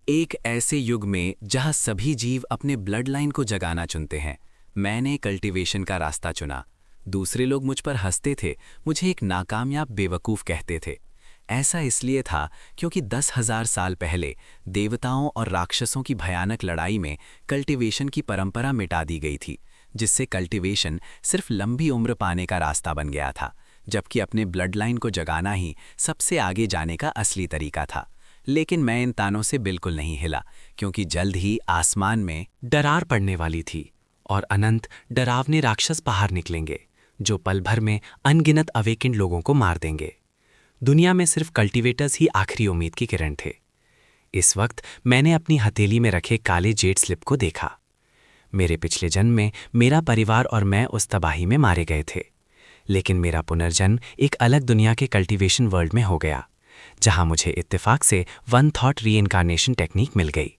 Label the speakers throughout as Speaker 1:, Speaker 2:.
Speaker 1: एक ऐसे युग में जहां सभी जीव अपने ब्लड लाइन को जगाना चुनते हैं, मैंने कल्टीवेशन का रास्ता चुना। दूसरे लोग मुझ पर हंसते थे, मुझे एक नाकामयाब बेवकूफ़ कहते थे। ऐसा इसलिए था क्योंकि 10,000 साल पहले देवताओं और राक्षसों की भयानक लड़ाई में कल्टीवेशन की परंपरा मिटा दी गई थी, जिससे कल्टीवेशन सिर्फ लंबी उम्र पाने का रास्ता बन गया था, जबकि अपने ब्लड लाइन को जगाना ही सबसे आगे जाने का असली तरीका था। लेकिन मैं इन तानों से बिल्कुल नहीं हिला, क्योंकि जल्द ही आसमान में
Speaker 2: दरार पड़ने वाली थी और अनंत डरावने राक्षस बाहर निकलेंगे जो पल भर में अनगिनत अवेकेंड लोगों को मार देंगे। दुनिया में सिर्फ कल्टीवेटर्स ही आखिरी उम्मीद की किरण थे। इस वक्त मैंने अपनी हथेली में रखे काले जेड स्लिप को देखा। मेरे पिछले जन्म में मेरा परिवार और मैं उस तबाही में मारे गए थे, लेकिन मेरा पुनर्जन्म एक अलग दुनिया के कल्टीवेशन वर्ल्ड में हो गया, जहां मुझे इत्तेफाक से वन थॉट रीइंकार्नेशन टेक्निक मिल गई।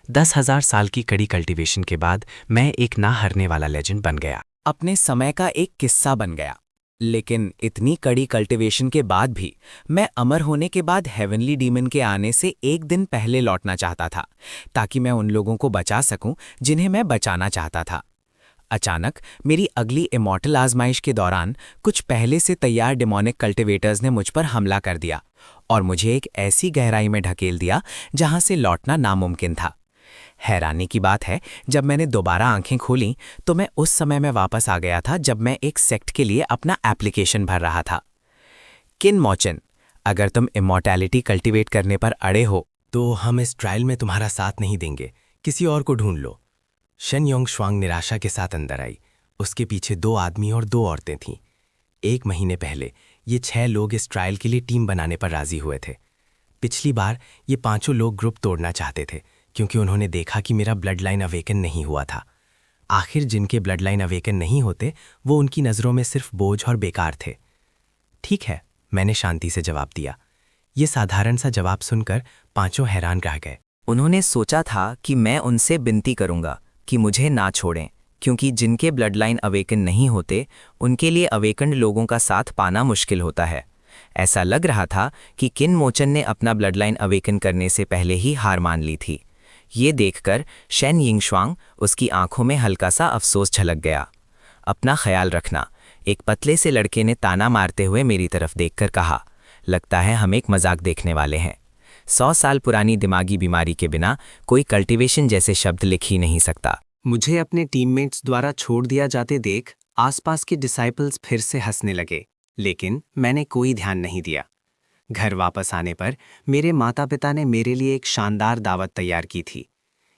Speaker 2: 10,000 साल की कड़ी कल्टीवेशन के बाद मैं एक ना हारने वाला लेजेंड बन गया।
Speaker 1: अपने समय का एक किस्सा बन गया। लेकिन इतनी कड़ी कल्टीवेशन के बाद भी मैं अमर होने के बाद हेवनली डीमन के आने से एक दिन पहले लौटना चाहता था, ताकि मैं उन लोगों को बचा सकूं जिन्हें मैं बचाना चाहता था। अचानक मेरी अगली इमॉर्टल आजमाइश के दौरान कुछ पहले से तैयार डिमोनिक कल्टीवेटर्स ने मुझ पर हमला कर दिया और मुझे एक ऐसी गहराई में ढकेल दिया जहां से लौटना नामुमकिन था। हैरानी की बात है, जब मैंने दोबारा आंखें खोलीं तो मैं उस समय में वापस आ गया था जब मैं एक सेक्ट के लिए अपना एप्लीकेशन भर रहा था। किन मोचन, अगर तुम इमॉर्टैलिटी कल्टीवेट करने पर अड़े हो
Speaker 3: तो हम इस ट्रायल में तुम्हारा साथ नहीं देंगे, किसी और को ढूंढ लो। शन योंग श्वांग निराशा के साथ अंदर आई। उसके पीछे 2 आदमी और 2 औरतें थीं। 1 महीने पहले ये 6 लोग इस ट्रायल के लिए टीम बनाने पर राजी हुए थे। पिछली बार ये 5 लोग ग्रुप तोड़ना चाहते थे, क्योंकि उन्होंने देखा कि मेरा ब्लड लाइन अवेकन नहीं हुआ था। आखिर जिनके ब्लड लाइन अवेकन नहीं होते वो उनकी नज़रों में सिर्फ बोझ और बेकार थे। ठीक है, मैंने शांति से जवाब दिया। ये साधारण सा जवाब सुनकर 5 हैरान रह गए।
Speaker 1: उन्होंने सोचा था कि मैं उनसे विनती करूंगा कि मुझे ना छोड़ें, क्योंकि जिनके ब्लड लाइन अवेकन नहीं होते उनके लिए अवेकन्ड लोगों का साथ पाना मुश्किल होता है। ऐसा लग रहा था कि किन मोचन ने अपना ब्लड लाइन अवेकन करने से पहले ही हार मान ली थी। ये देखकर शेन यिंगश्वांग, उसकी आंखों में हल्का सा अफसोस झलक गया। अपना ख्याल रखना, एक पतले से लड़के ने ताना मारते हुए मेरी तरफ देखकर कहा। लगता है हम एक मजाक देखने वाले हैं। 100 साल पुरानी दिमागी बीमारी के बिना कोई कल्टीवेशन जैसे शब्द लिख ही नहीं सकता।
Speaker 2: मुझे अपने टीममेट्स द्वारा छोड़ दिया जाते देख आसपास के डिसाइपल्स फिर से हंसने लगे, लेकिन मैंने कोई ध्यान नहीं दिया। घर वापस आने पर मेरे माता पिता ने मेरे लिए एक शानदार दावत तैयार की थी।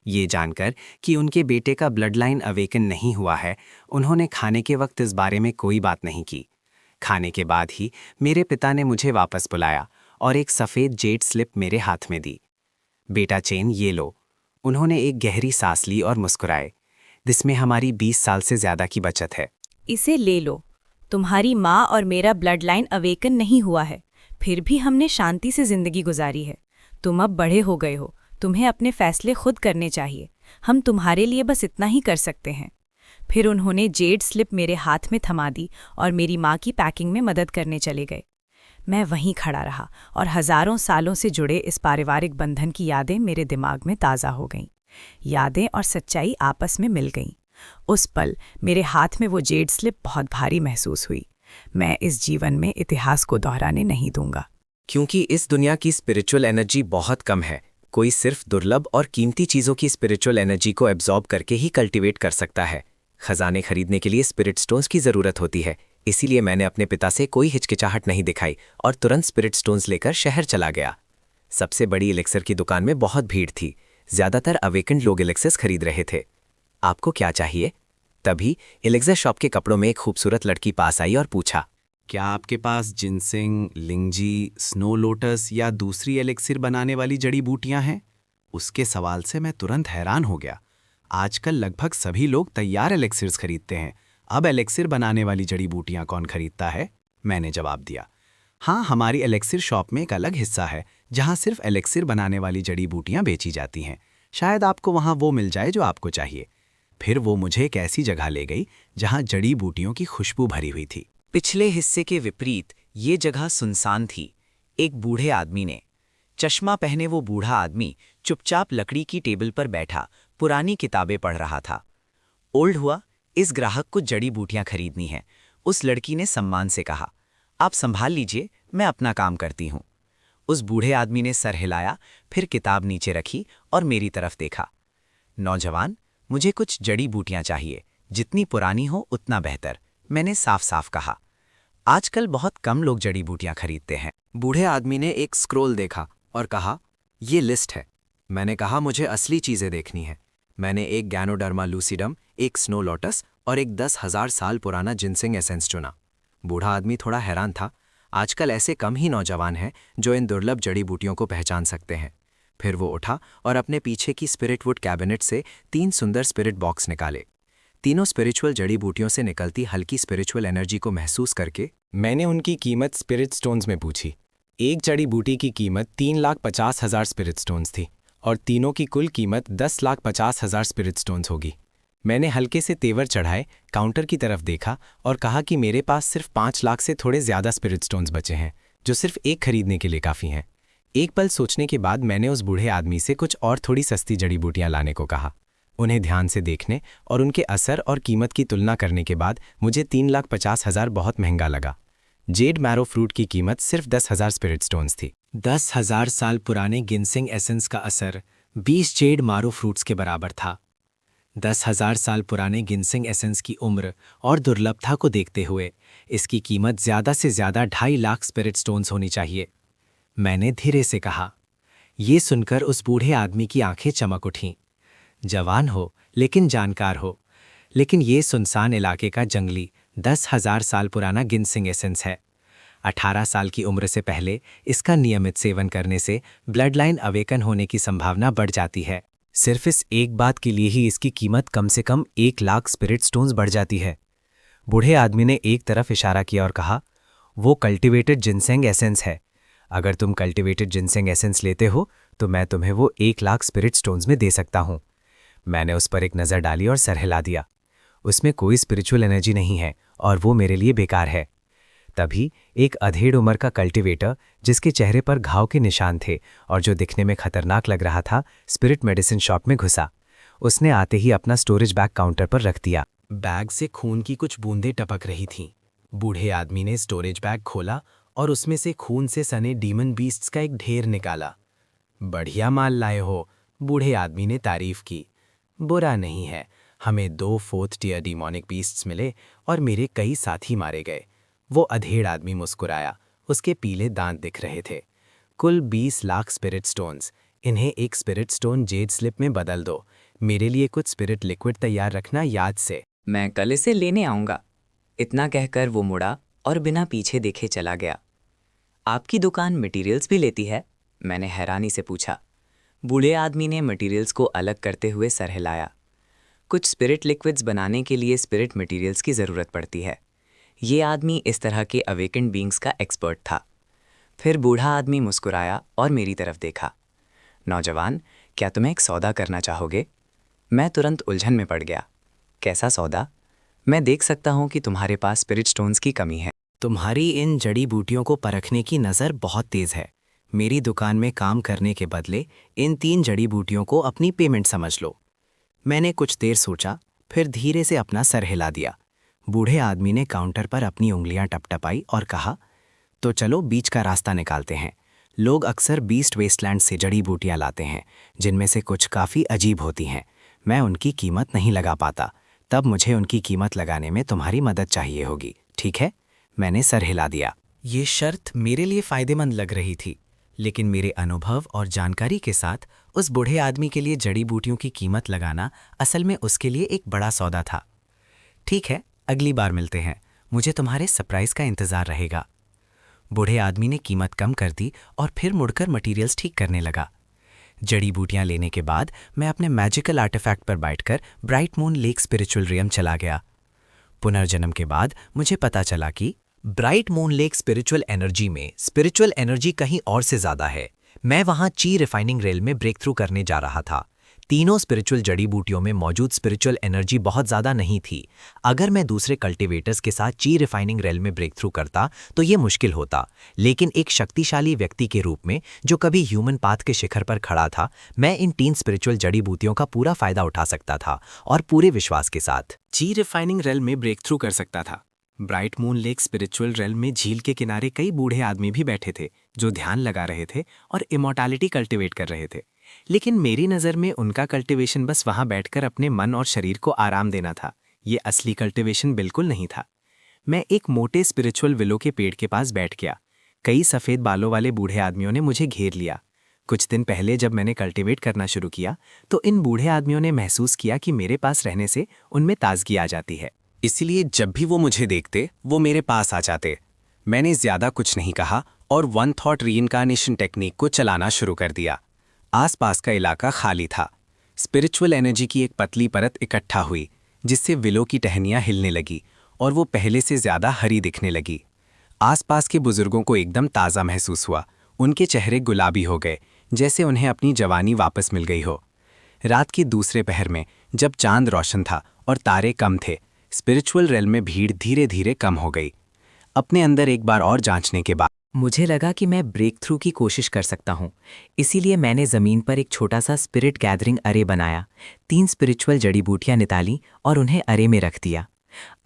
Speaker 2: ये जानकर कि उनके बेटे का ब्लड लाइन अवेकन नहीं हुआ है, उन्होंने खाने के वक्त इस बारे में कोई बात नहीं की। खाने के बाद ही मेरे पिता ने मुझे वापस बुलाया और एक सफ़ेद जेड स्लिप मेरे हाथ में दी। बेटा चेन, ये लो। उन्होंने एक गहरी सांस ली और मुस्कुराए। जिसमें हमारी 20 साल से ज़्यादा की बचत है।
Speaker 4: इसे ले लो। तुम्हारी माँ और मेरा ब्लड लाइन अवेकन नहीं हुआ है, फिर भी हमने शांति से जिंदगी गुजारी है। तुम अब बड़े हो गए हो, तुम्हें अपने फैसले खुद करने चाहिए। हम तुम्हारे लिए बस इतना ही कर सकते हैं। फिर उन्होंने जेड स्लिप मेरे हाथ में थमा दी और मेरी माँ की पैकिंग में मदद करने चले गए। मैं वहीं खड़ा रहा और हजारों सालों से जुड़े इस पारिवारिक बंधन की यादें मेरे दिमाग में ताज़ा हो गईं। यादें और सच्चाई आपस में मिल गईं। उस पल मेरे हाथ में वो जेड स्लिप बहुत भारी महसूस हुई। मैं इस जीवन में इतिहास को दोहराने नहीं दूंगा।
Speaker 1: क्योंकि इस दुनिया की स्पिरिचुअल एनर्जी बहुत कम है। कोई सिर्फ दुर्लभ और कीमती चीज़ों की स्पिरिचुअल एनर्जी को एब्जॉर्ब करके ही कल्टीवेट कर सकता है। खजाने खरीदने के लिए स्पिरिट स्टोन्स की ज़रूरत होती है। इसीलिए मैंने अपने पिता से कोई हिचकिचाहट नहीं दिखाई और तुरंत स्पिरिट स्टोन्स लेकर शहर चला गया। सबसे बड़ी एलेक्सर की दुकान में बहुत भीड़ थी। ज़्यादातर अवेकन्ड लोग एलेक्सर्स खरीद रहे थे। आपको क्या चाहिए? तभी एलेक्सर शॉप के कपड़ों में एक खूबसूरत लड़की पास आई और पूछा,
Speaker 2: क्या आपके पास जिनसिंग, लिंगजी, स्नो लोटस या दूसरी एलेक्सिर बनाने वाली जड़ी बूटियां हैं? उसके सवाल से मैं तुरंत हैरान हो गया। आजकल लगभग सभी लोग तैयार एलेक्सिर्स खरीदते हैं। अब एलेक्सिर बनाने वाली जड़ी बूटियां कौन खरीदता है? मैंने जवाब दिया। हाँ, हमारी एलेक्सिर शॉप में एक अलग हिस्सा है जहां सिर्फ एलेक्सिर बनाने वाली जड़ी बूटियां बेची जाती हैं। शायद आपको वहां वो मिल जाए जो आपको चाहिए। फिर वो मुझे एक ऐसी जगह ले गई जहां जड़ी बूटियों की खुशबू भरी हुई थी।
Speaker 1: पिछले हिस्से के विपरीत ये जगह सुनसान थी। एक बूढ़े आदमी ने चश्मा पहने वो बूढ़ा आदमी चुपचाप लकड़ी की टेबल पर बैठा पुरानी किताबें पढ़ रहा था। ओल्ड हुआ, इस ग्राहक को जड़ी बूटियां खरीदनी हैं, उस लड़की ने सम्मान से कहा। आप संभाल लीजिए, मैं अपना काम करती हूं। उस बूढ़े आदमी ने सर हिलाया, फिर किताब नीचे रखी और मेरी तरफ देखा। नौजवान, मुझे कुछ जड़ी बूटियां चाहिए, जितनी पुरानी हो उतना बेहतर, मैंने साफ साफ कहा। आजकल बहुत कम लोग जड़ी बूटियां खरीदते हैं।
Speaker 3: बूढ़े आदमी ने एक स्क्रोल देखा और कहा, ये लिस्ट है। मैंने कहा, मुझे असली चीजें देखनी है। मैंने एक गैनोडर्मा लूसिडम, एक स्नो लोटस और एक 10,000 साल पुराना जिनसिंग एसेंस चुना। बूढ़ा आदमी थोड़ा हैरान था। आजकल ऐसे कम ही नौजवान हैं जो इन दुर्लभ जड़ी बूटियों को पहचान सकते हैं। फिर वो उठा और अपने पीछे की स्पिरिटवुड कैबिनेट से 3 सुंदर स्पिरिट बॉक्स निकाले। तीनों स्पिरिचुअल जड़ी बूटियों से निकलती हल्की स्पिरिचुअल एनर्जी को महसूस करके मैंने उनकी कीमत स्पिरिट स्टोन्स में पूछी। एक जड़ी बूटी की कीमत 3,50,000 स्पिरिट स्टोन्स थी और तीनों की कुल कीमत 10,50,000 स्पिरिट स्टोन्स होगी। मैंने हल्के से तेवर चढ़ाए, काउंटर की तरफ देखा और कहा कि मेरे पास सिर्फ 5 लाख से थोड़े ज्यादा स्पिरिट स्टोन्स बचे हैं, जो सिर्फ एक खरीदने के लिए काफ़ी हैं। एक पल सोचने के बाद मैंने उस बूढ़े आदमी से कुछ और थोड़ी सस्ती जड़ी बूटियां लाने को कहा। उन्हें ध्यान से देखने और उनके असर और कीमत की तुलना करने के बाद मुझे 3,50,000 बहुत महंगा लगा। जेड मैरो फ्रूट की कीमत सिर्फ 10,000 स्पिरिट स्टोन्स थी। 10,000 साल पुराने गिनसिंग एसेंस का असर 20 जेड मारो फ्रूट्स के बराबर था। 10,000 साल पुराने गिनसिंग एसेंस की उम्र और दुर्लभता को देखते हुए इसकी कीमत ज़्यादा से ज़्यादा 2.5 लाख स्पिरिट स्टोन्स होनी चाहिए। मैंने धीरे से कहा। ये सुनकर उस बूढ़े आदमी की आंखें चमक उठीं। जवान हो लेकिन जानकार हो, लेकिन ये सुनसान इलाके का जंगली 10,000 साल पुराना गिनसिंग एसेंस है। 18 साल की उम्र से पहले इसका नियमित सेवन करने से ब्लड लाइन अवेकन होने की संभावना बढ़ जाती है। सिर्फ इस एक बात के लिए ही इसकी कीमत कम से कम 1 लाख स्पिरिट स्टोन्स बढ़ जाती है। बूढ़े आदमी ने एक तरफ इशारा किया और कहा, वो कल्टिवेटेड जिनसेंग एसेंस है। अगर तुम कल्टिवेटेड जिनसेंग एसेंस लेते हो तो मैं तुम्हें वो 1 लाख स्पिरिट स्टोन्स में दे सकता हूँ। मैंने उस पर एक नज़र डाली और सर हिला दिया। उसमें कोई स्पिरिचुअल एनर्जी नहीं है और वो मेरे लिए बेकार है। तभी एक अधेड़ उम्र का कल्टिवेटर, जिसके चेहरे पर घाव के निशान थे और जो दिखने में खतरनाक लग रहा था, स्पिरिट मेडिसिन शॉप में घुसा। उसने आते ही अपना स्टोरेज बैग काउंटर पर रख दिया। बैग से खून की कुछ बूंदें टपक रही थीं। बूढ़े आदमी ने स्टोरेज बैग खोला और उसमें से खून से सने डीमन बीस्ट्स का एक ढेर निकाला। बढ़िया माल लाए हो, बूढ़े आदमी ने तारीफ की। बुरा नहीं है, हमें 2 4th टियर डीमोनिक बीस्ट्स मिले और मेरे कई साथी मारे गए। वो अधेड़ आदमी मुस्कुराया, उसके पीले दांत दिख रहे थे। कुल 20 लाख स्पिरिट स्टोन्स, इन्हें एक स्पिरिट स्टोन जेड स्लिप में बदल दो। मेरे लिए कुछ स्पिरिट लिक्विड तैयार रखना याद से।
Speaker 5: मैं कल इसे लेने आऊँगा। इतना कहकर वो मुड़ा और बिना पीछे देखे चला गया। आपकी दुकान मटेरियल्स भी लेती है? मैंने हैरानी से पूछा। बूढ़े आदमी ने मटेरियल्स को अलग करते हुए सर हिलाया। कुछ स्पिरिट लिक्विड्स बनाने के लिए स्पिरिट मटेरियल्स की ज़रूरत पड़ती है। ये आदमी इस तरह के अवेकेंड बीइंग्स का एक्सपर्ट था। फिर बूढ़ा आदमी मुस्कुराया और मेरी तरफ देखा। नौजवान, क्या तुम्हें एक सौदा करना चाहोगे? मैं तुरंत उलझन में पड़ गया। कैसा सौदा? मैं देख सकता हूँ कि तुम्हारे पास स्पिरिट स्टोन्स की कमी है।
Speaker 3: तुम्हारी इन जड़ी बूटियों को परखने की नज़र बहुत तेज़ है। मेरी दुकान में काम करने के बदले इन 3 जड़ी बूटियों को अपनी पेमेंट समझ लो। मैंने कुछ देर सोचा, फिर धीरे से अपना सर हिला दिया। बूढ़े आदमी ने काउंटर पर अपनी उंगलियां टपटपाई और कहा, तो चलो बीच का रास्ता निकालते हैं। लोग अक्सर बीस्ट वेस्टलैंड से जड़ी बूटियां लाते हैं, जिनमें से कुछ काफ़ी अजीब होती हैं। मैं उनकी कीमत नहीं लगा पाता, तब मुझे उनकी कीमत लगाने में तुम्हारी मदद चाहिए होगी, ठीक है? मैंने सर हिला दिया। ये शर्त मेरे लिए फ़ायदेमंद लग रही थी, लेकिन मेरे अनुभव और जानकारी के साथ उस बूढ़े आदमी के लिए जड़ी बूटियों की कीमत लगाना असल में उसके लिए एक बड़ा सौदा था। ठीक है, अगली बार मिलते हैं, मुझे तुम्हारे सरप्राइज़ का इंतज़ार रहेगा। बूढ़े आदमी ने कीमत कम कर दी और फिर मुड़कर मटेरियल्स ठीक करने लगा। जड़ी बूटियां लेने के बाद मैं अपने मैजिकल आर्टिफैक्ट पर बैठकर ब्राइट मून लेक स्पिरिचुअल रियम चला गया। पुनर्जन्म के बाद मुझे पता चला कि
Speaker 6: bright moon lake spiritual energy में स्पिरिचुअल एनर्जी कहीं और से ज़्यादा है। मैं वहाँ ची रिफाइनिंग रेल में ब्रेक थ्रू करने जा रहा था। तीनों स्पिरिचुअल जड़ी बूटियों में मौजूद स्पिरिचुअल एनर्जी बहुत ज़्यादा नहीं थी। अगर मैं दूसरे कल्टिवेटर्स के साथ ची रिफाइनिंग रेल में ब्रेक थ्रू करता तो ये मुश्किल होता, लेकिन एक शक्तिशाली व्यक्ति के रूप में जो कभी ह्यूमन पाथ के शिखर पर खड़ा था, मैं इन 3 स्पिरिचुअल जड़ी बूटियों का पूरा फायदा उठा सकता था और पूरे विश्वास के साथ।
Speaker 3: ची रिफाइनिंग रेल में ब्रेक थ्रू कर सकता था। Bright moon lake spiritual rail में झील के किनारे कई बूढ़े आदमी भी बैठे थे जो ध्यान लगा रहे थे और इमॉर्टैलिटी कल्टिवेट कर रहे थे, लेकिन मेरी नज़र में उनका कल्टिवेशन बस वहां बैठकर अपने मन और शरीर को आराम देना था। ये असली कल्टिवेशन बिल्कुल नहीं था। मैं एक मोटे स्पिरिचुअल विलो के पेड़ के पास बैठ गया। कई सफ़ेद बालों वाले बूढ़े आदमियों ने मुझे घेर लिया। कुछ दिन पहले जब मैंने कल्टिवेट करना शुरू किया तो इन बूढ़े आदमियों ने महसूस किया कि मेरे पास रहने से उनमें ताजगी आ जाती है, इसलिए जब भी वो मुझे देखते वो मेरे पास आ जाते। मैंने ज़्यादा कुछ नहीं कहा और वन थॉट रीइंकार्नेशन टेक्निक को चलाना शुरू कर दिया। आसपास का इलाका खाली था। स्पिरिचुअल एनर्जी की एक पतली परत इकट्ठा हुई जिससे विलो की टहनियाँ हिलने लगी और वो पहले से ज़्यादा हरी दिखने लगी। आसपास के बुजुर्गों को एकदम ताज़ा महसूस हुआ। उनके चेहरे गुलाबी हो गए, जैसे उन्हें अपनी जवानी वापस मिल गई हो। रात के दूसरे पहर में जब चांद रोशन था और तारे कम थे, स्पिरिचुअल रेल्म में भीड़ धीरे धीरे कम हो गई। अपने अंदर एक बार और जांचने के बाद
Speaker 5: मुझे लगा कि मैं ब्रेक थ्रू की कोशिश कर सकता हूँ, इसीलिए मैंने ज़मीन पर एक छोटा सा स्पिरिट गैदरिंग अरे बनाया। 3 स्पिरिचुअल जड़ी बूटियाँ निकाली और उन्हें अरे में रख दिया।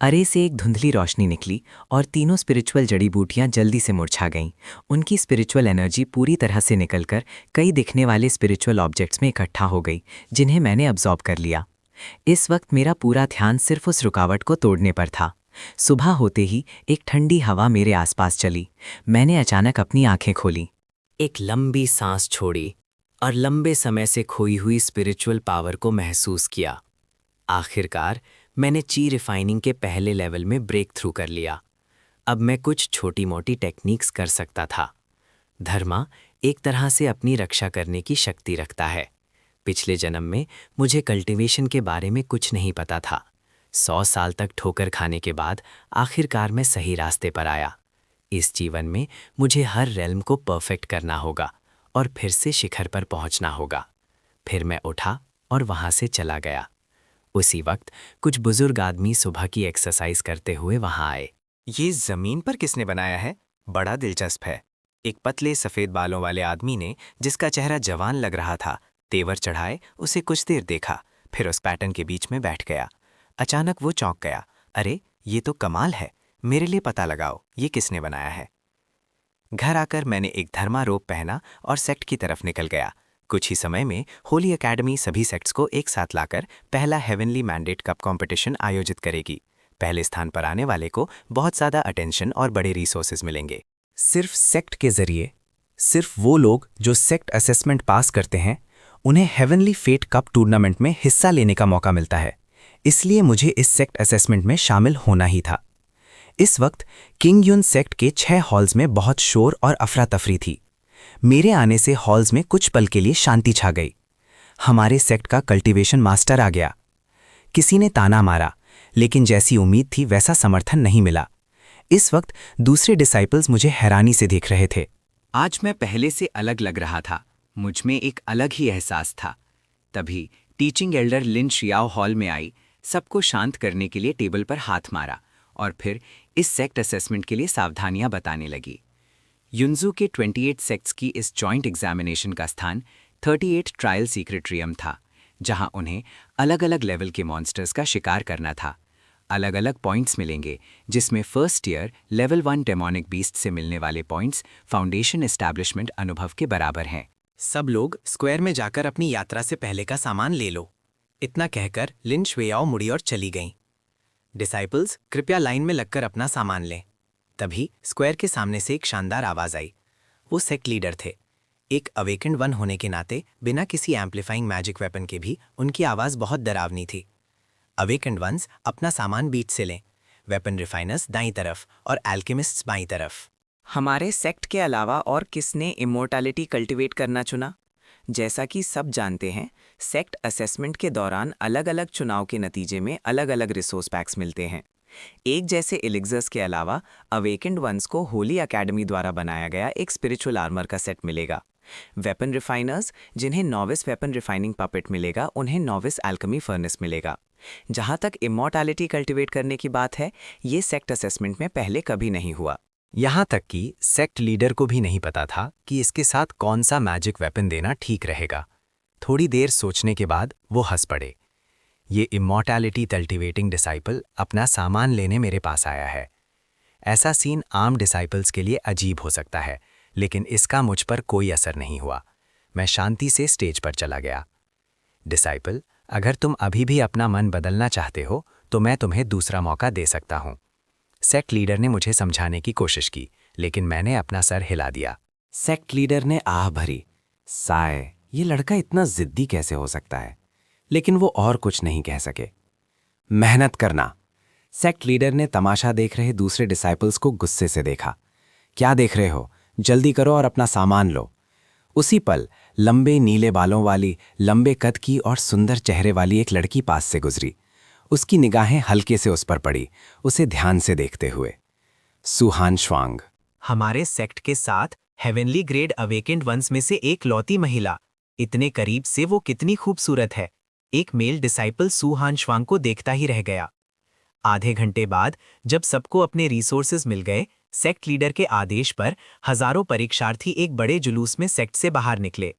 Speaker 5: अरे से एक धुंधली रोशनी निकली और तीनों स्पिरिचुअल जड़ी बूटियाँ जल्दी से मुरझा गईं। उनकी स्पिरिचुअल एनर्जी पूरी तरह से निकलकर कई दिखने वाले स्पिरिचुअल ऑब्जेक्ट्स में इकट्ठा हो गई, जिन्हें मैंने अब्जॉर्ब कर लिया। इस वक्त मेरा पूरा ध्यान सिर्फ उस रुकावट को तोड़ने पर था। सुबह होते ही एक ठंडी हवा मेरे आसपास चली। मैंने अचानक अपनी आंखें खोली,
Speaker 1: एक लंबी सांस छोड़ी और लंबे समय से खोई हुई स्पिरिचुअल पावर को महसूस किया। आखिरकार मैंने ची रिफाइनिंग के पहले लेवल में ब्रेक थ्रू कर लिया। अब मैं कुछ छोटी मोटी टेक्निक्स कर सकता था। धर्मा एक तरह से अपनी रक्षा करने की शक्ति रखता है। पिछले जन्म में मुझे कल्टीवेशन के बारे में कुछ नहीं पता था। 100 साल तक ठोकर खाने के बाद आखिरकार मैं सही रास्ते पर आया। इस जीवन में मुझे हर रेल्म को परफेक्ट करना होगा और फिर से शिखर पर पहुंचना होगा। फिर मैं उठा और वहां से चला गया। उसी वक्त कुछ बुजुर्ग आदमी सुबह की एक्सरसाइज करते हुए वहां आए।
Speaker 3: ये ज़मीन पर किसने बनाया है? बड़ा दिलचस्प है। एक पतले सफ़ेद बालों वाले आदमी ने, जिसका चेहरा जवान लग रहा था, तेवर चढ़ाए उसे कुछ देर देखा, फिर उस पैटर्न के बीच में बैठ गया। अचानक वो चौंक गया। अरे, ये तो कमाल है। मेरे लिए पता लगाओ, ये किसने बनाया है। घर आकर मैंने एक धर्मा रोब पहना और सेक्ट की तरफ निकल गया। कुछ ही समय में होली एकेडमी सभी सेक्ट्स को एक साथ लाकर पहला हेवनली मैंडेट कप कंपटीशन आयोजित करेगी। पहले स्थान पर आने वाले को बहुत ज़्यादा अटेंशन और बड़े रिसोर्सेज मिलेंगे। सिर्फ सेक्ट के जरिए, सिर्फ वो लोग जो सेक्ट असेसमेंट पास करते हैं, उन्हें हेवनली फेट कप टूर्नामेंट में हिस्सा लेने का मौका मिलता है। इसलिए मुझे इस सेक्ट असेसमेंट में शामिल होना ही था। इस वक्त किंग युन सेक्ट के 6 हॉल्स में बहुत शोर और अफरा तफरी थी। मेरे आने से हॉल्स में कुछ पल के लिए शांति छा गई। हमारे सेक्ट का कल्टीवेशन मास्टर आ गया। किसी ने ताना मारा, लेकिन जैसी उम्मीद थी वैसा समर्थन नहीं मिला। इस वक्त दूसरे डिसाइपल्स मुझे हैरानी से देख रहे थे।
Speaker 1: आज मैं पहले से अलग लग रहा था। मुझ में एक अलग ही एहसास था। तभी टीचिंग एल्डर लिन शियाओ हॉल में आई, सबको शांत करने के लिए टेबल पर हाथ मारा और फिर इस सेक्ट असेसमेंट के लिए सावधानियां बताने लगी। युनजू के 28 सेक्ट्स की इस जॉइंट एग्जामिनेशन का स्थान 38 ट्रायल सीक्रेटरियम था, जहां उन्हें अलग अलग लेवल के मॉन्स्टर्स का शिकार करना था। अलग अलग पॉइंट्स मिलेंगे, जिसमें first year level 1 demonic beast से मिलने वाले पॉइंट्स फाउंडेशन एस्टैब्लिशमेंट अनुभव के बराबर हैं।
Speaker 3: सब लोग स्क्वायर में जाकर अपनी यात्रा से पहले का सामान ले लो। इतना कहकर लिन शुएयाओ मुड़ी और चली गईं। डिसाइपल्स कृपया लाइन में लगकर अपना सामान लें। तभी स्क्वायर के सामने से एक शानदार आवाज़ आई। वो सेक्ट लीडर थे। एक अवेकेंड वन होने के नाते बिना किसी एम्पलीफाइंग मैजिक वेपन के भी उनकी आवाज़ बहुत डरावनी थी। अवेकेंड वंस अपना सामान बीच से लें। वेपन रिफाइनर्स दाईं तरफ और एल्केमिस्ट्स बाईं तरफ।
Speaker 5: हमारे सेक्ट के अलावा और किसने इमोर्टैलिटी कल्टिवेट करना चुना? जैसा कि सब जानते हैं, सेक्ट असेसमेंट के दौरान अलग अलग चुनाव के नतीजे में अलग अलग रिसोर्स पैक्स मिलते हैं। एक जैसे एलिक्सर्स के अलावा अवेकेंड वंस को होली एकेडमी द्वारा बनाया गया एक स्पिरिचुअल आर्मर का सेट मिलेगा।
Speaker 1: वेपन रिफाइनर्स, जिन्हें नॉविस वेपन रिफाइनिंग पपेट मिलेगा, उन्हें नॉविस एल्केमी फर्नेस मिलेगा। जहां तक इमॉर्टैलिटी कल्टिवेट करने की बात है, ये सेक्ट असेसमेंट में पहले कभी नहीं हुआ।
Speaker 3: यहाँ तक कि सेक्ट लीडर को भी नहीं पता था कि इसके साथ कौन सा मैजिक वेपन देना ठीक रहेगा। थोड़ी देर सोचने के बाद वो हंस पड़े। ये इमॉर्टैलिटी कल्टिवेटिंग डिसाइपल अपना सामान लेने मेरे पास आया है। ऐसा सीन आम डिसाइपल्स के लिए अजीब हो सकता है, लेकिन इसका मुझ पर कोई असर नहीं हुआ। मैं शांति से स्टेज पर चला गया। डिसाइपल, अगर तुम अभी भी अपना मन बदलना चाहते हो तो मैं तुम्हें दूसरा मौका दे सकता हूँ। सेक्ट लीडर ने मुझे समझाने की कोशिश की, लेकिन मैंने अपना सर हिला दिया।
Speaker 1: सेक्ट लीडर ने आह भरी, साय, ये लड़का इतना जिद्दी कैसे हो सकता है? लेकिन वो और कुछ नहीं कह सके। मेहनत करना। सेक्ट लीडर ने तमाशा देख रहे दूसरे डिसाइपल्स को गुस्से से देखा। क्या देख रहे हो? जल्दी करो और अपना सामान लो। उसी पल लंबे नीले बालों वाली, लंबे कद की और सुंदर चेहरे वाली एक लड़की पास से गुजरी। उसकी निगाहें हल्के से उस पर पड़ी, उसे ध्यान से देखते हुए। सुहान श्वांग।
Speaker 6: हमारे सेक्ट के साथ हेवनली ग्रेड अवेकेंड वंस में से एक लौती महिला। इतने करीब से वो कितनी खूबसूरत है। एक मेल डिसाइपल सुहान श्वांग को देखता ही रह गया। आधे घंटे बाद जब सबको अपने रिसोर्सेज मिल गए, सेक्ट लीडर के आदेश पर हजारों परीक्षार्थी एक बड़े जुलूस में सेक्ट से बाहर निकले।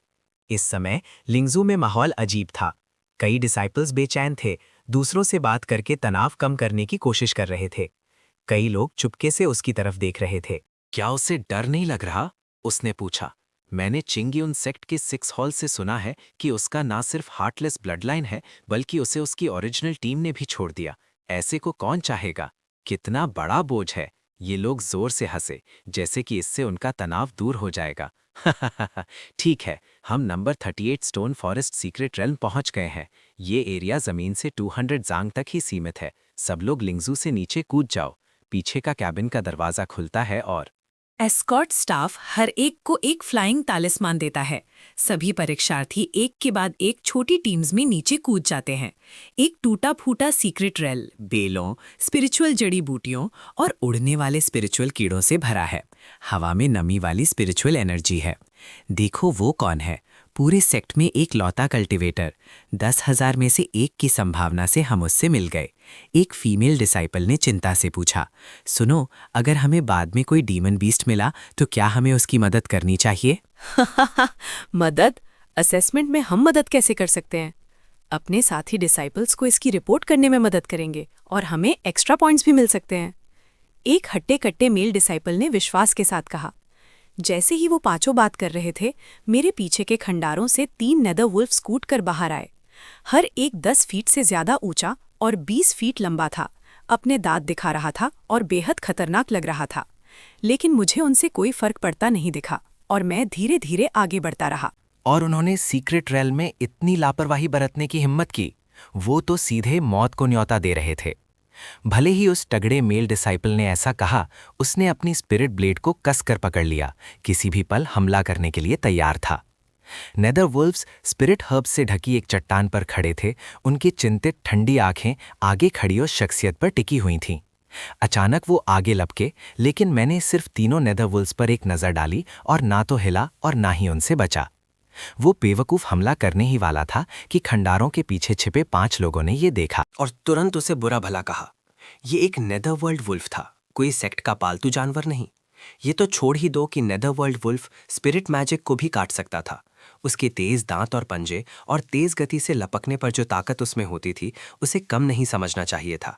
Speaker 6: इस समय लिंगजू में माहौल अजीब था। कई डिसाइपल्स बेचैन थे, दूसरों से बात करके तनाव कम करने की कोशिश कर रहे थे। कई लोग चुपके से उसकी तरफ देख रहे थे।
Speaker 2: क्या उसे डर नहीं लग रहा? उसने पूछा। मैंने चिंगयुन सेक्ट के 6 हॉल से सुना है कि उसका ना सिर्फ हार्टलेस ब्लडलाइन है, बल्कि उसे उसकी ओरिजिनल टीम ने भी छोड़ दिया। ऐसे को कौन चाहेगा? कितना बड़ा बोझ है। ये लोग जोर से हंसे, जैसे कि इससे उनका तनाव दूर हो जाएगा। ठीक है, हम number 38 stone forest secret realm पहुंच गए हैं। ये एरिया जमीन से 200 जांग तक ही सीमित है। सब लोग लिंगजू से नीचे कूद जाओ। पीछे का कैबिन का दरवाजा खुलता है और
Speaker 7: एस्कॉर्ट स्टाफ हर एक को एक फ्लाइंग तालिस्मान देता है। सभी परीक्षार्थी एक के बाद एक छोटी टीम्स में नीचे कूद जाते हैं। एक टूटा फूटा सीक्रेट रेल बेलों, स्पिरिचुअल जड़ी बूटियों और उड़ने वाले स्पिरिचुअल कीड़ों से भरा है। हवा में नमी वाली स्पिरिचुअल एनर्जी है। देखो वो कौन है? पूरे सेक्ट में एक लौता कल्टिवेटर। 10,000 में से एक की संभावना से हम उससे मिल गए। एक फीमेल डिसाइपल ने चिंता से पूछा, सुनो, अगर हमें बाद में कोई डीमन बीस्ट मिला तो क्या हमें उसकी मदद करनी चाहिए?
Speaker 4: मदद? असेसमेंट में हम मदद कैसे कर सकते हैं? अपने साथी डिसाइपल्स को इसकी रिपोर्ट करने में मदद करेंगे और हमें एक्स्ट्रा पॉइंट्स भी मिल सकते हैं। एक हट्टे कट्टे मेल डिसाइपल ने विश्वास के साथ कहा। जैसे ही वो पांचों बात कर रहे थे, मेरे पीछे के खंडारों से 3 नेदर वुल्फ स्कूट कर बाहर आए। हर एक 10 फीट से ज्यादा ऊंचा और 20 फीट लंबा था। अपने दांत दिखा रहा था और बेहद खतरनाक लग रहा था। लेकिन मुझे उनसे कोई फर्क पड़ता नहीं दिखा और मैं धीरे धीरे आगे बढ़ता रहा।
Speaker 3: और उन्होंने सीक्रेट रेल में इतनी लापरवाही बरतने की हिम्मत की। वो तो सीधे मौत को न्योता दे रहे थे। भले ही उस तगड़े मेल डिसाइपल ने ऐसा कहा, उसने अपनी स्पिरिट ब्लेड को कसकर पकड़ लिया। किसी भी पल हमला करने के लिए तैयार था। नेदर वुल्व्स स्पिरिट हर्ब से ढकी एक चट्टान पर खड़े थे। उनकी चिंतित ठंडी आंखें आगे खड़ी उस शख्सियत पर टिकी हुई थीं। अचानक वो आगे लपके, लेकिन मैंने सिर्फ तीनों नेदर वुल्व्स पर एक नजर डाली और ना तो हिला और ना ही उनसे बचा। वो बेवकूफ हमला करने ही वाला था कि खंडारों के पीछे छिपे 5 लोगों ने ये देखा और तुरंत उसे बुरा भला कहा। ये एक नेदरवर्ल्ड वुल्फ था, कोई सेक्ट का पालतू जानवर नहीं। ये तो छोड़ ही दो कि नेदरवर्ल्ड वुल्फ स्पिरिट मैजिक को भी काट सकता था। उसके तेज दांत और पंजे और तेज गति से लपकने पर जो ताकत उसमें होती थी, उसे कम नहीं समझना चाहिए था।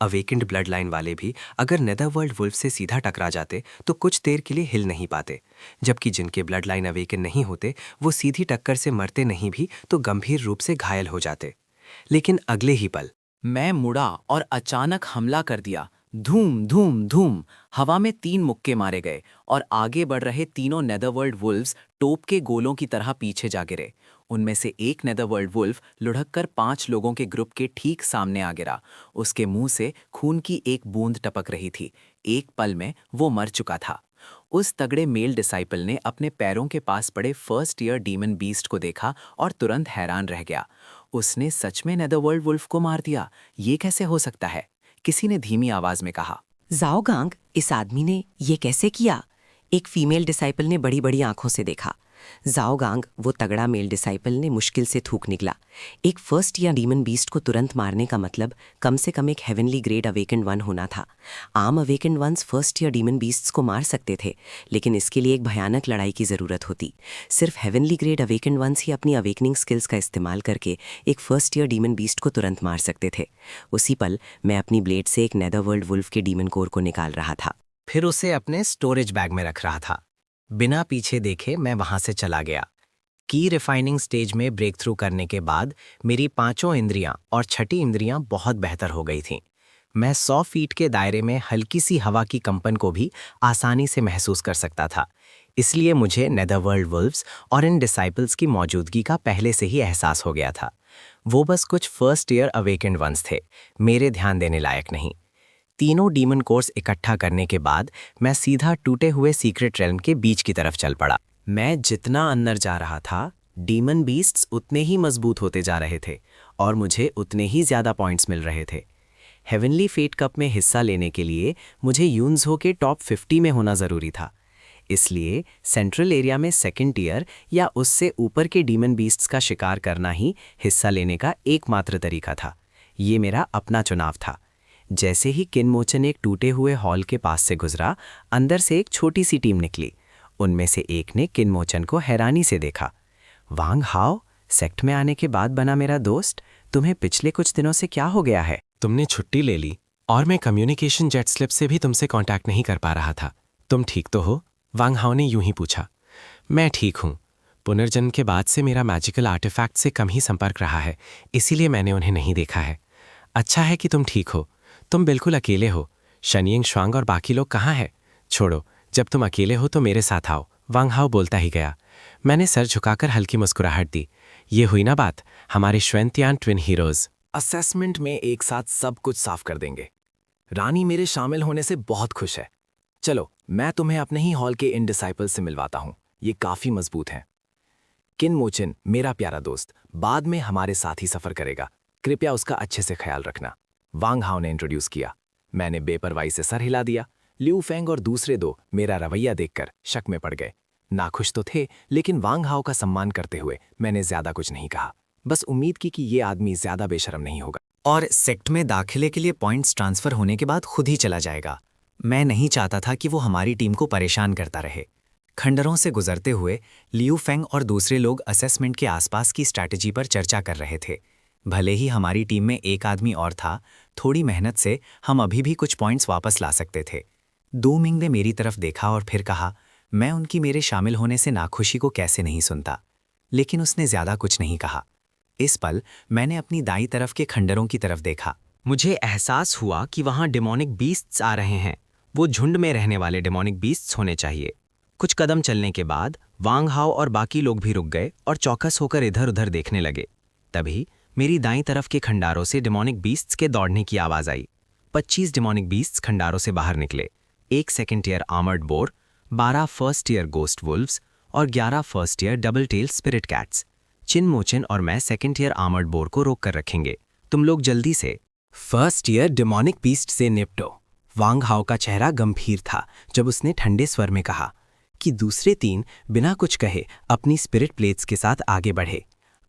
Speaker 3: अवेकेंड ब्लड लाइन वाले भी अगर नेदरवर्ल्ड वुल्फ से सीधा टकरा जाते तो कुछ देर के लिए हिल नहीं पाते, जबकि जिनके ब्लड लाइन अवेकन नहीं होते वो सीधी टक्कर से मरते नहीं भी तो गंभीर रूप से घायल हो जाते। लेकिन अगले ही पल
Speaker 1: मैं मुड़ा और अचानक हमला कर दिया। धूम धूम धूम, हवा में 3 मुक्के मारे गए और आगे बढ़ रहे तीनों नेदरवर्ल्ड वुल्व्स टोप के गोलों की तरह पीछे जा गिरे। उनमें से एक नेदरवर्ल्ड वुल्फ लुढ़ककर 5 लोगों के ग्रुप के ठीक सामने आ गिरा। उसके मुंह से खून की एक बूंद टपक रही थी। एक पल में वो मर चुका था। उस तगड़े मेल डिसाइपल ने अपने पैरों के पास पड़े फर्स्ट ईयर डीमन बीस्ट को देखा और तुरंत हैरान रह गया। उसने सच में नेदरवर्ल्ड वुल्फ को मार दिया। ये कैसे हो सकता है? किसी ने धीमी आवाज में कहा।
Speaker 8: जाओगांग, इस आदमी ने ये कैसे किया? एक फीमेल डिसाइपल ने बड़ी बड़ी आंखों से देखा। जाओगांग, वो तगड़ा मेल डिसाइपल, ने मुश्किल से थूक निकला। एक फर्स्ट ईयर डीमन बीस्ट को तुरंत मारने का मतलब कम से कम एक हेवनली ग्रेड अवेकेंड वन होना था। आम awakened ones first year demon beasts को मार सकते थे, लेकिन इसके लिए एक भयानक लड़ाई की ज़रूरत होती। सिर्फ हेवनली ग्रेड अवेकेंड वंस ही अपनी अवेकनिंग स्किल्स का इस्तेमाल करके एक फर्स्ट ईयर डीमन बीस्ट को तुरंत मार सकते थे। उसी पल मैं अपनी ब्लेड से एक नेदरवर्ल्ड वुल्फ के डीमन कोर को निकाल रहा था।
Speaker 3: फिर उसे अपने स्टोरेज बैग में रख रहा था। बिना पीछे देखे मैं वहां से चला गया। की रिफाइनिंग स्टेज में ब्रेक थ्रू करने के बाद मेरी 5 इंद्रियां और 6ठी इंद्रियां बहुत बेहतर हो गई थीं। मैं 100 फीट के दायरे में हल्की सी हवा की कंपन को भी आसानी से महसूस कर सकता था। इसलिए मुझे नेदरवर्ल्ड वुल्व्स और इन डिसाइपल्स की मौजूदगी का पहले से ही एहसास हो गया था। वो बस कुछ फर्स्ट ईयर अवेकेंड वंस थे, मेरे ध्यान देने लायक नहीं। तीनों डीमन कोर्स इकट्ठा करने के बाद मैं सीधा टूटे हुए सीक्रेट रेल्म के बीच की तरफ चल पड़ा। मैं जितना अंदर जा रहा था, डीमन बीस्ट्स उतने ही मजबूत होते जा रहे थे और मुझे उतने ही ज़्यादा पॉइंट्स मिल रहे थे। हेवनली फेट कप में हिस्सा लेने के लिए मुझे यून्सहो के टॉप 50 में होना ज़रूरी था। इसलिए सेंट्रल एरिया में सेकेंड टियर या उससे ऊपर के डीमन बीस्ट्स का शिकार करना ही हिस्सा लेने का एकमात्र तरीका था। ये मेरा अपना चुनाव था। जैसे ही किनमोचन एक टूटे हुए हॉल के पास से गुजरा, अंदर से एक छोटी सी टीम निकली। उनमें से एक ने किनमोचन को हैरानी से देखा। वांग हाओ, सेक्ट में आने के बाद बना मेरा दोस्त, तुम्हें पिछले कुछ दिनों से क्या हो गया है?
Speaker 2: तुमने छुट्टी ले ली और मैं कम्युनिकेशन जेट स्लिप से भी तुमसे कांटेक्ट नहीं कर पा रहा था। तुम ठीक तो हो? वांग हाओ ने यूं ही पूछा। मैं ठीक हूं। पुनर्जन्म के बाद से मेरा मैजिकल आर्टिफैक्ट से कम ही संपर्क रहा है, इसीलिए मैंने उन्हें नहीं देखा है। अच्छा है कि तुम ठीक हो। तुम बिल्कुल अकेले हो। शनियंग श्वांग और बाकी लोग कहाँ हैं? छोड़ो, जब तुम अकेले हो तो मेरे साथ आओ, वांग हाओ बोलता ही गया। मैंने सर झुकाकर हल्की मुस्कुराहट दी। ये हुई ना बात, हमारे श्वेंतियान ट्विन हीरोज।
Speaker 3: असेसमेंट में एक साथ सब कुछ साफ कर देंगे। रानी मेरे शामिल होने से बहुत खुश है। चलो, मैं तुम्हें अपने ही हॉल के इन डिसाइपल्स से मिलवाता हूं। ये काफी मजबूत हैं। किनमोचन, मेरा प्यारा दोस्त, बाद में हमारे साथ ही सफर करेगा। कृपया उसका अच्छे से ख्याल रखना। वांग हाओ ने इंट्रोड्यूस किया। मैंने बेपरवाही से सर हिला दिया। लिू फेंग और दूसरे दो मेरा रवैया देखकर शक में पड़ गए। नाखुश तो थे, लेकिन वांग हाओ का सम्मान करते हुए मैंने ज्यादा कुछ नहीं कहा। बस उम्मीद की कि ये आदमी ज्यादा बेशर्म नहीं होगा
Speaker 1: और सेक्ट में दाखिले के लिए पॉइंट्स ट्रांसफर होने के बाद खुद ही चला जाएगा। मैं नहीं चाहता था कि वो हमारी टीम को परेशान करता रहे। खंडरों से गुजरते हुए लियू फेंग और दूसरे लोग असेसमेंट के आसपास की स्ट्रैटेजी पर चर्चा कर रहे थे। भले ही हमारी टीम में एक आदमी और था, थोड़ी मेहनत से हम अभी भी कुछ पॉइंट्स वापस ला सकते थे। दू मिंग ने मेरी तरफ देखा और फिर कहा, मैं उनकी मेरे शामिल होने से नाखुशी को कैसे नहीं सुनता। लेकिन उसने ज्यादा कुछ नहीं कहा। इस पल मैंने अपनी दाईं तरफ के खंडरों की तरफ देखा।
Speaker 6: मुझे एहसास हुआ कि वहां डेमोनिक बीस्ट्स आ रहे हैं। वो झुंड में रहने वाले डेमोनिक बीस्ट्स होने चाहिए। कुछ कदम चलने के बाद वांग हाओ और बाकी लोग भी रुक गए और चौकस होकर इधर उधर देखने लगे। तभी मेरी दाईं तरफ के खंडारों से डेमोनिक बीस्ट्स के दौड़ने की आवाज आई। 25 डेमोनिक बीस्ट्स खंडारों से बाहर निकले। 1 second year armoured boar, 12 first year ghost wolves और 11 first year double tail spirit cats. चिनमोचन और मैं सेकेंड ईयर आर्मर्ड बोर को रोक कर रखेंगे। तुम लोग जल्दी से।
Speaker 3: फर्स्ट ईयर डेमोनिक बीस्ट से निपटो। वांग हाओ का चेहरा गंभीर था जब उसने ठंडे स्वर में कहा कि दूसरे 3 बिना कुछ कहे अपनी स्पिरिट प्लेट्स के साथ आगे बढ़े।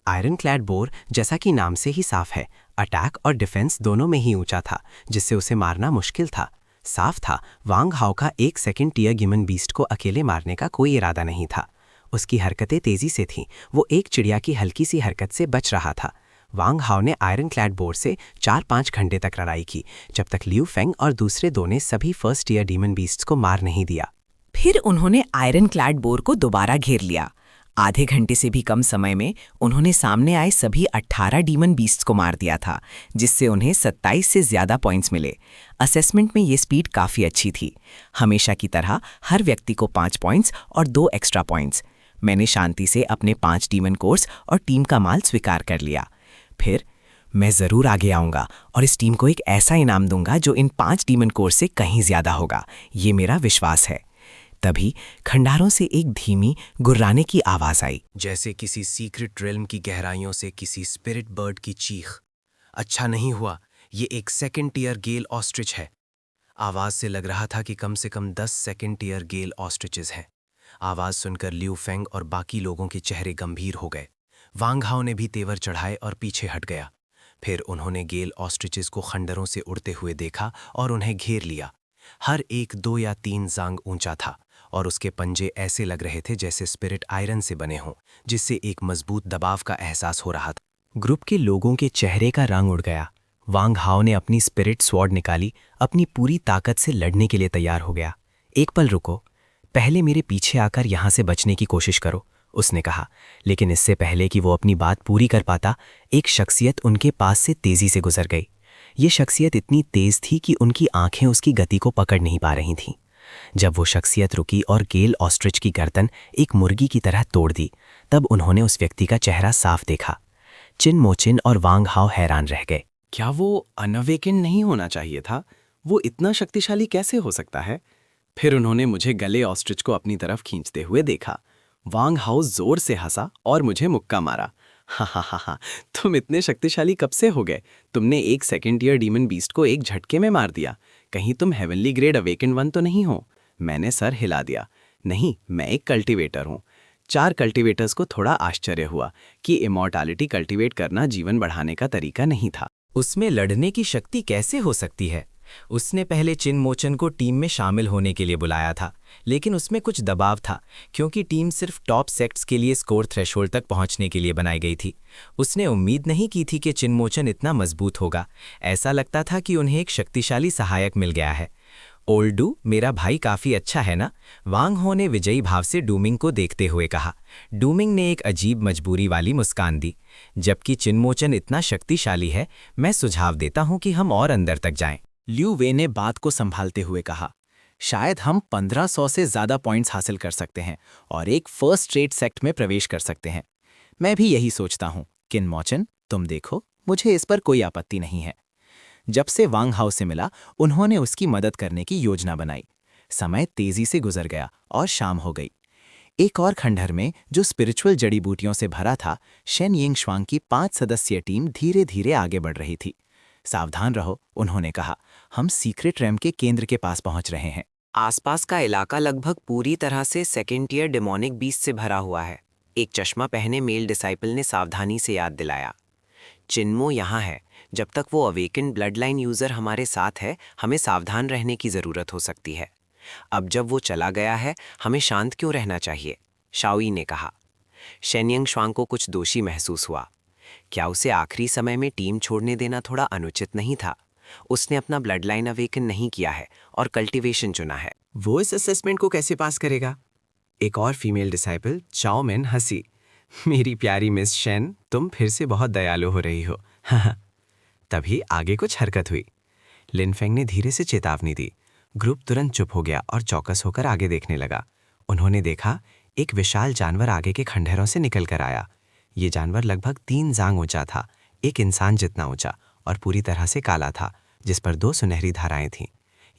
Speaker 3: आयरन क्लैड बोर, जैसा कि नाम से ही साफ है, अटैक और डिफेंस दोनों में ही ऊंचा था, जिससे उसे मारना मुश्किल था। साफ था, वांग हाओ का 1 सेकेंड टीयर गिमन बीस्ट को अकेले मारने का कोई इरादा नहीं था। उसकी हरकतें तेजी से थीं। वो एक चिड़िया की हल्की सी हरकत से बच रहा था। वांग हाओ ने आयरन क्लैड बोर से 4-5 घंटे तक लड़ाई की, जब तक लियू फेंग और दूसरे 2 ने सभी फर्स्ट ईयर डीमन बीस्ट्स को मार नहीं दिया।
Speaker 7: फिर उन्होंने आयरन क्लैड बोर को दोबारा घेर लिया। आधे घंटे से भी कम समय में उन्होंने सामने आए सभी 18 डीमन बीस्ट्स को मार दिया था, जिससे उन्हें 27 से ज़्यादा पॉइंट्स मिले। असेसमेंट में ये स्पीड काफ़ी अच्छी थी। हमेशा की तरह हर व्यक्ति को 5 पॉइंट्स और 2 एक्स्ट्रा पॉइंट्स। मैंने शांति से अपने 5 डीमन कोर्स और टीम का माल स्वीकार कर लिया। फिर मैं ज़रूर आगे आऊँगा और इस टीम को एक ऐसा इनाम दूंगा जो इन 5 डीमन कोर्स से कहीं ज़्यादा होगा। ये मेरा विश्वास है। तभी खंडारों से एक धीमी गुर्राने की आवाज आई,
Speaker 3: जैसे किसी सीक्रेट रेल्म की गहराइयों से किसी स्पिरिट बर्ड की चीख। अच्छा नहीं हुआ, ये एक सेकेंड टीयर गेल ऑस्ट्रिच है। आवाज से लग रहा था कि कम से कम 10 सेकेंड टीयर गेल ऑस्ट्रिचेस हैं। आवाज सुनकर लिू फेंग और बाकी लोगों के चेहरे गंभीर हो गए। वांग हाओ ने भी तेवर चढ़ाए और पीछे हट गया। फिर उन्होंने गेल ऑस्ट्रिचेस को खंडरों से उड़ते हुए देखा और उन्हें घेर लिया। हर एक 2 या 3 जांग ऊंचा था और उसके पंजे ऐसे लग रहे थे जैसे स्पिरिट आयरन से बने हों, जिससे एक मजबूत दबाव का एहसास हो रहा था। ग्रुप के लोगों के चेहरे का रंग उड़ गया। वांग हाओ ने अपनी स्पिरिट स्वॉर्ड निकाली, अपनी पूरी ताकत से लड़ने के लिए तैयार हो गया। एक पल रुको, पहले मेरे पीछे आकर यहां से बचने की कोशिश करो, उसने कहा। लेकिन इससे पहले कि वो अपनी बात पूरी कर पाता, एक शख्सियत उनके पास से तेजी से गुजर गई। ये शख्सियत इतनी तेज थी कि उनकी आंखें उसकी गति को पकड़ नहीं पा रही थीं। जब वो शख्सियत रुकी और गेल ऑस्ट्रिच की गर्दन एक मुर्गी की तरह तोड़ दी, तब उन्होंने उस व्यक्ति का चेहरा साफ देखा। चिन मोचिन और वांग हाओ हैरान रह गए। क्या वो अनअवेकेंड नहीं होना चाहिए था? वो इतना शक्तिशाली कैसे हो सकता है? फिर उन्होंने मुझे गले ऑस्ट्रिच को अपनी तरफ खींचते हुए देखा। वांग हाओ जोर से हंसा और मुझे मुक्का मारा। हा, तुम इतने शक्तिशाली कब से हो गए? तुमने एक सेकेंड ईयर डीमन बीस्ट को एक झटके में मार दिया। कहीं तुम हेवनली ग्रेड अवेकेंड 1 तो नहीं हो? मैंने सर हिला दिया। नहीं, मैं एक कल्टिवेटर हूँ। 4 कल्टिवेटर्स को थोड़ा आश्चर्य हुआ कि इमॉर्टैलिटी कल्टिवेट करना जीवन बढ़ाने का तरीका नहीं था।
Speaker 1: उसमें लड़ने की शक्ति कैसे हो सकती है? उसने पहले चिन मोचन को टीम में शामिल होने के लिए बुलाया था, लेकिन उसमें कुछ दबाव था क्योंकि टीम सिर्फ टॉप सेक्ट्स के लिए स्कोर थ्रेशोल्ड तक पहुंचने के लिए बनाई गई थी। उसने उम्मीद नहीं की थी कि चिन मोचन इतना मजबूत होगा। ऐसा लगता था कि उन्हें एक शक्तिशाली सहायक मिल गया है। ओल्ड डू, मेरा भाई काफी अच्छा है ना? वांग हो ने विजयी भाव से डूमिंग को देखते हुए कहा। डूमिंग ने एक अजीब मजबूरी वाली मुस्कान दी। जबकि चिनमोचन इतना शक्तिशाली है, मैं सुझाव देता हूं कि हम और अंदर तक जाएं।
Speaker 3: ल्यू वे ने बात को संभालते हुए कहा, शायद हम 1500 से ज्यादा पॉइंट्स हासिल कर सकते हैं और एक फर्स्ट रेट सेक्ट में प्रवेश कर सकते हैं। मैं भी यही सोचता हूं। किनमोचन, तुम देखो, मुझे इस पर कोई आपत्ति नहीं है। जब से वांग हाओ से मिला, उन्होंने उसकी मदद करने की योजना बनाई। समय तेजी से गुजर गया और शाम हो गई। एक और खंडहर में, जो स्पिरिचुअल जड़ी बूटियों से भरा था, शेन यिंग श्वांग की 5 सदस्यीय टीम धीरे धीरे आगे बढ़ रही थी। सावधान रहो, उन्होंने कहा, हम सीक्रेट रैम के केंद्र के पास पहुंच रहे हैं।
Speaker 8: आसपास का इलाका लगभग पूरी तरह से सेकेंड ईयर डेमोनिक बीस्ट से भरा हुआ है, एक चश्मा पहने मेल डिसाइपल ने सावधानी से याद दिलाया। चिन्मो यहाँ है। जब तक वो अवेकेंड ब्लड लाइन यूज़र हमारे साथ है, हमें सावधान रहने की ज़रूरत हो सकती है। अब जब वो चला गया है, हमें शांत क्यों रहना चाहिए? शाओई ने कहा। शेनयंग श्वांग को कुछ दोषी महसूस हुआ। क्या उसे आखिरी समय में टीम छोड़ने देना थोड़ा अनुचित नहीं था? उसने अपना ब्लड लाइन अवेकन नहीं किया है और कल्टिवेशन चुना है।
Speaker 3: वो इस असेसमेंट को कैसे पास करेगा? एक और फीमेल डिसाइपल चाओ मेन हंसी। मेरी प्यारी मिस शेन, तुम फिर से बहुत दयालु हो रही हो। तभी आगे कुछ हरकत हुई। लिनफेंग ने धीरे से चेतावनी दी। ग्रुप तुरंत चुप हो गया और चौकस होकर आगे देखने लगा। उन्होंने देखा, एक विशाल जानवर आगे के खंडहरों से निकल कर आया। ये जानवर लगभग 3 जांग ऊंचा था, एक इंसान जितना ऊंचा, और पूरी तरह से काला था, जिस पर 2 सुनहरी धाराएं थीं।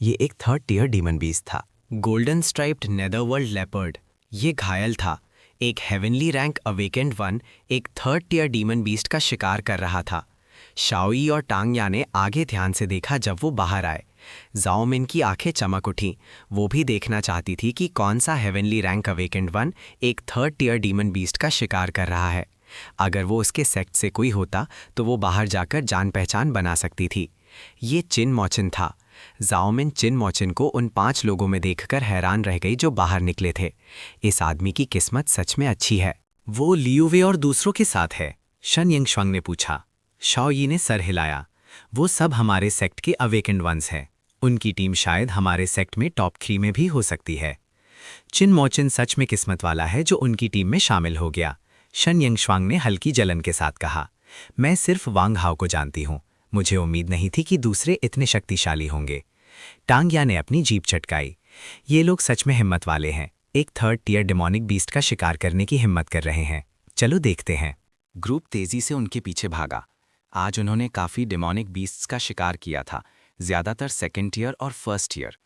Speaker 3: ये एक 3rd टियर डीमन बीस्ट था।
Speaker 1: Golden striped netherworld leopard. ये घायल था। एक हेवनली रैंक अवेकेंड 1 एक 3rd टियर डीमन बीस्ट का शिकार कर रहा था। शाओई और टांगया ने आगे ध्यान से देखा जब वो बाहर आए। जाओमिन की आंखें चमक उठीं। वो भी देखना चाहती थी कि कौन सा हेवनली रैंक अवेकेंड 1 एक 3rd टियर डीमन बीस्ट का शिकार कर रहा है। अगर वो उसके सेक्ट से कोई होता तो वो बाहर जाकर जान पहचान बना सकती थी। ये चिन मोचिन था। जाओमिन चिन मोचिन को उन 5 लोगों में देखकर हैरान रह गई जो बाहर निकले थे। इस आदमी की किस्मत सच में अच्छी है। वो लियूवे और दूसरों के साथ है? शन यंग श्वांग ने पूछा। शाओई ने सर हिलाया। वो सब हमारे सेक्ट के अवेकेंड वंस हैं। उनकी टीम शायद हमारे सेक्ट में टॉप 3 में भी हो सकती है। चिन मोचिन सच में किस्मत वाला है जो उनकी टीम में शामिल हो गया, शन यंग श्वांग ने हल्की जलन के साथ कहा। मैं सिर्फ वांग हाओ को जानती हूँ। मुझे उम्मीद नहीं थी कि दूसरे इतने शक्तिशाली होंगे। टांगया ने अपनी जीभ चटकाई। ये लोग सच में हिम्मत वाले हैं। एक 3rd टियर डेमोनिक बीस्ट का शिकार करने की हिम्मत कर रहे हैं। चलो देखते हैं। ग्रुप तेजी से उनके पीछे भागा। आज उन्होंने काफ़ी डेमोनिक बीस्ट्स का शिकार किया था, ज़्यादातर 2nd टियर और 1st टियर।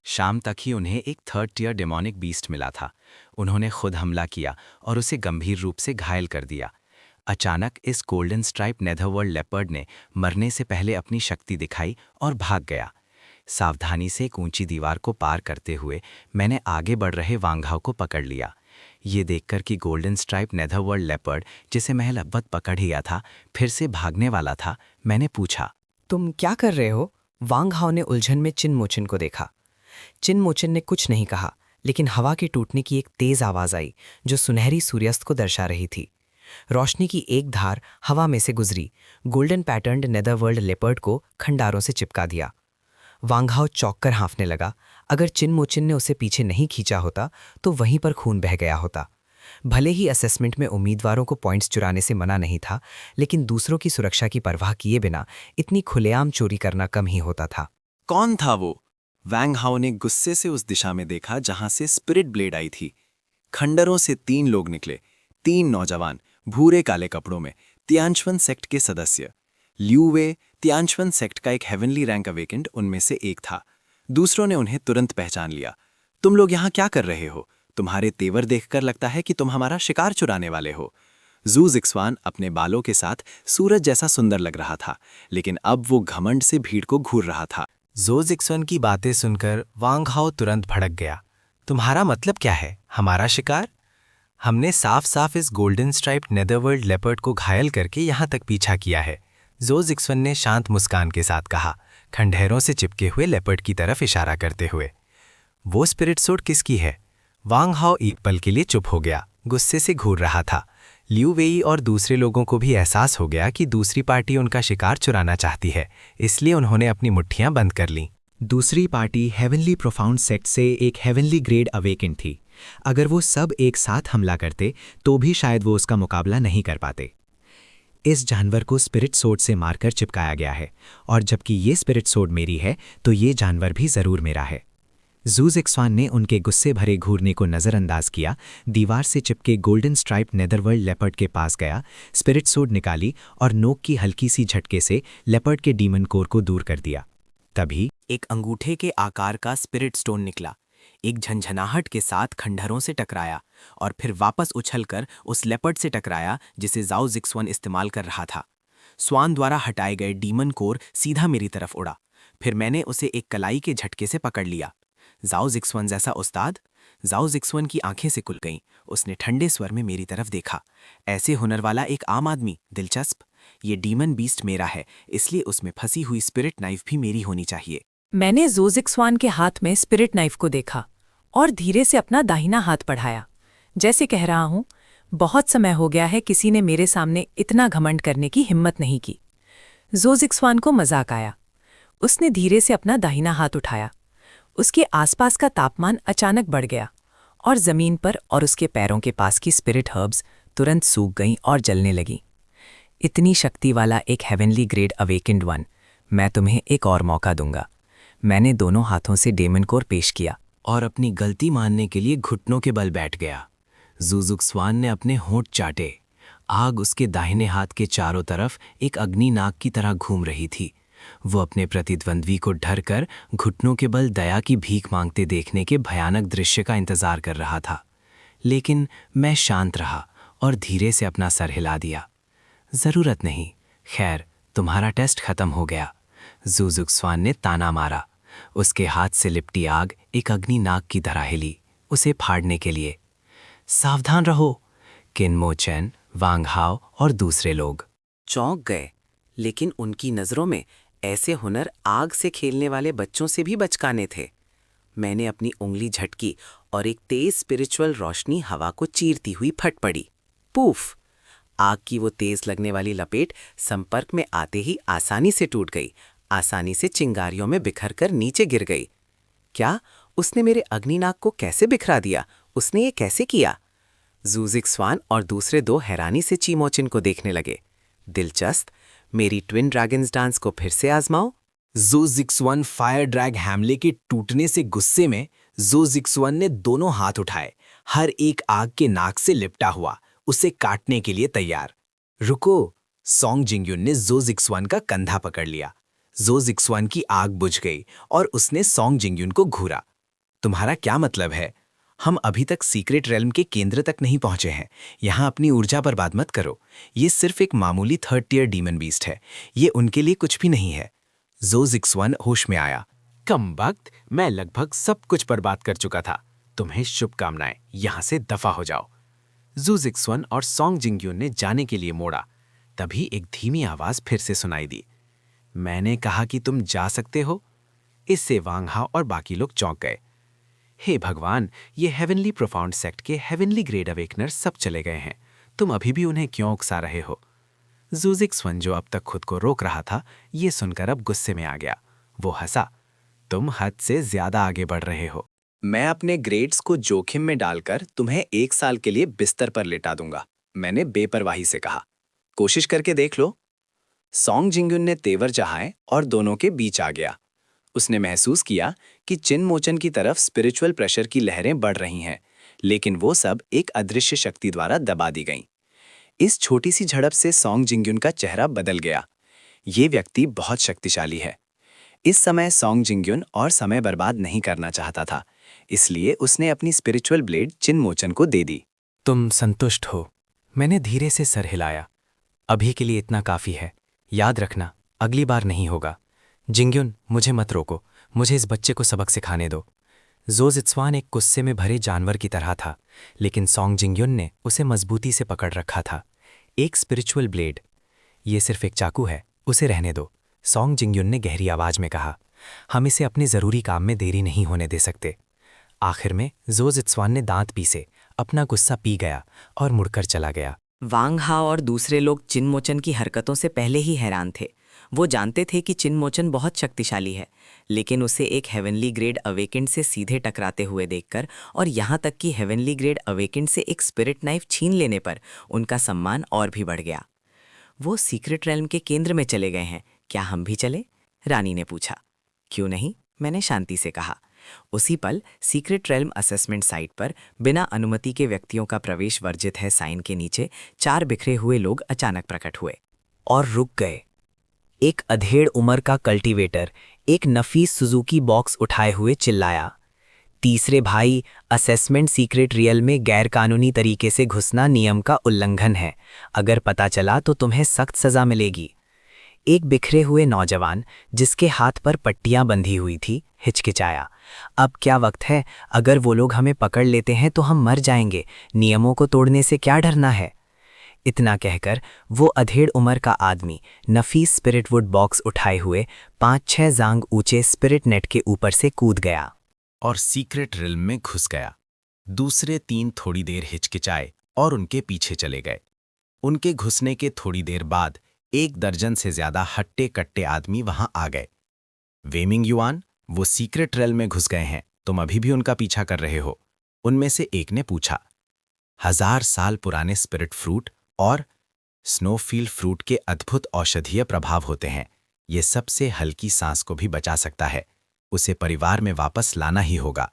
Speaker 1: शाम तक ही उन्हें एक 3rd टियर डेमोनिक बीस्ट मिला था। उन्होंने खुद हमला किया और उसे गंभीर रूप से घायल कर दिया। अचानक इस गोल्डन स्ट्राइप नेदरवर्ल्ड लेपर्ड ने मरने से पहले अपनी शक्ति दिखाई और भाग गया।
Speaker 3: सावधानी से एक ऊंची दीवार को पार करते हुए मैंने आगे बढ़ रहे वांगहाओ को पकड़ लिया। ये देखकर कि गोल्डन स्ट्राइप नेदरवर्ल्ड लेपर्ड, जिसे मैं लब्बत पकड़ लिया था, फिर से भागने वाला था, मैंने पूछा,
Speaker 8: तुम क्या कर रहे हो? वांगहाओ ने उलझन में चिनमोचिन को देखा। चिनमोचिन ने कुछ नहीं कहा, लेकिन हवा के टूटने की एक तेज आवाज आई जो सुनहरी सूर्यास्त को दर्शा रही थी। रोशनी की एक धार हवा में से गुजरी, गोल्डन पैटर्न्ड नेदरवर्ल्ड लेपर्ड को खंडारों से चिपका दिया। वांगहाओ चौंककर हाँफने लगा। अगर चिनमोचिन ने उसे पीछे नहीं खींचा होता तो वहीं पर खून बह गया होता। भले ही असेसमेंट में उम्मीदवारों को पॉइंट्स चुराने से मना नहीं था, लेकिन दूसरों की सुरक्षा की परवाह किए बिना इतनी खुलेआम चोरी करना कम ही होता था।
Speaker 3: कौन था वो? वांगहाओ ने गुस्से से उस दिशा में देखा जहां से स्पिरिट ब्लेड आई थी। खंडरों से 3 लोग निकले, 3 नौजवान, भूरे काले कपड़ों में, तियानश्वन सेक्ट के सदस्य। लियू वे, तियानश्वन सेक्ट का एक हेवनली रैंक अवेकेंड उनमें से एक था। दूसरों ने उन्हें तुरंत पहचान लिया। तुम लोग यहाँ क्या कर रहे हो? तुम्हारे तेवर देखकर लगता है कि तुम हमारा शिकार चुराने वाले हो। ज़ू ज़िक्सवान अपने बालों के साथ सूरज जैसा सुंदर लग रहा था, लेकिन अब वो घमंड से भीड़ को घूर रहा था।
Speaker 6: ज़ू ज़िक्सवान की बातें सुनकर वांगहाओ तुरंत भड़क गया। तुम्हारा मतलब क्या है? हमारा शिकार? हमने साफ साफ इस गोल्डन स्ट्राइप्ड नेदरवर्ल्ड लेपर्ड को घायल करके यहाँ तक पीछा किया है। ज़ू ज़िक्सवान ने शांत मुस्कान के साथ कहा, खंडहरों से चिपके हुए लेपर्ड की तरफ इशारा करते हुए। वो स्पिरिट सूट किसकी है? वांगहाओ एक पल के लिए चुप हो गया, गुस्से से घूर रहा था। लियू वेई और दूसरे लोगों को भी एहसास हो गया कि दूसरी पार्टी उनका शिकार चुराना चाहती है, इसलिए उन्होंने अपनी मुट्ठियां बंद कर लीं।
Speaker 1: दूसरी पार्टी हेवनली प्रोफाउंड सेक्ट से एक हेवनली ग्रेड अवेकेंड थी। अगर वो सब एक साथ हमला करते तो भी शायद वो उसका मुकाबला नहीं कर पाते। इस जानवर को स्पिरिट सोड से मारकर चिपकाया गया है, और जबकि ये स्पिरिट सोड मेरी है तो ये जानवर भी ज़रूर मेरा है। ज़ू ज़िक्सवान ने उनके गुस्से भरे घूरने को नज़रअंदाज किया, दीवार से चिपके गोल्डन स्ट्राइप नेदरवर्ल्ड लेपर्ड के पास गया, स्पिरिट सोड निकाली और नोक की हल्की सी झटके से लेपर्ड के डीमन कोर को दूर कर दिया। तभी
Speaker 3: एक अंगूठे के आकार का स्पिरिट स्टोन निकला, एक झंझनाहट के साथ खंडहरों से टकराया और फिर वापस उछलकर उस लेपर्ड से टकराया जिसे ज़ाओ ज़िक्सवान इस्तेमाल कर रहा था। स्वान द्वारा हटाए गए डीमन कोर सीधा मेरी तरफ उड़ा। फिर मैंने उसे एक कलाई के झटके से पकड़ लिया। ज़ाओ ज़िक्सवान जैसा उस्ताद? ज़ाओ ज़िक्सवान की आंखें से खुल गईं। उसने ठंडे स्वर में मेरी तरफ देखा। ऐसे हुनर वाला एक आम आदमी? दिलचस्प। ये डीमन बीस्ट मेरा है, इसलिए उसमें फंसी हुई स्पिरिट नाइफ भी मेरी होनी चाहिए।
Speaker 7: मैंने ज़ू ज़िक्सवान के हाथ में स्पिरिट नाइफ को देखा और धीरे से अपना दाहिना हाथ बढ़ाया, जैसे कह रहा हूं, बहुत समय हो गया है किसी ने मेरे सामने इतना घमंड करने की हिम्मत नहीं की। ज़ू ज़िक्सवान को मजाक आया। उसने धीरे से अपना दाहिना हाथ उठाया। उसके आसपास का तापमान अचानक बढ़ गया और जमीन पर और उसके पैरों के पास की स्पिरिट हर्ब्स तुरंत सूख गईं और जलने लगीं। इतनी शक्ति वाला एक हेवनली ग्रेड अवेकेंड वन, मैं तुम्हें एक और मौका दूंगा। मैंने दोनों हाथों से डेमन कोर पेश किया
Speaker 3: और अपनी गलती मानने के लिए घुटनों के बल बैठ गया। ज़ू ज़िक्सवान ने अपने होंठ चाटे। आग उसके दाहिने हाथ के चारों तरफ एक अग्नि नाग की तरह घूम रही थी। वो अपने प्रतिद्वंद्वी को ढर कर घुटनों के बल दया की भीख मांगते देखने के भयानक दृश्य का इंतजार कर रहा था, लेकिन मैं शांत रहा और धीरे से अपना सर हिला दिया। ज़रूरत नहीं, खैर तुम्हारा टेस्ट खत्म हो गया। ज़ू ज़िक्सवान ने ताना मारा। उसके हाथ से लिपटी आग एक अग्नि नाग की तरह हिली, उसे फाड़ने के लिए। सावधान रहो। किनमोचेन, वांगहाओ और दूसरे लोग
Speaker 8: चौंक गए, लेकिन उनकी नज़रों में ऐसे हुनर आग से खेलने वाले बच्चों से भी बचकाने थे। मैंने अपनी उंगली झटकी और एक तेज स्पिरिचुअल रोशनी हवा को चीरती हुई फट पड़ी। पूफ! आग की वो तेज लगने वाली लपेट संपर्क में आते ही आसानी से टूट गई, आसानी से चिंगारियों में बिखर कर नीचे गिर गई। क्या उसने मेरे अग्निनाग को कैसे बिखरा दिया? उसने ये कैसे किया? ज़ू ज़िक्सवान और दूसरे 2 हैरानी से चिमोचिन को देखने लगे। दिलचस्प, मेरी ट्विन ड्रैगन्स डांस को फिर से आजमाओ।
Speaker 3: ज़ू ज़िक्सवान फायर ड्रैग हैमले के टूटने से गुस्से में ज़ू ज़िक्सवान ने दोनों हाथ उठाए, हर एक आग के नाक से लिपटा हुआ, उसे काटने के लिए तैयार। रुको! सोंग जिंगयुन ने ज़ू ज़िक्सवान का कंधा पकड़ लिया। ज़ू ज़िक्सवान की आग बुझ गई और उसने सोंग जिंगयुन को घूरा। तुम्हारा क्या मतलब है? हम अभी तक सीक्रेट रेल्म के केंद्र तक नहीं पहुंचे हैं। यहाँ अपनी ऊर्जा बर्बाद मत करो। ये सिर्फ एक मामूली 3rd टियर डीमन बीस्ट है, ये उनके लिए कुछ भी नहीं है। ज़ू ज़िक्सवान होश में आया। कमबख्त, मैं लगभग सब कुछ बर्बाद कर चुका था। तुम्हें शुभकामनाएं, यहाँ से दफा हो जाओ। जू जिक्सवन और सॉन्ग जिंगयून ने जाने के लिए मोड़ा। तभी एक धीमी आवाज फिर से सुनाई दी। मैंने कहा कि तुम जा सकते हो। इससे वांग हाओ और बाकी लोग चौंक गए। हे भगवान, ये हेवनली प्रोफाउंड सेक्ट के हेवनली ग्रेड अवेकनर सब चले गए हैं। तुम अभी भी उन्हें क्यों उकसा रहे हो? जू जिक्सवन, जो अब तक खुद को रोक रहा था, ये सुनकर अब गुस्से में आ गया। वो हंसा। तुम हद से ज्यादा आगे बढ़ रहे हो।
Speaker 1: मैं अपने ग्रेड्स को जोखिम में डालकर तुम्हें 1 साल के लिए बिस्तर पर लेटा दूंगा, मैंने बेपरवाही से कहा। कोशिश करके देख लो। सॉन्ग जिंगयून ने तेवर चढ़ाए और दोनों के बीच आ गया। उसने महसूस किया कि चिन मोचन की तरफ स्पिरिचुअल प्रेशर की लहरें बढ़ रही हैं, लेकिन वो सब एक अदृश्य शक्ति द्वारा दबा दी गईं। इस छोटी सी झड़प से सॉन्ग जिंगयून का चेहरा बदल गया। ये व्यक्ति बहुत शक्तिशाली है। इस समय सॉन्ग जिंगयून और समय बर्बाद नहीं करना चाहता था, इसलिए उसने अपनी स्पिरिचुअल ब्लेड चिन मोचन को दे दी।
Speaker 3: तुम संतुष्ट हो? मैंने धीरे से सर हिलाया। अभी के लिए इतना काफी है। याद रखना, अगली बार नहीं होगा। जिंगयून, मुझे मत रोको। मुझे इस बच्चे को सबक सिखाने दो। जो जिक्सवन एक गुस्से में भरे जानवर की तरह था, लेकिन सॉन्ग जिंगयून ने उसे मजबूती से पकड़ रखा था। एक स्पिरिचुअल ब्लेड, ये सिर्फ एक चाकू है, उसे रहने दो, सॉन्ग जिंगयून ने गहरी आवाज में कहा। हम इसे अपने जरूरी काम में देरी नहीं होने दे सकते। आखिर में जो जिक्सवन ने दांत पीसे, अपना गुस्सा पी गया और मुड़कर चला गया।
Speaker 8: वांग हाओ और दूसरे लोग चिन मोचन की हरकतों से पहले ही हैरान थे। वो जानते थे कि चिन मोचन बहुत शक्तिशाली है, लेकिन उसे एक हेवनली ग्रेड अवेकेंड से सीधे टकराते हुए देखकर और यहाँ तक कि हेवनली ग्रेड अवेकेंड से एक स्पिरिट नाइफ छीन लेने पर उनका सम्मान और भी बढ़ गया। वो सीक्रेट रेल्म के केंद्र में चले गए हैं, क्या हम भी चले? रानी ने पूछा। क्यों नहीं, मैंने शांति से कहा। उसी पल सीक्रेट रेल्म असेसमेंट साइट पर बिना अनुमति के व्यक्तियों का प्रवेश वर्जित है साइन के नीचे 4 बिखरे हुए लोग अचानक प्रकट हुए
Speaker 6: और रुक गए। एक अधेड़ उम्र का कल्टीवेटर एक नफीस सुजुकी बॉक्स उठाए हुए चिल्लाया, तीसरे भाई, असेसमेंट सीक्रेट रियल में गैरकानूनी तरीके से घुसना नियम का उल्लंघन है। अगर पता चला तो तुम्हें सख्त सजा मिलेगी। एक बिखरे हुए नौजवान, जिसके हाथ पर पट्टियां बंधी हुई थी, हिचकिचाया। अब क्या वक्त है? अगर वो लोग हमें पकड़ लेते हैं तो हम मर जाएंगे। नियमों को तोड़ने से क्या डरना है? इतना कहकर वो अधेड़ उम्र का आदमी नफीस स्पिरिट वुड बॉक्स उठाए हुए 5-6 जांग ऊंचे स्पिरिट नेट के ऊपर से कूद गया
Speaker 3: और सीक्रेट रिल्म में घुस गया। दूसरे 3 थोड़ी देर हिचकिचाए और उनके पीछे चले गए। उनके घुसने के थोड़ी देर बाद 1 दर्जन से ज्यादा हट्टे कट्टे आदमी वहां आ गए। वेमिंग युआन, वो सीक्रेट रेल में घुस गए हैं, तुम अभी भी उनका पीछा कर रहे हो? उनमें से एक ने पूछा। 1000 साल पुराने स्पिरिट फ्रूट और स्नोफील्ड फ्रूट के अद्भुत औषधीय प्रभाव होते हैं। ये सबसे हल्की सांस को भी बचा सकता है। उसे परिवार में वापस लाना ही होगा।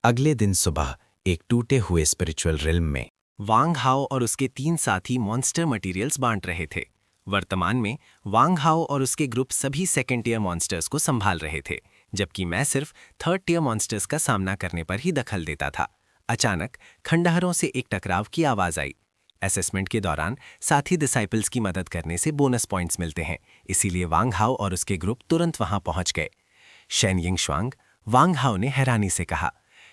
Speaker 3: अगले दिन सुबह एक टूटे हुए स्पिरिचुअल रिल्म में वांग हाओ और उसके 3 साथी मॉन्स्टर मटेरियल्स बांट रहे थे। वर्तमान में वांग हाओ और उसके ग्रुप सभी सेकेंड टियर मॉन्स्टर्स को संभाल रहे थे, जबकि मैं सिर्फ थर्ड टियर मॉन्स्टर्स का सामना करने पर ही दखल देता था। अचानक खंडहरों से एक टकराव की आवाज आई। असेसमेंट के दौरान साथी डिसाइपल्स की मदद करने से बोनस पॉइंट्स मिलते हैं, इसीलिए वांग हाओ और उसके ग्रुप तुरंत वहां पहुंच गए। शेन यिंगश्वांग, वांग हाओ ने हैरानी से कहा।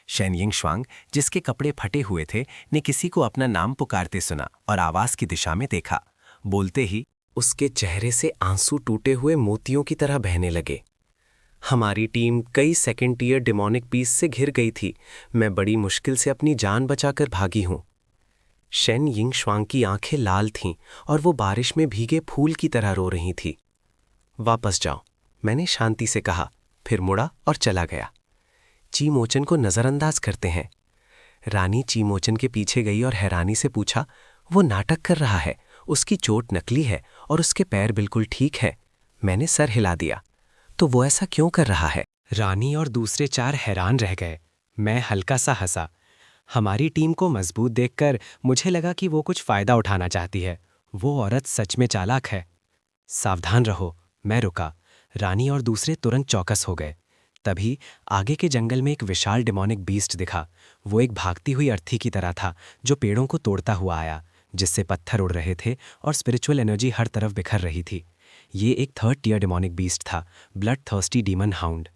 Speaker 3: शेन यिंगश्वांग, जिसके कपड़े फटे हुए थे, ने किसी को अपना नाम पुकारते सुना और आवाज की दिशा में देखा। बोलते ही उसके चेहरे से आंसू टूटे हुए मोतियों की तरह बहने लगे। हमारी टीम कई सेकेंड टियर डिमोनिक बीस्ट से घिर गई थी। मैं बड़ी मुश्किल से अपनी जान बचाकर भागी हूं। शेन यिंगश्वांग की आंखें लाल थीं और वो बारिश में भीगे फूल की तरह रो रही थी। वापस जाओ, मैंने शांति से कहा, फिर मुड़ा और चला गया। चीमोचन को नजरअंदाज करते हैं। रानी चीमोचन के पीछे गई और हैरानी से पूछा, वो नाटक कर रहा है, उसकी चोट नकली है और उसके पैर बिल्कुल ठीक है। मैंने सर हिला दिया। तो वो ऐसा क्यों कर रहा है? रानी और दूसरे 4 हैरान रह गए। मैं हल्का सा हंसा। हमारी टीम को मजबूत देखकर मुझे लगा कि वो कुछ फायदा उठाना चाहती है। वो औरत सच में चालाक है। सावधान रहो, मैं रुका। रानी और दूसरे तुरंत चौकस हो गए। तभी आगे के जंगल में एक विशाल डिमोनिक बीस्ट दिखा। वो एक भागती हुई अर्थी की तरह था, जो पेड़ों को तोड़ता हुआ आया, जिससे पत्थर उड़ रहे थे और स्पिरिचुअल एनर्जी हर तरफ बिखर रही थी। ये एक थर्ड टियर डिमोनिक बीस्ट था, ब्लड थर्स्टी डीमन हाउंड।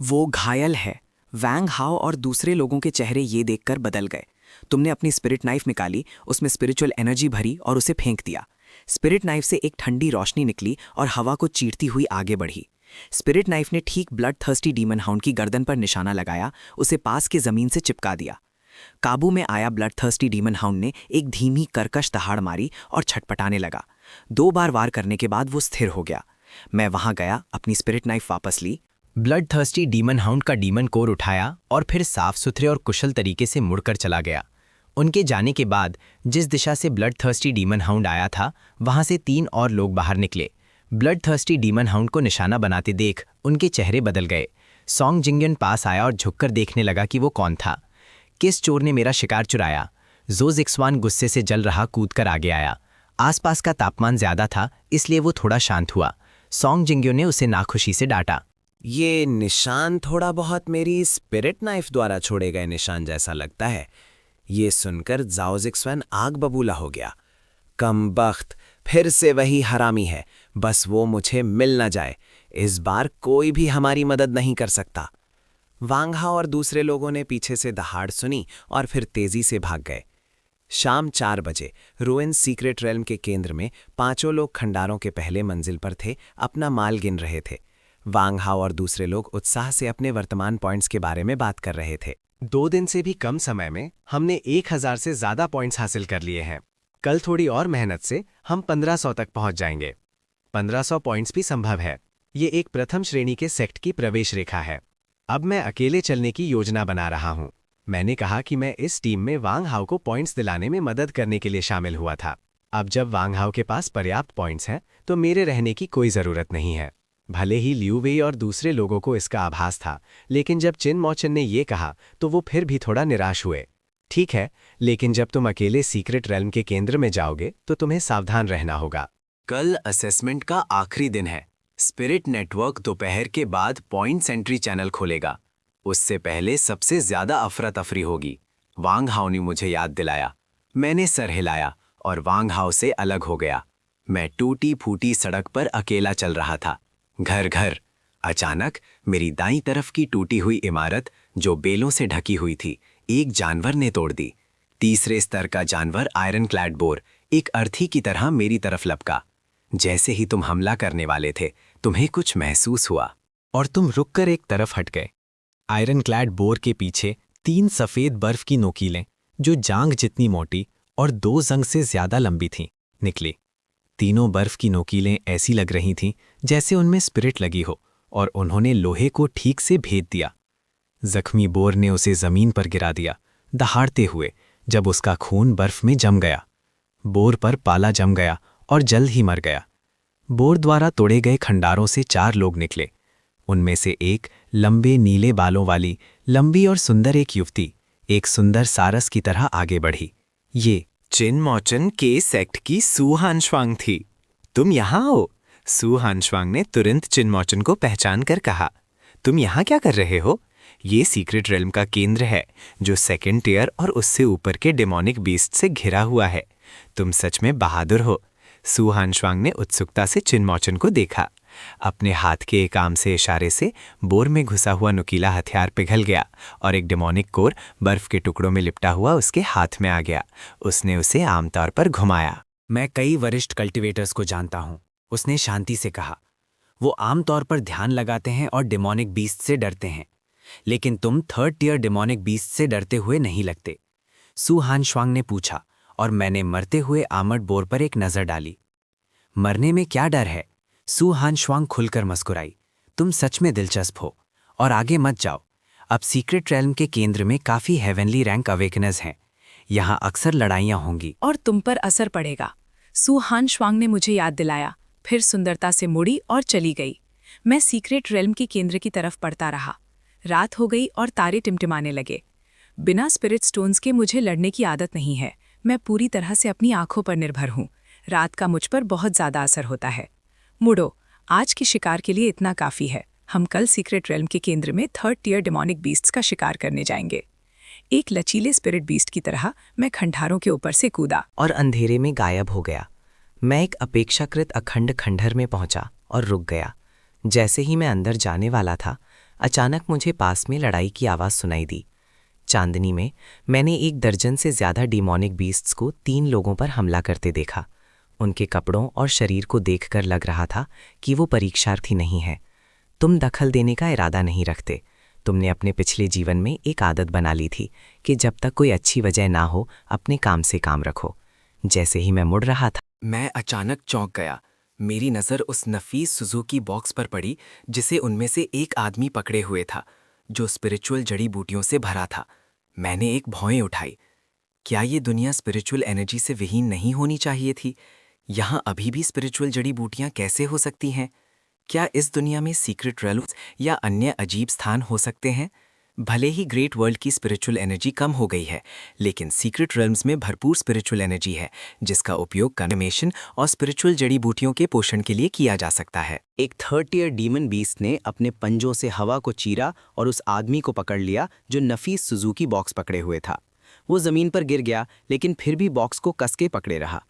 Speaker 1: वो घायल है। वैंग हाओ और दूसरे लोगों के चेहरे ये देखकर बदल गए। तुमने अपनी स्पिरिट नाइफ निकाली, उसमें स्पिरिचुअल एनर्जी भरी और उसे फेंक दिया। स्पिरिट नाइफ से एक ठंडी रोशनी निकली और हवा को चीरती हुई आगे बढ़ी। स्पिरिट नाइफ ने ठीक ब्लड थर्स्टी डीमन हाउंड की गर्दन पर निशाना लगाया, उसे पास के जमीन से चिपका दिया। काबू में आया ब्लड थर्स्टी डीमन हाउंड ने एक धीमी कर्कश दहाड़ मारी और छटपटाने लगा। 2 बार वार करने के बाद वो स्थिर हो गया। मैं वहां गया, अपनी स्पिरिट नाइफ वापस ली।
Speaker 3: ब्लड थर्स्टी डीमन हाउंड का डीमन कोर उठाया और फिर साफ सुथरे और कुशल तरीके से मुड़कर चला गया। उनके जाने के बाद जिस दिशा से ब्लड थर्स्टी डीमन हाउंड आया था, वहां से 3 और लोग बाहर निकले। ब्लड थर्स्टी डीमन हाउंड को निशाना बनाते देख उनके चेहरे बदल गए। सॉन्ग जिंगन पास आया और झुककर देखने लगा कि वो कौन था। किस चोर ने मेरा शिकार चुराया? ज़ो ज़िक्सवान गुस्से से जल रहा कूदकर आगे आया। आसपास का तापमान ज्यादा था, इसलिए वो थोड़ा शांत हुआ। सॉन्ग जिंग्यो ने उसे नाखुशी से डांटा।
Speaker 9: ये निशान थोड़ा बहुत मेरी स्पिरिट नाइफ द्वारा छोड़े गए निशान जैसा लगता है। ये सुनकर ज़ाओ ज़िक्सवान आग बबूला हो गया। कमबख्त, फिर से वही हरामी है, बस वो मुझे मिल न जाए। इस बार कोई भी हमारी मदद नहीं कर सकता। वांग हाओ और दूसरे लोगों ने पीछे से दहाड़ सुनी और फिर तेजी से भाग गए। शाम 4 बजे रुइन सीक्रेट रेल्म के केंद्र में 5 लोग खंडारों के पहले मंजिल पर थे, अपना माल गिन रहे थे। वांग हाओ और दूसरे लोग उत्साह से अपने वर्तमान पॉइंट्स के बारे में बात कर रहे थे।
Speaker 3: 2 दिन से भी कम समय में हमने 1000 से ज्यादा पॉइंट्स हासिल कर लिए हैं। कल थोड़ी और मेहनत से हम 1500 तक पहुंच जाएंगे। 1500 पॉइंट्स भी संभव है। ये एक प्रथम श्रेणी के सेक्ट की प्रवेश रेखा है। अब मैं अकेले चलने की योजना बना रहा हूं। मैंने कहा कि मैं इस टीम में वांग हाओ को पॉइंट्स दिलाने में मदद करने के लिए शामिल हुआ था। अब जब वांग हाओ के पास पर्याप्त पॉइंट्स हैं, तो मेरे रहने की कोई जरूरत नहीं है। भले ही लियू वेई और दूसरे लोगों को इसका आभास था, लेकिन जब चिन मौचन ने ये कहा तो वो फिर भी थोड़ा निराश हुए। ठीक है, लेकिन जब तुम अकेले सीक्रेट रेल्म के केंद्र में जाओगे तो तुम्हें सावधान रहना होगा।
Speaker 6: कल असेसमेंट का आखिरी दिन है। स्पिरिट नेटवर्क दोपहर के बाद पॉइंट सेंट्री चैनल खोलेगा। उससे पहले सबसे ज्यादा अफरा तफरी होगी। वांग हाओ ने मुझे याद दिलाया। मैंने सर हिलाया और वांग हाओ से अलग हो गया। मैं टूटी फूटी सड़क पर अकेला चल रहा था। घर घर। अचानक मेरी दाईं तरफ की टूटी हुई इमारत, जो बेलों से ढकी हुई थी, एक जानवर ने तोड़ दी। तीसरे स्तर का जानवर आयरन क्लैड बोर एक अर्थी की तरह मेरी तरफ लपका। जैसे ही तुम हमला करने वाले थे, तुम्हें कुछ महसूस हुआ
Speaker 3: और तुम रुककर एक तरफ हट गए। आयरन क्लैड बोर के पीछे 3 सफेद बर्फ की नोकीलें, जो जांग जितनी मोटी और 2 जंग से ज्यादा लंबी थीं, निकली। तीनों बर्फ की नोकीलें ऐसी लग रही थीं जैसे उनमें स्पिरिट लगी हो, और उन्होंने लोहे को ठीक से भेद दिया। जख्मी बोर ने उसे जमीन पर गिरा दिया, दहाड़ते हुए, जब उसका खून बर्फ में जम गया। बोर पर पाला जम गया और जल्द ही मर गया। बोर द्वारा तोड़े गए खंडारों से 4 लोग निकले। उनमें से एक लंबे नीले बालों वाली लंबी और सुंदर एक युवती एक सुंदर सारस की तरह आगे बढ़ी। ये
Speaker 9: चिन मौचन के सेक्ट की सू हानश्वांग थी। तुम यहाँ हो? सू हानश्वांग ने तुरंत चिन मौचन को पहचान कर कहा। तुम यहाँ क्या कर रहे हो? ये सीक्रेट रेल्म का केंद्र है, जो 2nd टियर और उससे ऊपर के डेमोनिक बीस्ट से घिरा हुआ है। तुम सच में बहादुर हो। सू हानश्वांग ने उत्सुकता से चिन मौचन को देखा। अपने हाथ के एक आर्म से इशारे से बोर में घुसा हुआ नुकीला हथियार पिघल गया और एक डेमोनिक कोर बर्फ के टुकड़ों में लिपटा हुआ उसके हाथ में आ गया। उसने उसे आमतौर पर घुमाया।
Speaker 1: मैं कई वरिष्ठ कल्टिवेटर्स को जानता हूं, उसने शांति से कहा। वो आमतौर पर ध्यान लगाते हैं और डेमोनिक बीस्ट से डरते हैं, लेकिन तुम 3rd टियर डेमोनिक बीस्ट से डरते हुए नहीं लगते। सू हानश्वांग ने पूछा, और मैंने मरते हुए आर्मर्ड बोर पर एक नजर डाली। मरने में क्या डर है? सू हानश्वांग खुलकर मुस्कुराई। तुम सच में दिलचस्प हो, और आगे मत जाओ। अब सीक्रेट रेल्म के केंद्र में काफी हेवनली रैंक अवेकनर्स हैं। यहाँ अक्सर लड़ाइयाँ होंगी
Speaker 7: और तुम पर असर पड़ेगा। सू हानश्वांग ने मुझे याद दिलाया, फिर सुंदरता से मुड़ी और चली गई। मैं सीक्रेट रेल्म के केंद्र की तरफ पड़ता रहा। रात हो गई और तारे टिमटिमाने लगे। बिना स्पिरिट स्टोन्स के मुझे लड़ने की आदत नहीं है। मैं पूरी तरह से अपनी आंखों पर निर्भर हूँ। रात का मुझ पर बहुत ज़्यादा असर होता है। मुड़ो, आज की शिकार के लिए इतना काफ़ी है। हम कल सीक्रेट रेल्म के केंद्र में 3rd टियर डेमोनिक बीस्ट्स का शिकार करने जाएंगे। एक लचीले स्पिरिट बीस्ट की तरह मैं खंडारों के ऊपर से कूदा
Speaker 8: और अंधेरे में गायब हो गया। मैं एक अपेक्षाकृत अखंड खंडहर में पहुंचा और रुक गया। जैसे ही मैं अंदर जाने वाला था, अचानक मुझे पास में लड़ाई की आवाज़ सुनाई दी। चांदनी में मैंने 1 दर्जन से ज़्यादा डिमोनिक बीस्ट्स को 3 लोगों पर हमला करते देखा। उनके कपड़ों और शरीर को देखकर लग रहा था कि वो परीक्षार्थी नहीं है। तुम दखल देने का इरादा नहीं रखते। तुमने अपने पिछले जीवन में एक आदत बना ली थी कि जब तक कोई अच्छी वजह ना हो अपने काम से काम रखो। जैसे ही मैं मुड़ रहा था,
Speaker 3: मैं अचानक चौंक गया। मेरी नज़र उस नफीस सुजुकी बॉक्स पर पड़ी जिसे उनमें से एक आदमी पकड़े हुए था, जो स्पिरिचुअल जड़ी बूटियों से भरा था। मैंने एक भौएं उठाई। क्या ये दुनिया स्पिरिचुअल एनर्जी से विहीन नहीं होनी चाहिए थी? यहाँ अभी भी स्पिरिचुअल जड़ी बूटियाँ कैसे हो सकती हैं? क्या इस दुनिया में सीक्रेट रेल्स या अन्य अजीब स्थान हो सकते हैं? भले ही ग्रेट वर्ल्ड की स्पिरिचुअल एनर्जी कम हो गई है, लेकिन सीक्रेट रेल्म्स में भरपूर स्पिरिचुअल एनर्जी है, जिसका उपयोग कन्फर्मेशन और स्पिरिचुअल जड़ी बूटियों के पोषण के लिए किया जा सकता है।
Speaker 1: एक 3rd ईयर डीमन बीस्ट ने अपने पंजों से हवा को चीरा और उस आदमी को पकड़ लिया जो नफीस सुजुकी बॉक्स पकड़े हुए था। वो जमीन पर गिर गया, लेकिन फिर भी बॉक्स को कस के पकड़े रहा।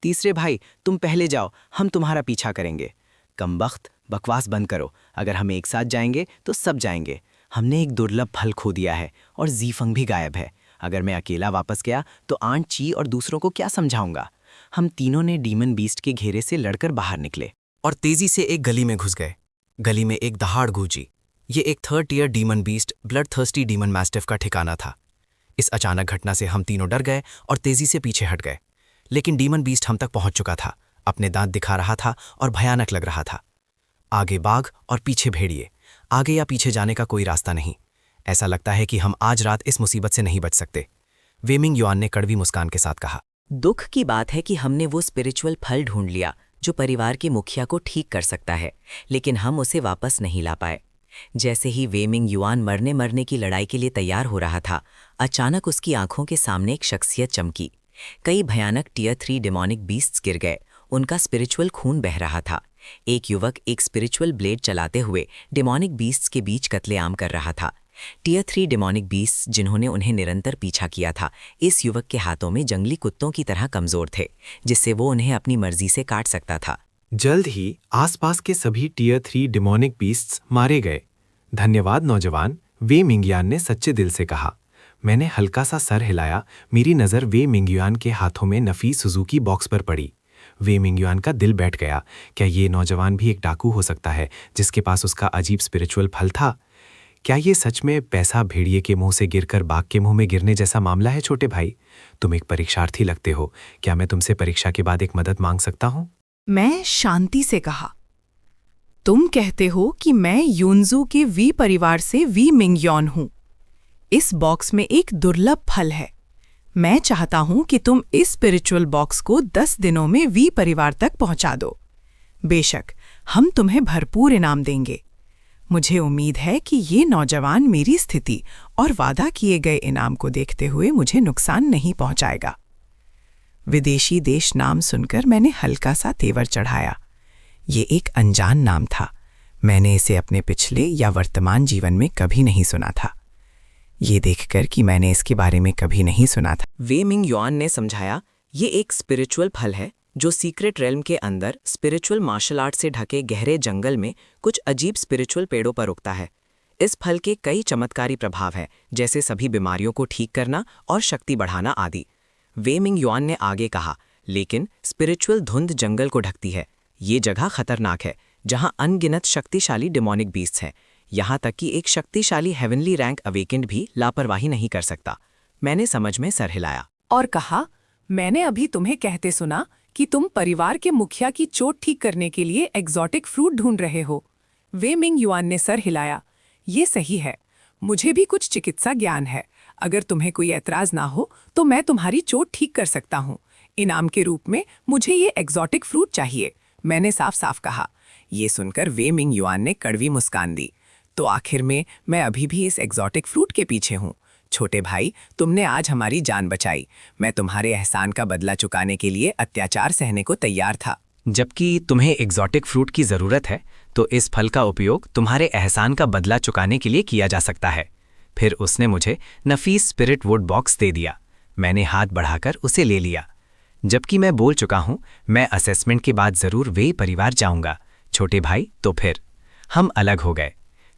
Speaker 1: तीसरे भाई, तुम पहले जाओ, हम तुम्हारा पीछा करेंगे। कमबख्त, बकवास बंद करो। अगर हम एक साथ जाएंगे तो सब जाएंगे। हमने एक दुर्लभ फल खो दिया है और जीफंग भी गायब है। अगर मैं अकेला वापस गया तो आंट ची और दूसरों को क्या समझाऊंगा? हम तीनों ने डीमन बीस्ट के घेरे से लड़कर बाहर निकले
Speaker 3: और तेजी से एक गली में घुस गए। गली में एक दहाड़ गूंजी। ये एक 3rd year demon beast blood thirsty demon mastiff का ठिकाना था। इस अचानक घटना से हम तीनों डर गए और तेजी से पीछे हट गए। लेकिन डीमन बीस्ट हम तक पहुंच चुका था, अपने दांत दिखा रहा था और भयानक लग रहा था। आगे बाघ और पीछे भेड़िए। आगे या पीछे जाने का कोई रास्ता नहीं। ऐसा लगता है कि हम आज रात इस मुसीबत से नहीं बच सकते। वेमिंग युआन ने कड़वी मुस्कान के साथ कहा।
Speaker 8: दुख की बात है कि हमने वो स्पिरिचुअल फल ढूंढ लिया जो परिवार के मुखिया को ठीक कर सकता है, लेकिन हम उसे वापस नहीं ला पाए। जैसे ही वेमिंग युआन मरने की लड़ाई के लिए तैयार हो रहा था, अचानक उसकी आंखों के सामने एक शख्सियत चमकी। कई भयानक टियर 3 डिमोनिक बीस्ट्स गिर गए। उनका स्पिरिचुअल खून बह रहा था। एक युवक एक स्पिरिचुअल ब्लेड चलाते हुए डिमोनिक बीस्ट्स के बीच कत्लेआम कर रहा था। टियर 3 डिमोनिक बीस्ट्स जिन्होंने उन्हें निरंतर पीछा किया था, इस युवक के हाथों में जंगली कुत्तों की तरह कमजोर थे, जिससे वो उन्हें अपनी मर्जी से काट सकता था।
Speaker 2: जल्द ही आसपास के सभी टियर 3 डिमोनिक बीस्ट्स मारे गए। धन्यवाद नौजवान, वे मिंगयान ने सच्चे दिल से कहा। मैंने हल्का सा सर हिलाया। मेरी नज़र वे मिंगयान के हाथों में नफीस सुजुकी बॉक्स पर पड़ी। वे मिंगयान का दिल बैठ गया। क्या ये नौजवान भी एक डाकू हो सकता है जिसके पास उसका अजीब स्पिरिचुअल फल था? क्या ये सच में पैसा भेड़िए के मुंह से गिरकर बाघ के मुंह में गिरने जैसा मामला है? छोटे भाई, तुम एक परीक्षार्थी लगते हो। क्या मैं तुमसे परीक्षा के बाद एक मदद मांग सकता हूँ?
Speaker 7: मैं शांति से कहा, तुम कहते हो कि मैं यूनजू के वी परिवार से वी मिंगयॉन हूं। इस बॉक्स में एक दुर्लभ फल है। मैं चाहता हूं कि तुम इस स्पिरिचुअल बॉक्स को 10 दिनों में वी परिवार तक पहुंचा दो। बेशक हम तुम्हें भरपूर इनाम देंगे। मुझे उम्मीद है कि ये नौजवान मेरी स्थिति और वादा किए गए इनाम को देखते हुए मुझे नुकसान नहीं पहुंचाएगा। विदेशी देश नाम सुनकर मैंने हल्का सा तेवर चढ़ाया। ये एक अनजान नाम था। मैंने इसे अपने पिछले या वर्तमान जीवन में कभी नहीं सुना था। ये देखकर कि मैंने इसके बारे में कभी नहीं सुना था।
Speaker 8: वे मिंग युआन ने समझाया, ये एक स्पिरिचुअल फल है जो सीक्रेट रेल्म के अंदर स्पिरिचुअल मार्शल आर्ट से ढके गहरे जंगल में कुछ अजीब स्पिरिचुअल पेड़ों पर उगता है। इस फल के कई चमत्कारी प्रभाव हैं, जैसे सभी बीमारियों को ठीक करना और शक्ति बढ़ाना आदि। वे मिंग युआन ने आगे कहा, लेकिन स्पिरिचुअल धुंध जंगल को ढकती है। ये जगह खतरनाक है, जहाँ अनगिनत शक्तिशाली डिमोनिक बीस्ट्स हैं। यहाँ तक कि एक शक्तिशाली हेवनली रैंक अवेकेंड भी लापरवाही नहीं कर सकता। मैंने समझ में सर हिलाया
Speaker 7: और कहा, मैंने अभी तुम्हें कहते सुना कि तुम परिवार के मुखिया की चोट ठीक करने के लिए एग्जॉटिक फ्रूट ढूंढ रहे हो। वे मिंग युआन ने सर हिलाया। ये सही है, मुझे भी कुछ चिकित्सा ज्ञान है। अगर तुम्हें कोई ऐतराज ना हो तो मैं तुम्हारी चोट ठीक कर सकता हूँ। इनाम के रूप में मुझे ये एग्जॉटिक फ्रूट चाहिए, मैंने साफ साफ कहा। ये सुनकर वे मिंग युआन ने कड़वी मुस्कान दी। तो आखिर में मैं अभी भी इस एग्जॉटिक फ्रूट के पीछे हूँ। छोटे भाई, तुमने आज हमारी जान बचाई। मैं तुम्हारे एहसान का बदला चुकाने के लिए अत्याचार सहने को तैयार था।
Speaker 6: जबकि तुम्हें एग्जॉटिक फ्रूट की ज़रूरत है, तो इस फल का उपयोग तुम्हारे एहसान का बदला चुकाने के लिए किया जा सकता है। फिर उसने मुझे नफीस स्पिरिट वुड बॉक्स दे दिया। मैंने हाथ बढ़ाकर उसे ले लिया। जबकि मैं बोल चुका हूँ, मैं असेसमेंट के बाद ज़रूर वे परिवार जाऊँगा। छोटे भाई, तो फिर हम अलग हो गए।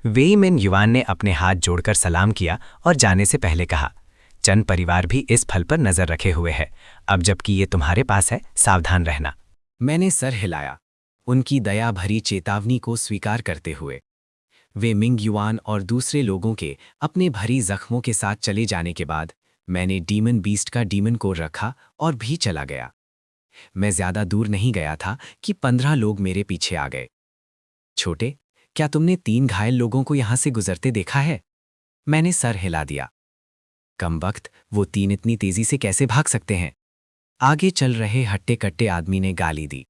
Speaker 6: वेई मिन युआन ने अपने हाथ जोड़कर सलाम किया और जाने से पहले कहा, चन परिवार भी इस फल पर नजर रखे हुए है। अब जबकि ये तुम्हारे पास है, सावधान रहना।
Speaker 1: मैंने सर हिलाया, उनकी दया भरी चेतावनी को स्वीकार करते हुए। वे मिंग युआन और दूसरे लोगों के अपने भरी जख्मों के साथ चले जाने के बाद मैंने डीमन बीस्ट का डीमन कोर रखा और भी चला गया। मैं ज्यादा दूर नहीं गया था कि 15 लोग मेरे पीछे आ गए। छोटे, क्या तुमने 3 घायल लोगों को यहां से गुजरते देखा है? मैंने सर हिला दिया। कमबख्त, वो 3 इतनी तेजी से कैसे भाग सकते हैं? आगे चल रहे हट्टे कट्टे आदमी ने गाली दी।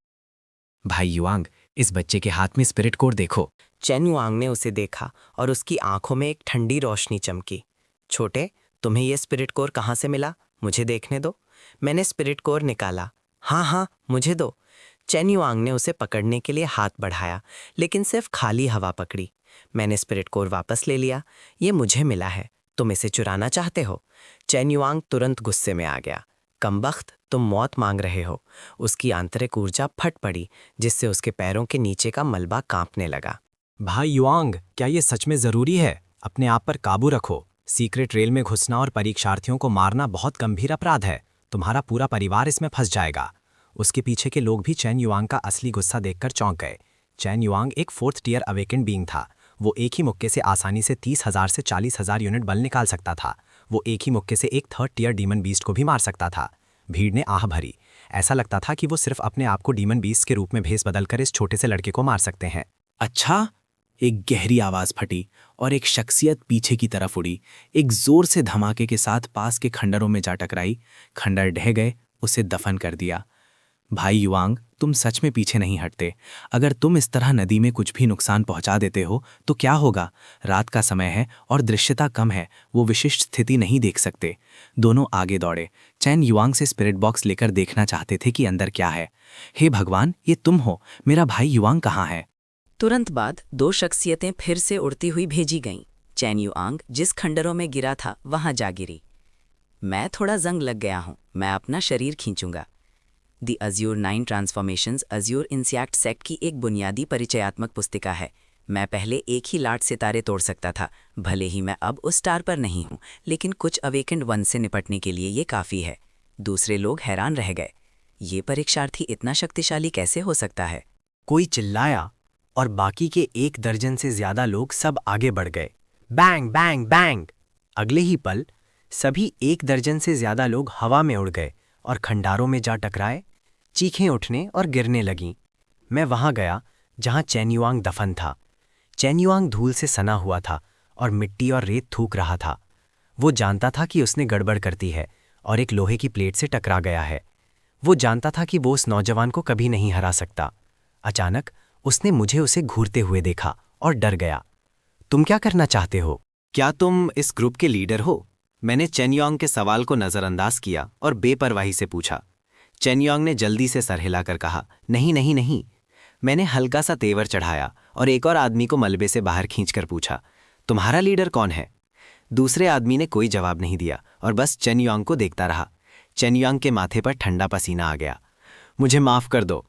Speaker 1: भाई युआंग, इस बच्चे के हाथ में स्पिरिट कोर देखो।
Speaker 8: चेन युआंग ने उसे देखा और उसकी आंखों में एक ठंडी रोशनी चमकी। छोटे, तुम्हें यह स्पिरिट कोर कहाँ से मिला? मुझे देखने दो। मैंने स्पिरिट कोर निकाला। हाँ हाँ, मुझे दो। चेन युआंग ने उसे पकड़ने के लिए हाथ बढ़ाया, लेकिन सिर्फ खाली हवा पकड़ी। मैंने स्पिरिट कोर वापस ले लिया। ये मुझे मिला है, तुम इसे चुराना चाहते हो? चेन युआंग तुरंत गुस्से में आ गया। कमबख्त, तुम मौत मांग रहे हो। उसकी आंतरिक ऊर्जा फट पड़ी, जिससे उसके पैरों के नीचे का मलबा कांपने लगा।
Speaker 3: भाई युआंग, क्या ये सच में जरूरी है? अपने आप पर काबू रखो। सीक्रेट रेल में घुसना और परीक्षार्थियों को मारना बहुत गंभीर अपराध है। तुम्हारा पूरा परिवार इसमें फंस जाएगा। उसके पीछे के लोग भी चेन युआंग का असली गुस्सा देखकर चौंक गए। चेन युआंग एक 4th टियर अवेकेंड बीइंग था। वो एक ही मुक्के से आसानी से 30,000 से 40,000 यूनिट बल निकाल सकता था। वो एक ही मुक्के से एक 3rd टियर डीमन बीस्ट को भी मार सकता था। भीड़ ने आह भरी। ऐसा लगता था कि वो सिर्फ अपने आप को डीमन बीस्ट के रूप में भेस बदलकर इस छोटे से लड़के को मार सकते हैं।
Speaker 2: अच्छा, एक गहरी आवाज फटी और एक शख्सियत पीछे की तरफ उड़ी। एक जोर से धमाके के साथ पास के खंडरों में जा टकराई। खंडर ढह गए, उसे दफन कर दिया। भाई युआंग, तुम सच में पीछे नहीं हटते। अगर तुम इस तरह नदी में कुछ भी नुकसान पहुंचा देते हो तो क्या होगा? रात का समय है और दृश्यता कम है, वो विशिष्ट स्थिति नहीं देख सकते। दोनों आगे दौड़े। चैन युआंग से स्पिरिट बॉक्स लेकर देखना चाहते थे कि अंदर क्या है। हे भगवान, ये तुम हो। मेरा भाई युआंग कहाँ है?
Speaker 5: तुरंत बाद 2 शख्सियतें फिर से उड़ती हुई भेजी गईं। चैन युआंग जिस खंडरों में गिरा था वहां जा गिरी। मैं थोड़ा जंग लग गया हूं, मैं अपना शरीर खींचूंगा। The azure 9 transformations azure insect sect की एक बुनियादी परिचयात्मक पुस्तिका है। मैं पहले एक ही लाट सितारे तोड़ सकता था, भले ही मैं अब उस स्टार पर नहीं हूं, लेकिन कुछ अवेकेंड वन से निपटने के लिए ये काफ़ी है। दूसरे लोग हैरान रह गए। ये परीक्षार्थी इतना शक्तिशाली कैसे हो सकता है?
Speaker 3: कोई चिल्लाया और बाकी के 1 दर्जन से ज्यादा लोग सब आगे बढ़ गए। Bang bang bang! अगले ही पल सभी 1 दर्जन से ज्यादा लोग हवा में उड़ गए और खंडारों में जा टकराए। चीखें उठने और गिरने लगीं। मैं वहां गया जहां चेन युआंग दफन था। चेन युआंग धूल से सना हुआ था और मिट्टी और रेत थूक रहा था। वो जानता था कि उसने गड़बड़ करती है और एक लोहे की प्लेट से टकरा गया है। वो जानता था कि वो उस नौजवान को कभी नहीं हरा सकता। अचानक उसने मुझे उसे घूरते हुए देखा और डर गया। तुम क्या करना चाहते हो?
Speaker 1: क्या तुम इस ग्रुप के लीडर हो? मैंने चेन युआंग के सवाल को नज़रअंदाज किया और बेपरवाही से पूछा। चेन युआंग ने जल्दी से सर हिलाकर कहा, नहीं नहीं नहीं। मैंने हल्का सा तेवर चढ़ाया और एक और आदमी को मलबे से बाहर खींचकर पूछा, तुम्हारा लीडर कौन है? दूसरे आदमी ने कोई जवाब नहीं दिया और बस चेन युआंग को देखता रहा। चेन युआंग के माथे पर ठंडा पसीना आ गया। मुझे माफ़ कर दो।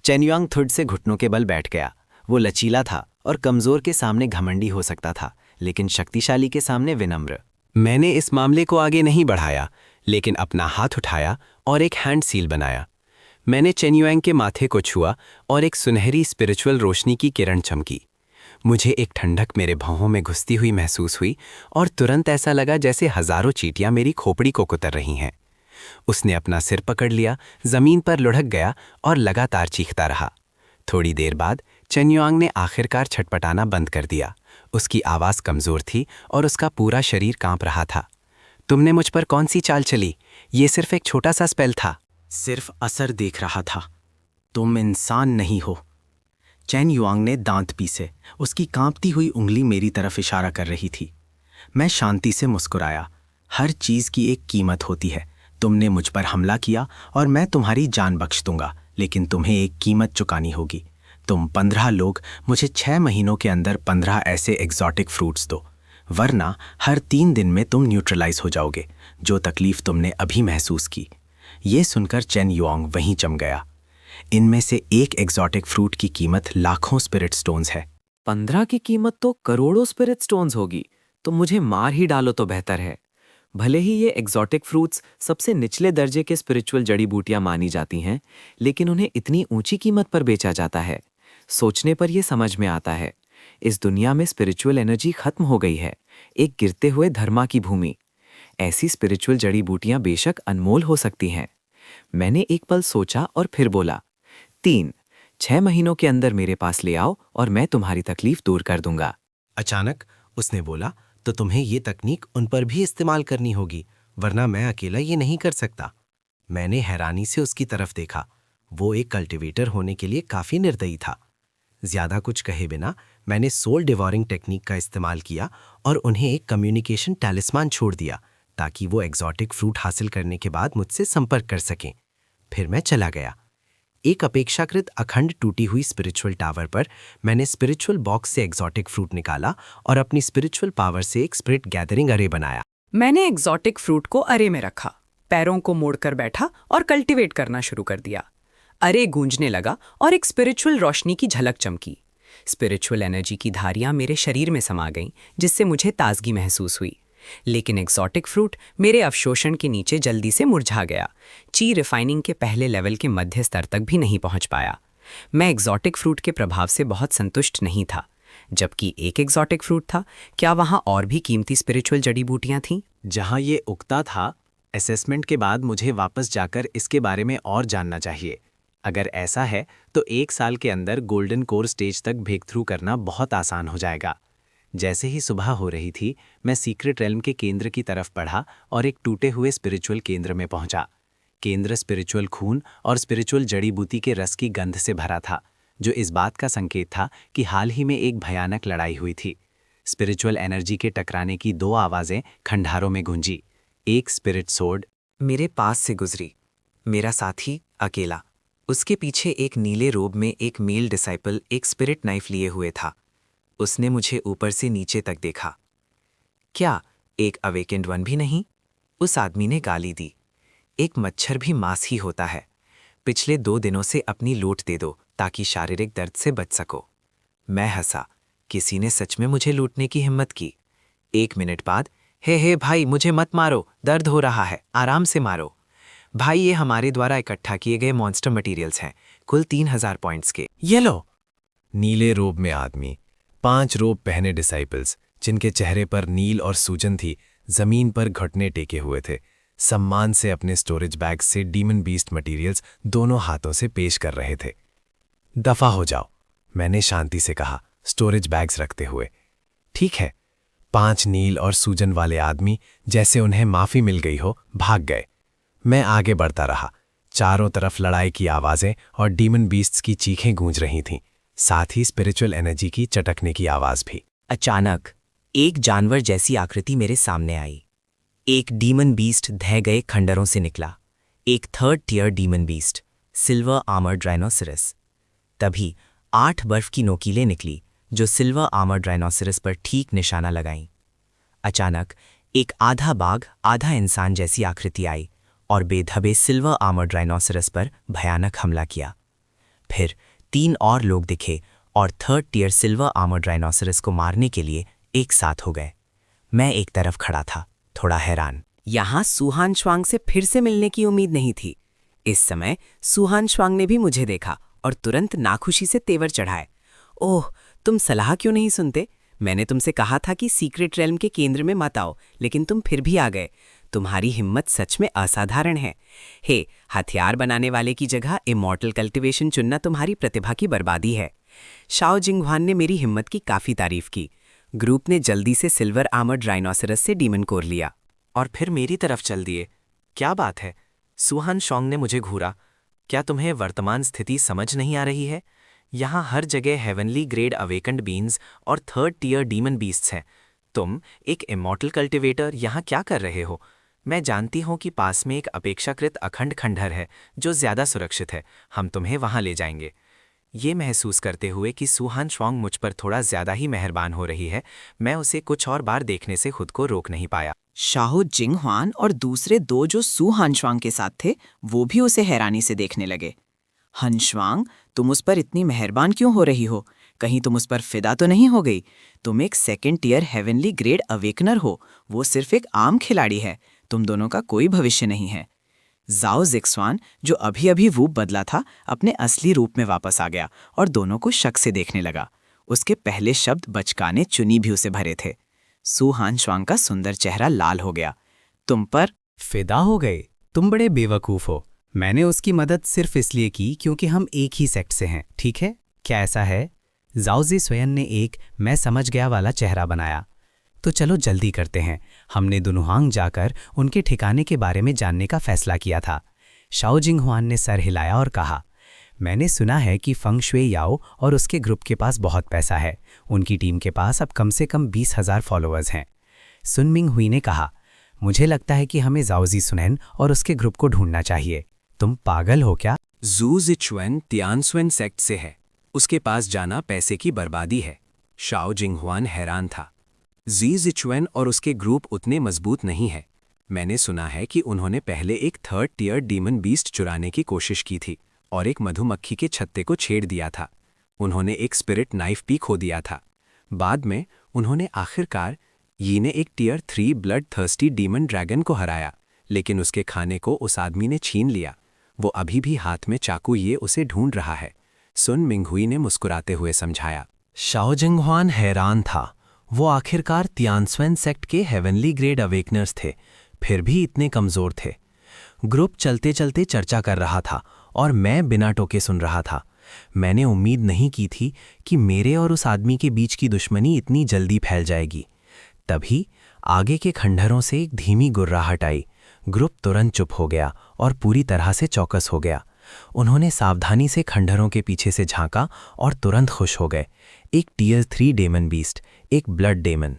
Speaker 1: चेन युआंग थुड़ से घुटनों के बल बैठ गया। वो लचीला था और कमज़ोर के सामने घमंडी हो सकता था, लेकिन शक्तिशाली के सामने विनम्र। मैंने इस मामले को आगे नहीं बढ़ाया, लेकिन अपना हाथ उठाया और एक हैंड सील बनाया। मैंने चेन युआंग के माथे को छुआ और एक सुनहरी स्पिरिचुअल रोशनी की किरण चमकी। मुझे एक ठंडक मेरे भौहों में घुसती हुई महसूस हुई और तुरंत ऐसा लगा जैसे हजारों चींटियां मेरी खोपड़ी को कुतर रही हैं। उसने अपना सिर पकड़ लिया, जमीन पर लुढ़क गया और लगातार चीखता रहा। थोड़ी देर बाद चेन युआंग ने आखिरकार छटपटाना बंद कर दिया। उसकी आवाज़ कमज़ोर थी और उसका पूरा शरीर कांप रहा था। तुमने मुझ पर कौन सी चाल चली? ये सिर्फ एक छोटा सा स्पेल था।
Speaker 3: सिर्फ असर देख रहा था। तुम इंसान नहीं हो। चेन युआंग ने दांत पीसे। उसकी कांपती हुई उंगली मेरी तरफ इशारा कर रही थी। मैं शांति से मुस्कुराया। हर चीज़ की एक कीमत होती है। तुमने मुझ पर हमला किया और मैं तुम्हारी जान बख्श दूंगा, लेकिन तुम्हें एक कीमत चुकानी होगी। तुम 15 लोग मुझे 6 महीनों के अंदर 15 ऐसे एग्जॉटिक फ्रूट्स दो, वरना हर 3 दिन में तुम न्यूट्रलाइज हो जाओगे, जो तकलीफ तुमने अभी महसूस की। ये सुनकर चेन युआंग वहीं जम गया। इनमें से एक एग्जॉटिक फ्रूट की कीमत लाखों स्पिरिट स्टोन्स है।
Speaker 5: 15 की कीमत तो करोड़ों स्पिरिट स्टोन्स होगी, तो मुझे मार ही डालो तो बेहतर है। भले ही ये एग्जॉटिक फ्रूट्स सबसे निचले दर्जे के स्पिरिचुअल जड़ी बूटियां मानी जाती हैं, लेकिन उन्हें इतनी ऊंची कीमत पर बेचा जाता है। सोचने पर यह समझ में आता है, इस दुनिया में स्पिरिचुअल एनर्जी खत्म हो गई है, एक गिरते हुए धर्मा की भूमि। ऐसी स्पिरिचुअल जड़ी बूटियां बेशक अनमोल हो सकती हैं। मैंने एक पल सोचा और फिर बोला, 6 महीनों के अंदर मेरे पास ले आओ और मैं तुम्हारी तकलीफ दूर कर दूंगा।
Speaker 3: अचानक उसने बोला, तो तुम्हें ये तकनीक उन पर भी इस्तेमाल करनी होगी, वरना मैं अकेला ये नहीं कर सकता। मैंने हैरानी से उसकी तरफ देखा। वो एक कल्टीवेटर होने के लिए काफी निर्दयी था। ज्यादा कुछ कहे बिना मैंने सोल डिवॉरिंग टेक्निक का इस्तेमाल किया और उन्हें एक कम्युनिकेशन टैलिस्मान छोड़ दिया, ताकि वो एग्जॉटिक फ्रूट हासिल करने के बाद मुझसे संपर्क कर सकें। फिर मैं चला गया। एक अपेक्षाकृत अखंड टूटी हुई स्पिरिचुअल टावर पर मैंने स्पिरिचुअल बॉक्स से एग्जॉटिक फ्रूट निकाला और अपनी स्पिरिचुअल पावर से एक स्पिरिट गैदरिंग अरे बनाया।
Speaker 7: मैंने एग्जॉटिक फ्रूट को अरे में रखा, पैरों को मोड़कर बैठा और कल्टीवेट करना शुरू कर दिया। अरे गूंजने लगा और एक स्पिरिचुअल रोशनी की झलक चमकी। स्पिरिचुअल एनर्जी की धारियां मेरे शरीर में समा गईं, जिससे मुझे ताजगी महसूस हुई। लेकिन एग्जॉटिक फ्रूट मेरे अवशोषण के नीचे जल्दी से मुरझा गया। ची रिफाइनिंग के पहले लेवल के मध्य स्तर तक भी नहीं पहुंच पाया। मैं एग्जॉटिक फ्रूट के प्रभाव से बहुत संतुष्ट नहीं था। जबकि एक एग्जॉटिक फ्रूट था, क्या वहां और भी कीमती स्पिरिचुअल जड़ी बूटियां थीं?
Speaker 2: जहां ये उगता था, असेसमेंट के बाद मुझे वापस जाकर इसके बारे में और जानना चाहिए। अगर ऐसा है तो 1 साल के अंदर गोल्डन कोर स्टेज तक ब्रेक थ्रू करना बहुत आसान हो जाएगा। जैसे ही सुबह हो रही थी, मैं सीक्रेट रेल्म के केंद्र की तरफ बढ़ा और एक टूटे हुए स्पिरिचुअल केंद्र में पहुंचा। केंद्र स्पिरिचुअल खून और स्पिरिचुअल जड़ी बूटी के रस की गंध से भरा था, जो इस बात का संकेत था कि हाल ही में एक भयानक लड़ाई हुई थी। स्पिरिचुअल एनर्जी के टकराने की 2 आवाज़ें खंडारों में गूंजी। एक स्पिरिट सोर्ड
Speaker 5: मेरे पास से गुजरी, मेरा साथी अकेला। उसके पीछे एक नीले रोब में एक मेल डिसाइपल एक स्पिरिट नाइफ लिए हुए था। उसने मुझे ऊपर से नीचे तक देखा। क्या एक अवेकेंड वन भी नहीं? उस आदमी ने गाली दी। एक मच्छर भी मांस ही होता है। पिछले 2 दिनों से अपनी लूट दे दो ताकि शारीरिक दर्द से बच सको। मैं हंसा। किसी ने सच में मुझे लूटने की हिम्मत की। 1 मिनट बाद, हे भाई, मुझे मत मारो, दर्द हो रहा है, आराम से मारो। भाई, ये हमारे द्वारा इकट्ठा किए गए मॉन्स्टर मटेरियल्स हैं, कुल 3000 पॉइंट्स के।
Speaker 3: ये लो। नीले रोब में आदमी, 5 रोब पहने डिसाइपल्स, जिनके चेहरे पर नील और सूजन थी, जमीन पर घुटने टेके हुए थे, सम्मान से अपने स्टोरेज बैग से डीमन बीस्ट मटेरियल्स दोनों हाथों से पेश कर रहे थे। दफा हो जाओ, मैंने शांति से कहा, स्टोरेज बैग्स रखते हुए। ठीक है। 5 नील और सूजन वाले आदमी, जैसे उन्हें माफी मिल गई हो, भाग गए। मैं आगे बढ़ता रहा। चारों तरफ लड़ाई की आवाजें और डीमन बीस्ट्स की चीखें गूंज रही थीं, साथ ही स्पिरिचुअल एनर्जी की चटकने की आवाज भी।
Speaker 5: अचानक एक जानवर जैसी आकृति मेरे सामने आई। एक डीमन बीस्ट ढह गए खंडरों से निकला। एक 3rd tier demon beast, silver armoured rhinoceros. तभी 8 बर्फ की नोकीलें निकली, जो सिल्वर आर्मर्ड राइनोसरस पर ठीक निशाना लगाईं। अचानक एक आधा बाघ आधा इंसान जैसी आकृति आई और बेधबे सिल्वर आर्मर्ड राइनोसरस पर भयानक हमला किया। फिर 3 और लोग दिखे और 3rd tier silver armoured rhinoceros को मारने के लिए एक साथ हो गए। मैं एक तरफ खड़ा था, थोड़ा हैरान।
Speaker 8: यहाँ सुहान श्वांग से फिर से मिलने की उम्मीद नहीं थी। इस समय सुहान श्वांग ने भी मुझे देखा और तुरंत नाखुशी से तेवर चढ़ाए। ओह, तुम सलाह क्यों नहीं सुनते? मैंने तुमसे कहा था कि सीक्रेट रेल्म के केंद्र में मत आओ, लेकिन तुम फिर भी आ गए। तुम्हारी हिम्मत सच में असाधारण है। हे, हथियार बनाने वाले की जगह इमॉर्टल कल्टिवेशन चुनना तुम्हारी प्रतिभा की बर्बादी है। शाओ जिंगहुआन ने मेरी हिम्मत की काफ़ी तारीफ की। ग्रुप ने जल्दी से सिल्वर आर्मर्ड राइनोसरस से डीमन कोर लिया।
Speaker 2: और फिर मेरी तरफ चल दिए। क्या बात है? सुहान शोंग ने मुझे घूरा। क्या तुम्हें वर्तमान स्थिति समझ नहीं आ रही है? यहाँ हर जगह हेवनली ग्रेड अवेकंड बीन्स और 3rd टियर डीमन बीस्ट्स हैं। तुम एक इमॉर्टल कल्टिवेटर यहाँ क्या कर रहे हो? मैं जानती हूँ कि पास में एक अपेक्षाकृत अखंड खंडहर है जो ज़्यादा सुरक्षित है। हम तुम्हें वहाँ ले जाएंगे। ये महसूस करते हुए कि सुहान श्वांग मुझ पर थोड़ा ज़्यादा ही मेहरबान हो रही है, मैं उसे कुछ और बार देखने से खुद को रोक नहीं पाया।
Speaker 10: शाओ जिंगहुआन और दूसरे 2 जो सु हानश्वांग के साथ थे, वो भी उसे हैरानी से देखने लगे। हनश्वांग, तुम उस पर इतनी मेहरबान क्यों हो रही हो? कहीं तुम उस पर फिदा तो नहीं हो गई? तुम एक second tier heavenly grade awakener हो, वो सिर्फ एक आम खिलाड़ी है। तुम दोनों का कोई भविष्य नहीं है। जाओ जिक्सवान, जो अभी अभी रूप बदला था, अपने असली रूप में वापस आ गया और दोनों को शक से देखने लगा। उसके पहले शब्द बचकाने चुनी भी उसे भरे थे। सू हान श्वांग का सुंदर चेहरा लाल हो गया। तुम पर
Speaker 1: फिदा हो गए? तुम बड़े बेवकूफ़ हो। मैंने उसकी मदद सिर्फ इसलिए की क्योंकि हम एक ही सेक्ट से हैं, ठीक है? क्या ऐसा है? जाओजी स्वयं ने एक मैं समझ गया वाला चेहरा बनाया। तो चलो जल्दी करते हैं। हमने दुनुहांग जाकर उनके ठिकाने के बारे में जानने का फैसला किया था। शाओ जिंगहुआन ने सर हिलाया और कहा, मैंने सुना है कि फंग शुए याओ और उसके ग्रुप के पास बहुत पैसा है। उनकी टीम के पास अब कम से कम 20,000 फॉलोअर्स हैं। सुन मिंग हुई ने कहा, मुझे लगता है कि हमें जाओजी सुनैन और उसके ग्रुप को ढूंढना चाहिए। तुम पागल हो क्या?
Speaker 3: जू जिचुएन तियानसुएन सेक्ट से है। उसके पास जाना पैसे की बर्बादी है। शाओ जिंगहुआन हैरान था। जी जिचुएन और उसके ग्रुप उतने मजबूत नहीं है। मैंने सुना है कि उन्होंने पहले एक थर्ड टियर डीमन बीस्ट चुराने की कोशिश की थी और एक मधुमक्खी के छत्ते को छेड़ दिया था। उन्होंने एक स्पिरिट नाइफ भी खो दिया था। बाद में उन्होंने आखिरकार यी ने एक tier 3 bloodthirsty demon dragon को हराया, लेकिन उसके खाने को उस आदमी ने छीन लिया। वो अभी भी हाथ में चाकू ये उसे ढूंढ रहा है। सुन मिंगहुई ने मुस्कुराते हुए समझाया। शाओ जिंगहुआन हैरान था। वो आखिरकार तियानसुएन सेक्ट के हेवनली ग्रेड अवेकनर्स थे, फिर भी इतने कमज़ोर थे। ग्रुप चलते चलते चर्चा कर रहा था और मैं बिना टोके सुन रहा था। मैंने उम्मीद नहीं की थी कि मेरे और उस आदमी के बीच की दुश्मनी इतनी जल्दी फैल जाएगी। तभी आगे के खंडहरों से एक धीमी गुर्राहट आई। ग्रुप तुरंत चुप हो गया और पूरी तरह से चौकस हो गया। उन्होंने सावधानी से खंडहरों के पीछे से झांका और तुरंत खुश हो गए। एक टियर 3 डेमन बीस्ट, एक ब्लड डेमन।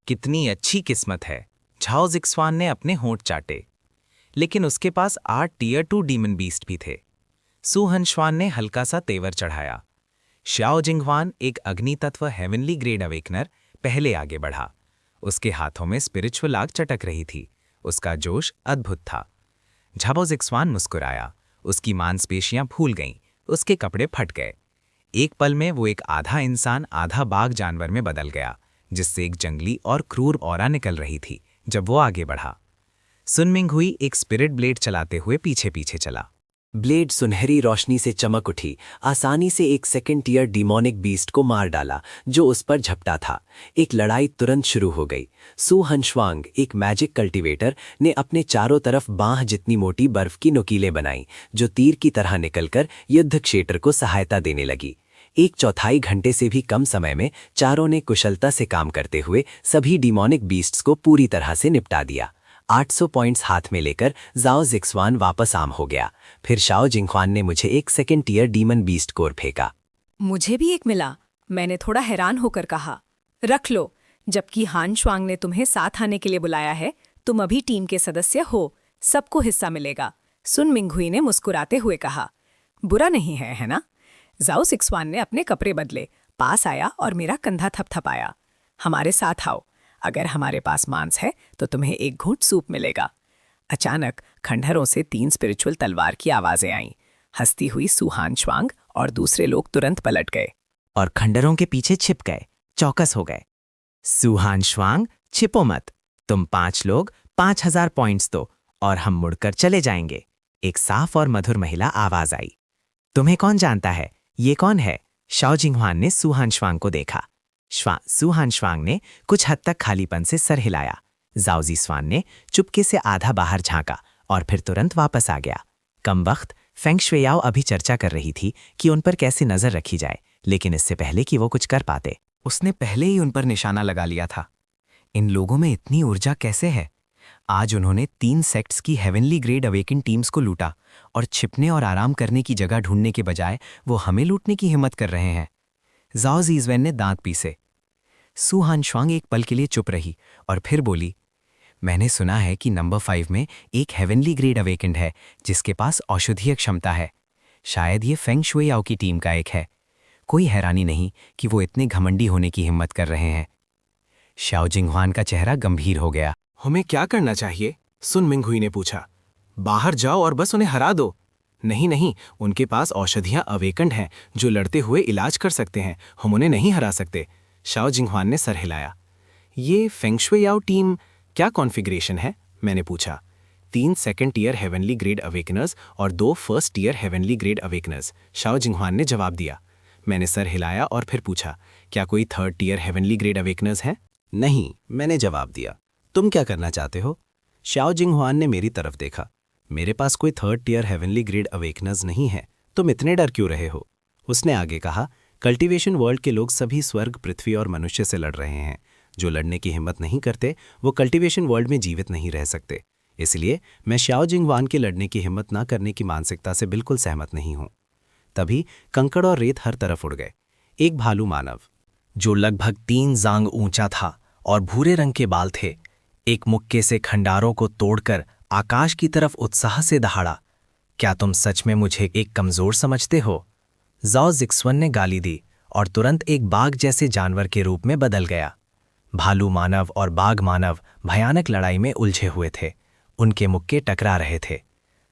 Speaker 6: कितनी अच्छी किस्मत है, झाओ जिक्सवान ने अपने होंठ चाटे। लेकिन उसके पास 8 टियर 2 डीमन बीस्ट भी थे। सू हनश्वान ने हल्का सा तेवर चढ़ाया। शाओ जिंगहुआन, एक अग्नि तत्व हेवनली ग्रेड अवेकनर, पहले आगे बढ़ा। उसके हाथों में स्पिरिचुअल आग चटक रही थी। उसका जोश अद्भुत था। झाओ जिक्सवान मुस्कुराया। उसकी मांसपेशियां फूल गईं, उसके कपड़े फट गए। एक पल में वो एक आधा इंसान आधा बाघ जानवर में बदल गया, जिससे एक जंगली और क्रूर ऑरा निकल रही थी। जब वो आगे बढ़ा, सुन मिंगहुई एक स्पिरिट ब्लेड चलाते हुए पीछे पीछे चला।
Speaker 3: ब्लेड सुनहरी रोशनी से चमक उठी, आसानी से एक सेकेंड टियर डिमोनिक बीस्ट को मार डाला जो उस पर झपटा था। एक लड़ाई तुरंत शुरू हो गई। सू हनश्वांग, एक मैजिक कल्टीवेटर, ने अपने चारों तरफ बांह जितनी मोटी बर्फ की नुकीलें बनाई, जो तीर की तरह निकलकर युद्ध क्षेत्र को सहायता देने लगी। 1/4 घंटे से भी कम समय में चारों ने कुशलता से काम करते हुए सभी डिमोनिक बीस्ट्स को पूरी तरह से निपटा दिया। 800 पॉइंट्स हाथ में लेकर जाओ जिक्सवान वापस आम हो गया। फिर शाओ जिंगहुआन ने मुझे एक second tier demon beast core फेंका।
Speaker 7: मुझे भी एक मिला। मैंने थोड़ा हैरान होकर कहा, रख लो। जबकि हान श्वांग ने तुम्हें साथ आने के लिए बुलाया है, तुम अभी टीम के सदस्य हो, सबको हिस्सा मिलेगा। सुन मिंगहुई ने मुस्कुराते हुए कहा, बुरा नहीं है, है ना? जाओ जिक्सवान ने अपने कपड़े बदले, पास आया और मेरा कंधा थपथपाया। हमारे साथ आओ। अगर हमारे पास मांस है तो तुम्हें एक घूंट सूप मिलेगा। अचानक खंडहरों से 3 स्पिरिचुअल तलवार की आवाजें आईं। हंसती हुई सू हान श्वांग और दूसरे लोग तुरंत पलट गए
Speaker 6: और खंडहरों के पीछे छिप गए, चौकस हो गए। सू हान श्वांग, छिपो मत। तुम 5 लोग 5000 पॉइंट्स दो और हम मुड़कर चले जाएंगे। एक साफ और मधुर महिला आवाज आई। तुम्हें कौन जानता है? ये कौन है? शाओ जिंगहुआन ने सू हान श्वांग को देखा। सू हान श्वांग ने कुछ हद तक खालीपन से सर हिलाया। जाओ जिक्सवान ने चुपके से आधा बाहर झांका और फिर तुरंत वापस आ गया। कम वक्त फेंग शुएयाओ अभी चर्चा कर रही थी कि उन पर कैसे नजर रखी जाए, लेकिन इससे पहले कि वो कुछ कर पाते, उसने पहले ही उन पर निशाना लगा लिया था। इन लोगों में इतनी ऊर्जा कैसे है? आज उन्होंने 3 सेक्ट्स की हेवनली ग्रेड अवेकन टीम्स को लूटा और छिपने और आराम करने की जगह ढूंढने के बजाय वो हमें लूटने की हिम्मत कर रहे हैं। जाओ जिक्सवान ने दांत पीसे। सू हान श्वांग एक पल के लिए चुप रही और फिर बोली, मैंने सुना है कि नंबर 5 में एक हेवनली ग्रेड अवेकेंड है जिसके पास औषधीय क्षमता है। शायद ये फेंग शुएयाओ की टीम का एक है। कोई हैरानी नहीं कि वो इतने घमंडी होने की हिम्मत कर रहे हैं। शाओ जिंगहुआन का चेहरा गंभीर हो गया।
Speaker 3: हमें क्या करना चाहिए? सुन मिंगहुई ने पूछा। बाहर जाओ और बस उन्हें हरा दो। नहीं नहीं, उनके पास औषधियां अवेकंड हैं जो लड़ते हुए इलाज कर सकते हैं, हम उन्हें नहीं हरा सकते। शाओ जिंगहुआन ने सर हिलाया। ये फेंगशुई टीम क्या कॉन्फ़िगरेशन है? मैंने पूछा। 3 second tier heavenly grade awakeners और 2 first tier heavenly grade awakeners, Shao Jinghuan ने जवाब दिया। मैंने सर हिलाया और फिर पूछा, क्या कोई 3rd टीयर हेवनली ग्रेड अवेकनर्स हैं? नहीं, मैंने जवाब दिया। तुम क्या करना चाहते हो? शाओ जिंगहुआन ने मेरी तरफ देखा। मेरे पास कोई 3rd टीयर हेवनली ग्रेड अवेकनर्स नहीं है, तुम इतने डर क्यों रहे हो? उसने आगे कहा, कल्टीवेशन वर्ल्ड के लोग सभी स्वर्ग, पृथ्वी और मनुष्य से लड़ रहे हैं। जो लड़ने की हिम्मत नहीं करते वो कल्टीवेशन वर्ल्ड में जीवित नहीं रह सकते। इसलिए मैं शाओ जिंगहुआन के लड़ने की हिम्मत ना करने की मानसिकता से बिल्कुल सहमत नहीं हूं। तभी कंकड़ और रेत हर तरफ उड़ गए। एक भालू मानव जो लगभग 3 जांग ऊंचा था और भूरे रंग के बाल थे, एक मुक्के से खंडारों को तोड़कर आकाश की तरफ उत्साह से दहाड़ा। क्या तुम सच में मुझे एक कमजोर समझते हो? जाओ जिक्सवन ने गाली दी और तुरंत एक बाघ जैसे जानवर के रूप में बदल गया। भालू मानव और बाघ मानव भयानक लड़ाई में उलझे हुए थे। उनके मुक्के टकरा रहे थे।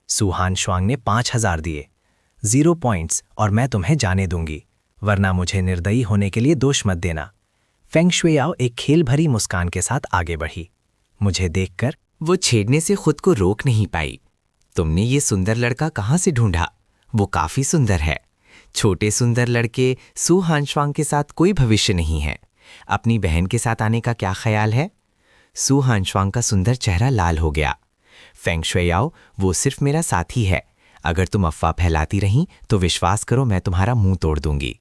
Speaker 3: सुहान श्वांग ने 5000 दिए, 0 पॉइंट्स, और मैं तुम्हें जाने दूंगी, वरना मुझे निर्दयी होने के लिए दोष मत देना। फेंगशुई एक खेल भरी मुस्कान के साथ आगे बढ़ी। मुझे देखकर
Speaker 6: वो छेड़ने से खुद को रोक नहीं पाई। तुमने ये सुंदर लड़का कहाँ से ढूंढा? वो काफी सुंदर है। छोटे सुंदर लड़के सु हानश्वांग के साथ कोई भविष्य नहीं है। अपनी बहन के साथ आने का क्या ख्याल है? सु हानश्वांग का सुंदर चेहरा लाल हो गया। फेंगशुई वो सिर्फ मेरा साथी है। अगर तुम अफवाह फैलाती रहीं तो विश्वास करो मैं तुम्हारा मुंह तोड़ दूंगी।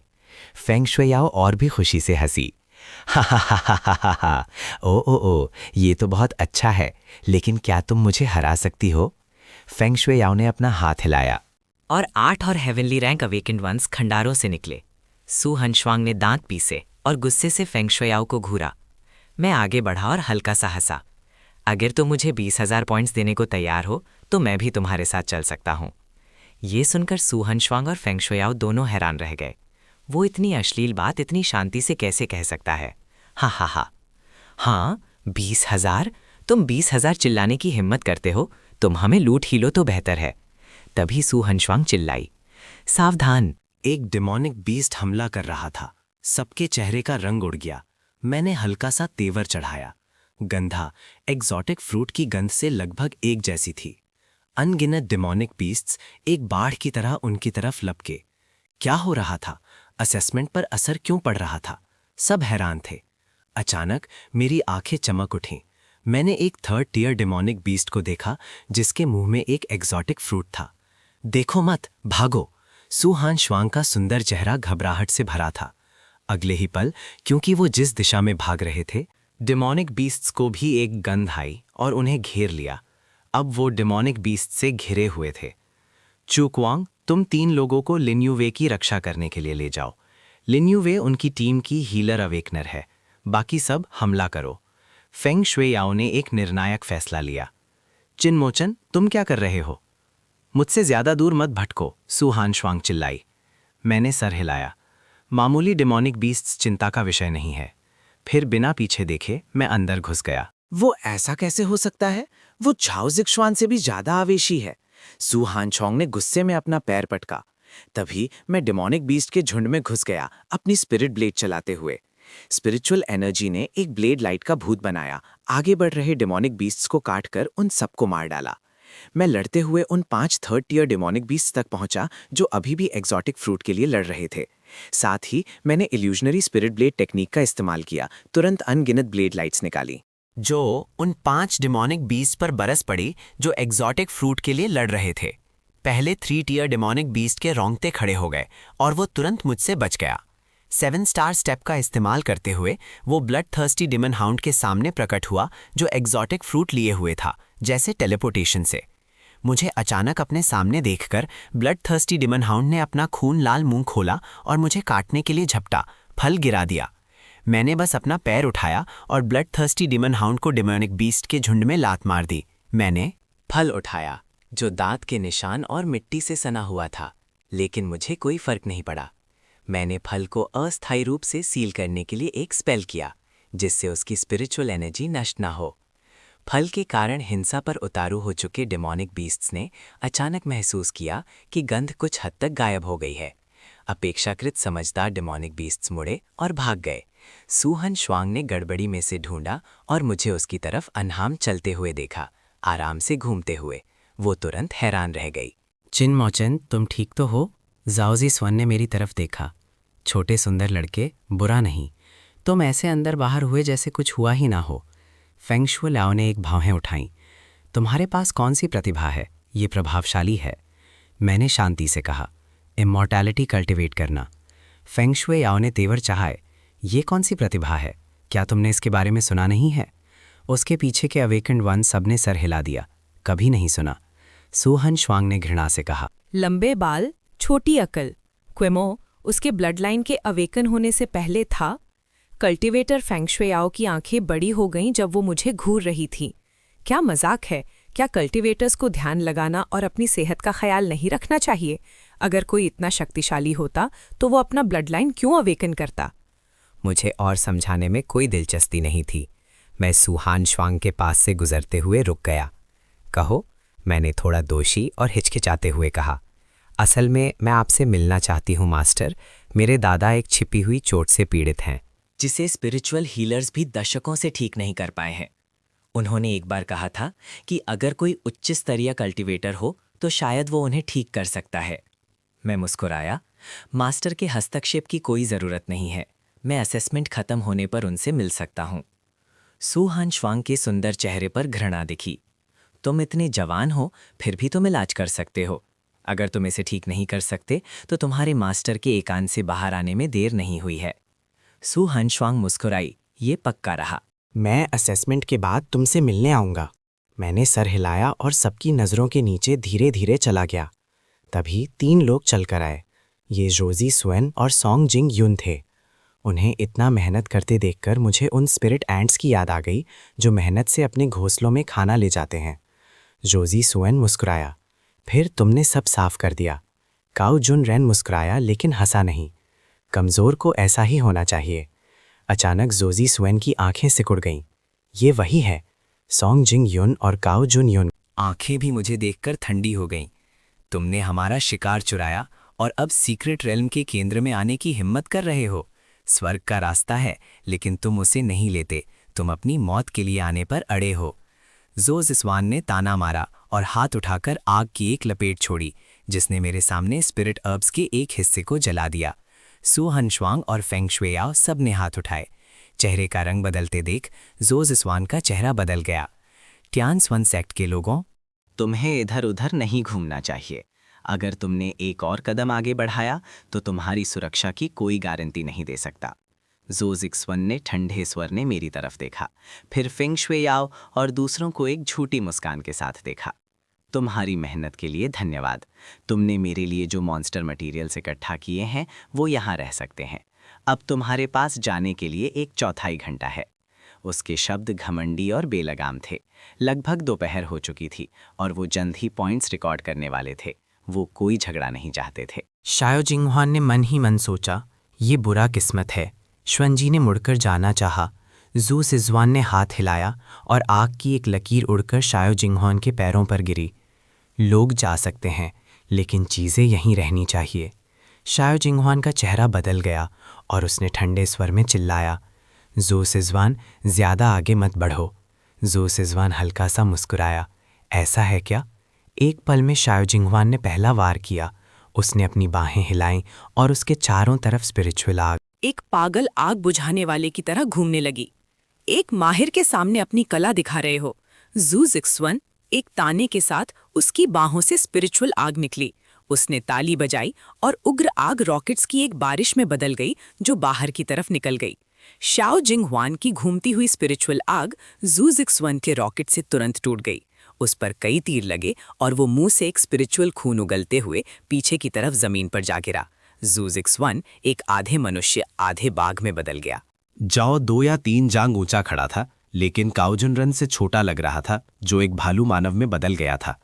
Speaker 6: फेंगशुई और भी खुशी से हंसी। हा हा हा हा हा हा, ओ, ये तो बहुत अच्छा है, लेकिन क्या तुम मुझे हरा सकती हो? फेंगशुई ने अपना हाथ हिलाया
Speaker 5: और 8 और हेवनली रैंक अवेकेंड वंस खंडारों से निकले। सु हनश्वांग ने दांत पीसे और गुस्से से फेंगशुई को घूरा। मैं आगे बढ़ा और हल्का सा हंसा। अगर तुम मुझे 20,000 पॉइंट्स देने को तैयार हो तो मैं भी तुम्हारे साथ चल सकता हूँ। ये सुनकर सु हनश्वांग और फेंगशुई दोनों हैरान रह गए। वो इतनी अश्लील बात इतनी शांति से कैसे कह सकता है? हा हा हा। हाँ, 20,000? तुम 20,000 चिल्लाने की हिम्मत करते हो? तुम हमें लूट ही लो तो बेहतर है। तभी सु हनश्वांग चिल्लाई, सावधान!
Speaker 3: एक डिमोनिक बीस्ट हमला कर रहा था। सबके चेहरे का रंग उड़ गया। मैंने हल्का सा तेवर चढ़ाया। गंधा एग्जॉटिक फ्रूट की गंध से लगभग एक जैसी थी। अनगिनत डिमोनिक बीस्ट्स एक बाढ़ की तरह उनकी तरफ लपके। क्या हो रहा था? असेसमेंट पर असर क्यों पड़ रहा था? सब हैरान थे। अचानक मेरी आंखें चमक उठीं। मैंने एक 3rd टीयर डिमोनिक बीस्ट को देखा जिसके मुंह में एक एग्जॉटिक फ्रूट था। देखो मत, भागो! सु हानश्वांग का सुंदर चेहरा घबराहट से भरा था। अगले ही पल, क्योंकि वो जिस दिशा में भाग रहे थे, डिमोनिक बीस्ट्स को भी एक गंध आई और उन्हें घेर लिया। अब वो डिमोनिक बीस्ट से घिरे हुए थे। चुक्वांग, तुम 3 लोगों को लिन्युवे की रक्षा करने के लिए ले जाओ। लिन्युवे उनकी टीम की हीलर अवेकनर है। बाकी सब हमला करो। फेंगशुई ने एक निर्णायक फैसला लिया। चिनमोचन, तुम क्या कर रहे हो? मुझसे ज्यादा दूर मत भटको, सु हानश्वांग चिल्लाई। मैंने सर हिलाया। मामूली डिमोनिक बीस्ट्स चिंता का विषय नहीं है। फिर बिना पीछे देखे मैं अंदर घुस गया।
Speaker 10: वो ऐसा कैसे हो सकता है? वो झाओ जिक्सवान से भी ज्यादा आवेशी है। सु हानश्वांग ने गुस्से में अपना पैर पटका। तभी मैं डिमोनिक बीस्ट के झुंड में घुस गया, अपनी स्पिरिट ब्लेड चलाते हुए। स्पिरिचुअल एनर्जी ने एक ब्लेड लाइट का भूत बनाया, आगे बढ़ रहे डिमोनिक बीस्ट्स को काटकर उन सबको मार डाला। मैं लड़ते हुए उन 5 3rd टीयर डिमोनिक बीस्ट्स तक पहुंचा जो अभी भी एग्जॉटिक फ्रूट के लिए लड़ रहे थे। साथ ही मैंने इल्यूजनरी स्पिरिट ब्लेड टेक्निक का इस्तेमाल किया, तुरंत अनगिनत ब्लेड लाइट्स निकाली
Speaker 3: जो उन 5 डिमोनिक बीस्ट पर बरस पड़ी जो एग्जॉटिक फ्रूट के लिए लड़ रहे थे। पहले 3 टीयर डिमोनिक बीस्ट के रोंगटे खड़े हो गए और वो तुरंत मुझसे बच गया। 7 स्टार स्टेप का इस्तेमाल करते हुए वो ब्लड थर्स्टी डिमन हाउंड के सामने प्रकट हुआ जो एग्जॉटिक फ्रूट लिए हुए था, जैसे टेलीपोर्टेशन से। मुझे अचानक अपने सामने देखकर ब्लड थर्स्टी डिमन हाउंड ने अपना खून लाल मुंह खोला और मुझे काटने के लिए झपटा, फल गिरा दिया। मैंने बस अपना पैर उठाया और ब्लड थर्स्टी डिमन हाउंड को डिमोनिक बीस्ट के झुंड में लात मार दी। मैंने
Speaker 5: फल उठाया जो दांत के निशान और मिट्टी से सना हुआ था, लेकिन मुझे कोई फर्क नहीं पड़ा। मैंने फल को अस्थायी रूप से सील करने के लिए एक स्पेल किया जिससे उसकी स्पिरिचुअल एनर्जी नष्ट ना हो।
Speaker 2: फल के कारण हिंसा पर उतारू हो चुके डेमोनिक बीस्ट्स ने अचानक महसूस किया कि गंध कुछ हद तक गायब हो गई है। अपेक्षाकृत समझदार डेमोनिक बीस्ट्स मुड़े और भाग गए। सूहन श्वांग ने गड़बड़ी में से ढूंढा और मुझे उसकी तरफ अनहाम चलते हुए देखा, आराम से घूमते हुए। वो तुरंत हैरान रह गई।
Speaker 3: चिन मोचन, तुम ठीक तो हो? जाओजी स्वन ने मेरी तरफ देखा। छोटे सुंदर लड़के, बुरा नहीं। तुम ऐसे अंदर बाहर हुए जैसे कुछ हुआ ही ना हो। फेंगशुए लाओ ने एक भावें उठाईं। तुम्हारे पास कौन सी प्रतिभा है? ये प्रभावशाली है। मैंने शांति से कहा, इमॉर्टैलिटी कल्टिवेट करना। फेंगशुए याओ ने तेवर चाहे, ये कौन सी प्रतिभा है? क्या तुमने इसके बारे में सुना नहीं है? उसके पीछे के अवेकेंड वन सबने सर हिला दिया। कभी नहीं सुना। सूहन श्वांग ने घृणा से कहा,
Speaker 7: लंबे बाल, छोटी अकल। क्वेमो उसके ब्लड लाइन के अवेकन होने से पहले था। कल्टीवेटर फेंगशुएयाओ की आंखें बड़ी हो गईं जब वो मुझे घूर रही थी। क्या मजाक है? क्या कल्टीवेटर्स को ध्यान लगाना और अपनी सेहत का ख्याल नहीं रखना चाहिए? अगर कोई इतना शक्तिशाली होता तो वो अपना ब्लड लाइन क्यों अवेकन करता?
Speaker 1: मुझे और समझाने में कोई दिलचस्पी नहीं थी। मैं सूहान श्वांग के पास से गुजरते हुए रुक गया। कहो, मैंने थोड़ा दोषी और हिचकिचाते हुए कहा। असल में मैं आपसे मिलना चाहती हूँ मास्टर। मेरे दादा एक छिपी हुई चोट से पीड़ित हैं,
Speaker 5: जिसे स्पिरिचुअल हीलर्स भी दशकों से ठीक नहीं कर पाए हैं। उन्होंने एक बार कहा था कि अगर कोई उच्च स्तरीय कल्टीवेटर हो तो शायद वो उन्हें ठीक कर सकता है। मैं मुस्कुराया। मास्टर के हस्तक्षेप की कोई ज़रूरत नहीं है। मैं असेसमेंट खत्म होने पर उनसे मिल सकता हूँ। सूहान श्वांग के सुंदर चेहरे पर घृणा दिखी। तुम इतने जवान हो, फिर भी तुम इलाज कर सकते हो। अगर तुम इसे ठीक नहीं कर सकते तो तुम्हारे मास्टर के एकांत से बाहर आने में देर नहीं हुई है। सूहान श्वांग मुस्कुराई। ये पक्का रहा।
Speaker 3: मैं असेसमेंट के बाद तुमसे मिलने आऊँगा। मैंने सर हिलाया और सबकी नज़रों के नीचे धीरे धीरे चला गया। तभी 3 लोग चलकर आए। ये जोजी स्वेन और सॉन्ग जिंग युन थे। उन्हें इतना मेहनत करते देखकर मुझे उन स्पिरिट एंट्स की याद आ गई जो मेहनत से अपने घोंसलों में खाना ले जाते हैं। जोजी स्वेन मुस्कुराया। फिर तुमने सब साफ कर दिया। काउ जुन रैन मुस्कुराया लेकिन हंसा नहीं। कमज़ोर को ऐसा ही होना चाहिए। अचानक जोजी स्वेन की आंखें सिकुड़ गईं। ये वही है, सॉन्ग जिंग युन और काउ जुन युन।
Speaker 1: आंखें भी मुझे देखकर ठंडी हो गईं। तुमने हमारा शिकार चुराया और अब सीक्रेट रेल्म के केंद्र में आने की हिम्मत कर रहे हो। स्वर्ग का रास्ता है, लेकिन तुम उसे नहीं लेते। तुम अपनी मौत के लिए आने पर अड़े हो। जोज स्वान ने ताना मारा और हाथ उठाकर आग की एक लपेट छोड़ी, जिसने मेरे सामने स्पिरिट अर्ब्स के एक हिस्से को जला दिया। सूहन श्वांग और फेंगशुएयाओ सब ने हाथ उठाए। चेहरे का रंग बदलते देख जोज स्वान का चेहरा बदल गया। ट्यान स्वन सेक्ट के लोगों,
Speaker 10: तुम्हें इधर उधर नहीं घूमना चाहिए। अगर तुमने एक और कदम आगे बढ़ाया तो तुम्हारी सुरक्षा की कोई गारंटी नहीं दे सकता। जोजिक्सवन ने ठंडे स्वर ने मेरी तरफ देखा, फिर फेंगशुएयाओ और दूसरों को एक झूठी मुस्कान के साथ देखा। तुम्हारी मेहनत के लिए धन्यवाद। तुमने मेरे लिए जो मॉन्स्टर मटेरियल्स इकट्ठा किए हैं वो यहाँ रह सकते हैं। अब तुम्हारे पास जाने के लिए 1/4 घंटा है। उसके शब्द घमंडी और बेलगाम थे। लगभग दोपहर हो चुकी थी और वो जल्द ही पॉइंट्स रिकॉर्ड करने वाले थे। वो कोई झगड़ा नहीं चाहते थे।
Speaker 3: शायो जिंगहुआन ने मन ही मन सोचा, ये बुरा किस्मत है। श्वनजी ने मुड़कर जाना चाहा। जू सिजवान ने हाथ हिलाया और आग की एक लकीर उड़कर शायो जिंगहुआन के पैरों पर गिरी। लोग जा सकते हैं, लेकिन चीज़ें यहीं रहनी चाहिए। शायो जिंगहुआन का चेहरा बदल गया और उसने ठंडे स्वर में चिल्लाया, जू सिजवान, ज़्यादा आगे मत बढ़ो। जू सिजवान हल्का सा मुस्कुराया। ऐसा है क्या? एक पल में शायो जिंगहुआन ने पहला वार किया। उसने अपनी बाहें हिलाईं और उसके चारों तरफ स्पिरिचुअल आग
Speaker 7: एक पागल आग बुझाने वाले की तरह घूमने लगी। एक माहिर के सामने अपनी कला दिखा रहे हो। जू जिक्सवन एक ताने के साथ उसकी बाहों से स्पिरिचुअल आग निकली। उसने ताली बजाई और उग्र आग रॉकेट्स की एक बारिश में बदल गई जो बाहर की तरफ निकल गई। शाओ जिंगहुआन की घूमती हुई स्पिरिचुअल आग जू जिक्सवन के रॉकेट से तुरंत टूट गई। उस पर कई तीर लगे और वो मुंह से एक स्पिरिचुअल खून उगलते हुए पीछे की तरफ जमीन पर जा गिरा। जू जिक्सवन एक आधे मनुष्य आधे बाघ में बदल गया।
Speaker 11: जाओ 2 या 3 जांग ऊंचा खड़ा था, लेकिन काउजुनरन से छोटा लग रहा था, जो एक भालू मानव में बदल गया था।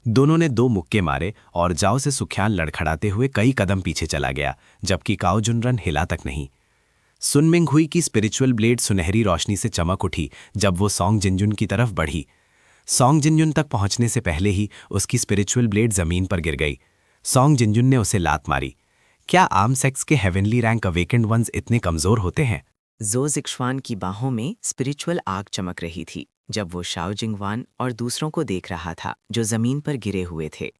Speaker 11: दोनों ने 2 मुक्के मारे और जाओ से सुख्यान लड़खड़ाते हुए कई कदम पीछे चला गया, जबकि काउजुनरन हिला तक नहीं। सुनमिंग हुई की स्पिरिचुअल ब्लेड सुनहरी रोशनी से चमक उठी जब वो सॉन्ग जिनजुन की तरफ बढ़ी। सॉन्ग जिनजुन तक पहुंचने से पहले ही उसकी स्पिरिचुअल ब्लेड जमीन पर गिर गई। सॉन्ग जिनजुन ने उसे लात मारी। क्या आम सेक्स के हेवनली रैंक अवेकेंड वंस इतने कमजोर होते हैं?
Speaker 10: ज़ो ज़िक्सवान की बाहों में स्पिरिचुअल आग चमक रही थी जब वो शाओ जिंगवान और दूसरों को देख रहा था जो जमीन पर गिरे हुए थे।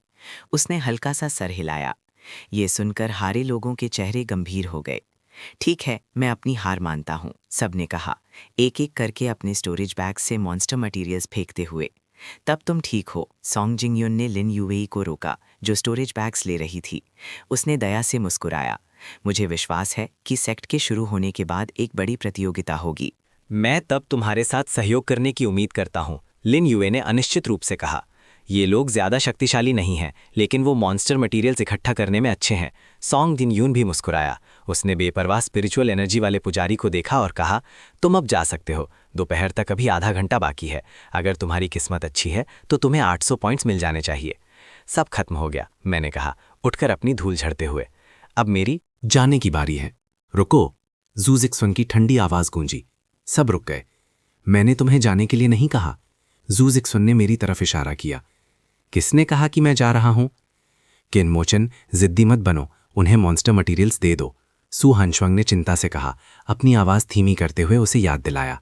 Speaker 10: उसने हल्का सा सर हिलाया। ये सुनकर हारे लोगों के चेहरे गंभीर हो गए। ठीक है, मैं अपनी हार मानता हूँ, सबने कहा, एक एक करके अपने स्टोरेज बैग से मॉन्स्टर मटेरियल्स फेंकते हुए। तब तुम ठीक हो, सॉन्ग जिंगयुन ने लिन यूवेई को रोका जो स्टोरेज बैग्स ले रही थी। उसने दया से मुस्कुराया। मुझे विश्वास है कि सेक्ट के शुरू होने के बाद एक बड़ी प्रतियोगिता होगी।
Speaker 1: मैं तब तुम्हारे साथ सहयोग करने की उम्मीद करता हूँ, लिन यूए ने अनिश्चित रूप से कहा। ये लोग ज्यादा शक्तिशाली नहीं हैं, लेकिन वो मॉन्स्टर मटेरियल्स इकट्ठा करने में अच्छे हैं। सॉन्ग जिनयून भी मुस्कुराया। उसने बेपरवाह स्पिरिचुअल एनर्जी वाले पुजारी को देखा और कहा, तुम अब जा सकते हो। दोपहर तक अभी आधा घंटा बाकी है। अगर तुम्हारी किस्मत अच्छी है तो तुम्हें 800 पॉइंट्स मिल जाने चाहिए। सब खत्म हो गया, मैंने कहा, उठकर अपनी धूल झड़ते हुए। अब मेरी
Speaker 2: जाने की बारी है। रुको, ज़ू ज़िक्सवान की ठंडी आवाज गूंजी। सब रुक गए। मैंने तुम्हें जाने के लिए नहीं कहा। ज़ू ज़िक्सवान ने मेरी तरफ इशारा किया। किसने कहा कि मैं जा रहा हूं? किनमोचन, जिद्दी मत बनो, उन्हें मॉन्स्टर मटेरियल्स दे दो, सू हानश्वांग ने चिंता से कहा, अपनी आवाज धीमी करते हुए उसे याद दिलाया।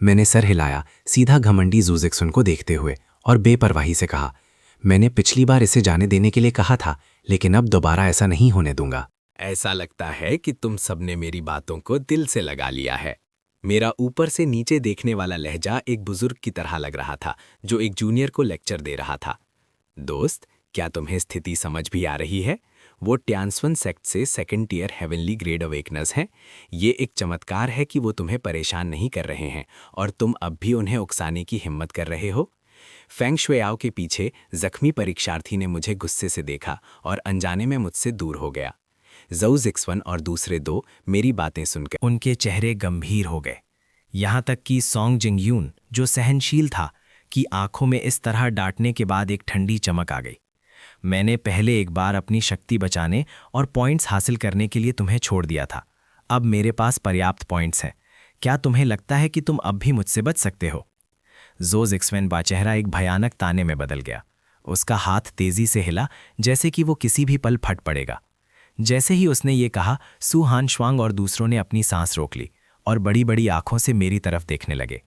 Speaker 2: मैंने सर हिलाया, सीधा घमंडी ज़ू ज़िक्सवान को देखते हुए, और बेपरवाही से कहा, मैंने पिछली बार इसे जाने देने के लिए कहा था, लेकिन अब दोबारा ऐसा नहीं होने दूंगा।
Speaker 3: ऐसा लगता है कि तुम सबने मेरी बातों को दिल से लगा लिया है। मेरा ऊपर से नीचे देखने वाला लहजा एक बुजुर्ग की तरह लग रहा था जो एक जूनियर को लेक्चर दे रहा था। दोस्त, क्या तुम्हें स्थिति समझ भी आ रही है? वो ट्यान्स्वन सेक्ट से सेकंड टियर हेवनली ग्रेड अवेकनर्स हैं। ये एक चमत्कार है कि वो तुम्हें परेशान नहीं कर रहे हैं और तुम अब भी उन्हें उकसाने की हिम्मत कर रहे हो। फेंग शुएआओ के पीछे जख्मी परीक्षार्थी ने मुझे गुस्से से देखा और अनजाने में मुझसे दूर हो गया। ज़ो ज़िक्सवान और दूसरे दो मेरी बातें सुनकर
Speaker 11: उनके चेहरे गंभीर हो गए। यहाँ तक कि सॉन्ग जिंगयून, जो सहनशील था, की आंखों में इस तरह डांटने के बाद एक ठंडी चमक आ गई। मैंने पहले एक बार अपनी शक्ति बचाने और पॉइंट्स हासिल करने के लिए तुम्हें छोड़ दिया था। अब मेरे पास पर्याप्त पॉइंट्स हैं। क्या तुम्हें लगता है कि तुम अब भी मुझसे बच सकते हो? ज़ो ज़िक्सवान का चेहरा एक भयानक ताने में बदल गया। उसका हाथ तेजी से हिला जैसे कि वो किसी भी पल फट पड़ेगा। जैसे ही उसने ये कहा, सू हानश्वांग और दूसरों ने अपनी सांस रोक ली और बड़ी बड़ी आंखों से मेरी तरफ देखने लगे।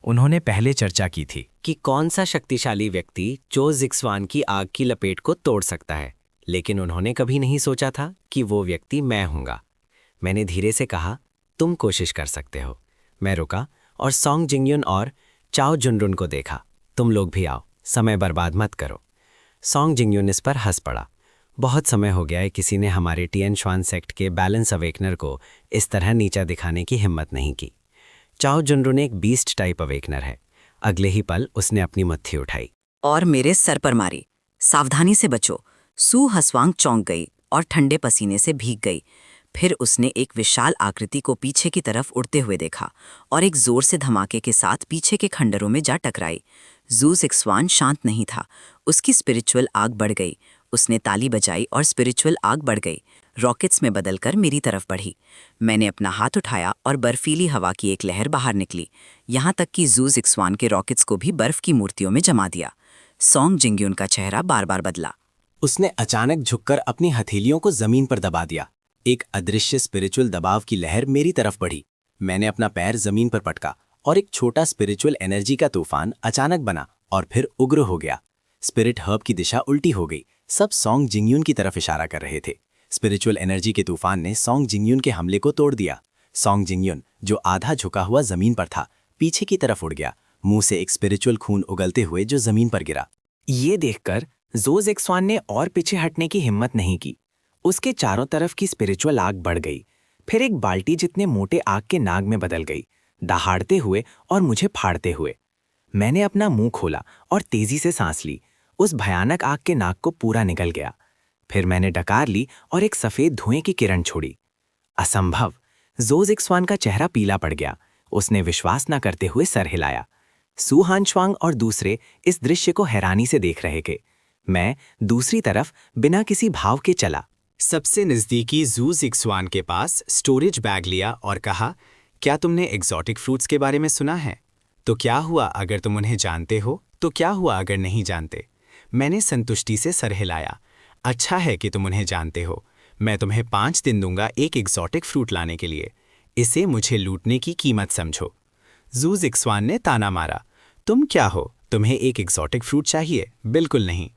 Speaker 11: उन्होंने पहले चर्चा की थी
Speaker 8: कि कौन सा शक्तिशाली व्यक्ति ज़ो ज़िक्सवान की आग की लपेट को तोड़ सकता है, लेकिन उन्होंने कभी नहीं सोचा था कि वो व्यक्ति मैं हूँगा। मैंने धीरे से कहा, तुम कोशिश कर सकते हो। मैं रुका और सॉन्ग जिंगयुन और चाओ जुनरुन को देखा। तुम लोग भी आओ, समय बर्बाद मत करो। सॉन्ग जिंगयुन इस पर हंस पड़ा। बहुत समय हो गया है किसी ने हमारे टियनश्वान सेक्ट के बैलेंस अवेकनर को इस तरह नीचा दिखाने की हिम्मत नहीं की। चाओ जुनरुन एक बीस्ट टाइप अवेकनर है। अगले ही पल उसने अपनी मत्थी उठाई
Speaker 12: और मेरे सर पर मारी। सावधानी से बचो। सू हसवांग चौंक गई और ठंडे पसीने से भीग गई। फिर उसने एक विशाल आकृति को पीछे की तरफ उड़ते हुए देखा और एक जोर से धमाके के साथ पीछे के खंडरों में जा टकराई। ज़ू ज़िक्सवान शांत नहीं था। उसकी स्पिरिचुअल आग बढ़ गई। उसने ताली बजाई और स्पिरिचुअल आग बढ़ गई, रॉकेट्स में बदलकर मेरी तरफ बढ़ी। मैंने अपना हाथ उठाया और बर्फीली हवा की एक लहर बाहर निकली, यहाँ तक कि ज़ू ज़िक्सवान के रॉकेट्स को भी बर्फ की मूर्तियों में जमा दिया। सॉन्ग जिंगयुन का चेहरा बार बार बदला।
Speaker 3: उसने अचानक झुककर अपनी हथेलियों को जमीन पर दबा दिया। एक अदृश्य स्पिरिचुअल दबाव की लहर मेरी तरफ बढ़ी। मैंने अपना पैर जमीन पर पटका और एक छोटा स्पिरिचुअल एनर्जी का तूफान अचानक बना और फिर उग्र हो गया। स्पिरिट हर्ब की दिशा उल्टी हो गई। सब सॉन्ग जिंगयुन की तरफ इशारा कर रहे थे। स्पिरिचुअल एनर्जी के तूफान ने सॉन्ग जिंगयुन के हमले को तोड़ दिया। सॉन्ग जिंगयुन, जो आधा झुका हुआ जमीन पर था, पीछे की तरफ उड़ गया, मुंह से एक स्पिरिचुअल खून उगलते हुए जो जमीन पर गिरा।
Speaker 10: ये देखकर ज़ो ज़िक्सवान ने और पीछे हटने की हिम्मत नहीं की। उसके चारों तरफ की स्पिरिचुअल आग बढ़ गई, फिर एक बाल्टी जितने मोटे आग के नाग में बदल गई, दहाड़ते हुए और मुझे फाड़ते हुए। मैंने अपना मुंह खोला और तेजी से सांस ली। उस भयानक आग के नाग को पूरा निगल गया। फिर मैंने डकार ली और एक सफेद धुएं की किरण छोड़ी। असंभव! ज़ो ज़िक्सवान का चेहरा पीला पड़ गया। उसने विश्वास न करते हुए सर हिलाया। सू हानश्वांग और दूसरे इस दृश्य को हैरानी से देख रहे थे। मैं दूसरी तरफ बिना किसी भाव के चला।
Speaker 1: सबसे नज़दीकी जू जिक्सवान के पास स्टोरेज बैग लिया और कहा, क्या तुमने एग्जॉटिक फ्रूट्स के बारे में सुना है? तो क्या हुआ अगर तुम उन्हें जानते हो, तो क्या हुआ अगर नहीं जानते? मैंने संतुष्टि से सर हिलाया। अच्छा है कि तुम उन्हें जानते हो। मैं तुम्हें 5 दिन दूंगा एक एग्जॉटिक फ्रूट लाने के लिए। इसे मुझे लूटने की कीमत समझो। जू जिक्सवान ने ताना मारा, तुम क्या हो? तुम्हें एक एग्जॉटिक फ्रूट चाहिए? बिल्कुल नहीं।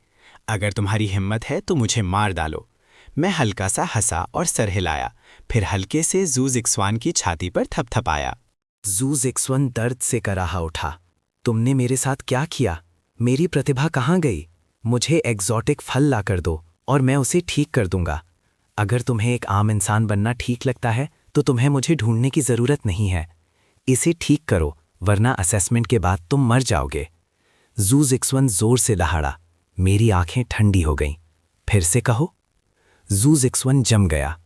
Speaker 1: अगर तुम्हारी हिम्मत है तो मुझे मार डालो। मैं हल्का सा हंसा और सर हिलाया, फिर हल्के से जू जिक्सवान की छाती पर थपथपाया।
Speaker 3: जू जिक्सवान दर्द से कराहा उठा। तुमने मेरे साथ क्या किया? मेरी प्रतिभा कहाँ गई? मुझे एग्जॉटिक फल ला कर दो और मैं उसे ठीक कर दूंगा। अगर तुम्हें एक आम इंसान बनना ठीक लगता है तो तुम्हें मुझे ढूंढने की ज़रूरत नहीं है। इसे ठीक करो, वरना असेसमेंट के बाद तुम मर जाओगे। जू जिक्सवान जोर से दहाड़ा। मेरी आंखें ठंडी हो गईं। फिर से कहो। जू जिक्सवान जम गया।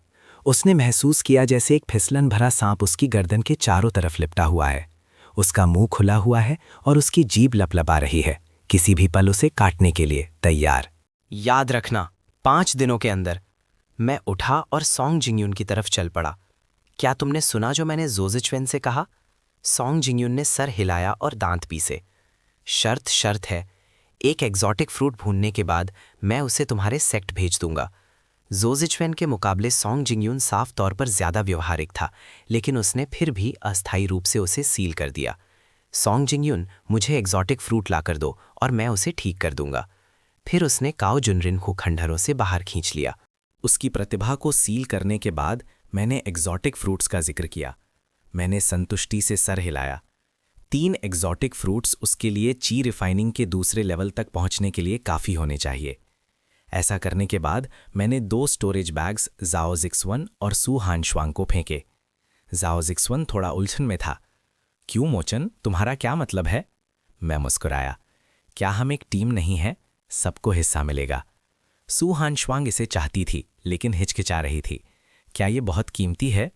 Speaker 3: उसने महसूस किया जैसे एक फिसलन भरा सांप उसकी गर्दन के चारों तरफ लिपटा हुआ है। उसका मुंह खुला हुआ है और उसकी जीभ लपलपा रही है, किसी भी पल उसे काटने के लिए तैयार।
Speaker 6: याद रखना, 5 दिनों के अंदर। मैं उठा और सॉन्ग जिंगयून की तरफ चल पड़ा। क्या तुमने सुना जो मैंने जोजिचवेन से कहा? सॉन्ग जिंगयून ने सर हिलाया और दांत पीसे। शर्त है, एक एग्जॉटिक फ्रूट भूनने के बाद मैं उसे तुम्हारे सेक्ट भेज दूंगा। जोजिचवेन के मुकाबले सॉन्ग जिंगयून साफ तौर पर ज्यादा व्यवहारिक था, लेकिन उसने फिर भी अस्थायी रूप से उसे सील कर दिया। सॉन्ग जिंगयून, मुझे एग्जॉटिक फ्रूट ला कर दो और मैं उसे ठीक कर दूंगा। फिर उसने काओ जुनरिन को खंडहरों से बाहर खींच लिया।
Speaker 3: उसकी प्रतिभा को सील करने के बाद मैंने एग्जॉटिक फ्रूट्स का जिक्र किया। मैंने संतुष्टि से सर हिलाया। 3 एग्जॉटिक फ्रूट्स उसके लिए ची रिफाइनिंग के दूसरे लेवल तक पहुंचने के लिए काफ़ी होने चाहिए। ऐसा करने के बाद मैंने 2 स्टोरेज बैग्स जाओ जिक्सवान और सू हानशवांग को फेंके। जाओ जिक्सवान थोड़ा उलझन में था। क्यों मोचन, तुम्हारा क्या मतलब है? मैं मुस्कुराया। क्या हम एक टीम नहीं हैं? सबको हिस्सा मिलेगा। सू हानशवांग इसे चाहती थी, लेकिन हिचकिचा रही थी। क्या ये बहुत कीमती है?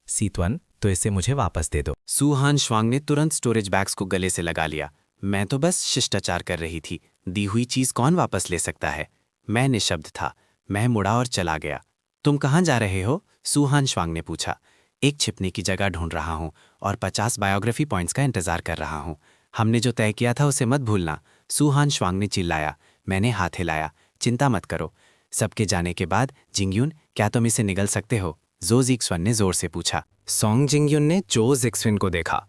Speaker 3: सीतवन, तो इसे मुझे वापस दे दो।
Speaker 2: सू हानशवांग ने तुरंत स्टोरेज बैग्स को गले से लगा लिया। मैं तो बस शिष्टाचार कर रही थी। दी हुई चीज कौन वापस ले सकता है? मैं निशब्द था। मैं मुड़ा और चला गया। तुम कहाँ जा रहे हो? सू हानशवांग ने पूछा। एक छिपने की जगह ढूंढ रहा हूँ और 50 बायोग्राफी पॉइंट्स का इंतजार कर रहा हूँ। हमने जो तय किया था उसे मत भूलना, सू हानशवांग ने चिल्लाया। मैंने हाथ हिलाया। चिंता मत करो। सबके जाने के बाद जिंगयून, क्या तुम इसे निगल सकते हो? जो जिक्सवान ने जोर से पूछा।
Speaker 3: सॉन्ग जिंगयून ने जो जिक्सवान को देखा।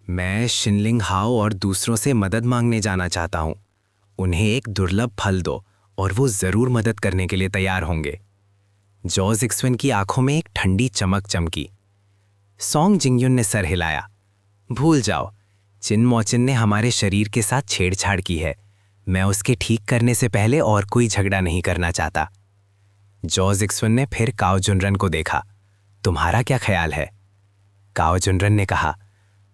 Speaker 3: मैं शिनलिंग हाओ और दूसरों से मदद मांगने जाना चाहता हूँ। उन्हें एक दुर्लभ फल दो और वो जरूर मदद करने के लिए तैयार होंगे। जो जिक्सवान की आंखों में एक ठंडी चमक चमकी। सॉन्ग जिंगयून ने सर हिलाया। भूल जाओ, चिन मोचिन ने हमारे शरीर के साथ छेड़छाड़ की है। मैं उसके ठीक करने से पहले और कोई झगड़ा नहीं करना चाहता। जो जिक्सवान ने फिर काओ जुनरन को देखा। तुम्हारा क्या ख्याल है? काओ जुनरन ने कहा,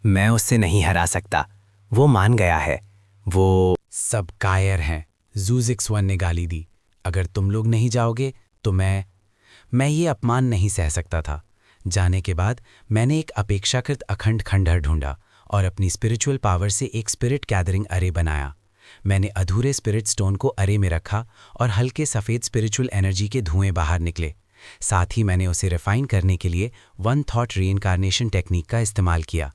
Speaker 3: मैं उससे नहीं हरा सकता। वो मान गया है। वो
Speaker 1: सब कायर हैं, जू जिक्सवान ने गाली दी। अगर तुम लोग नहीं जाओगे तो मैं ये अपमान नहीं सह सकता था। जाने के बाद मैंने एक अपेक्षाकृत अखंड खंडहर ढूंढा और अपनी स्पिरिचुअल पावर से एक स्पिरिट गैदरिंग अरे बनाया। मैंने अधूरे स्पिरिट स्टोन को अरे में रखा और हल्के सफ़ेद स्पिरिचुअल एनर्जी के धुएं बाहर निकले। साथ ही मैंने उसे रिफाइन करने के लिए 1 थॉट रीइंकार्नेशन टेक्निक का इस्तेमाल किया।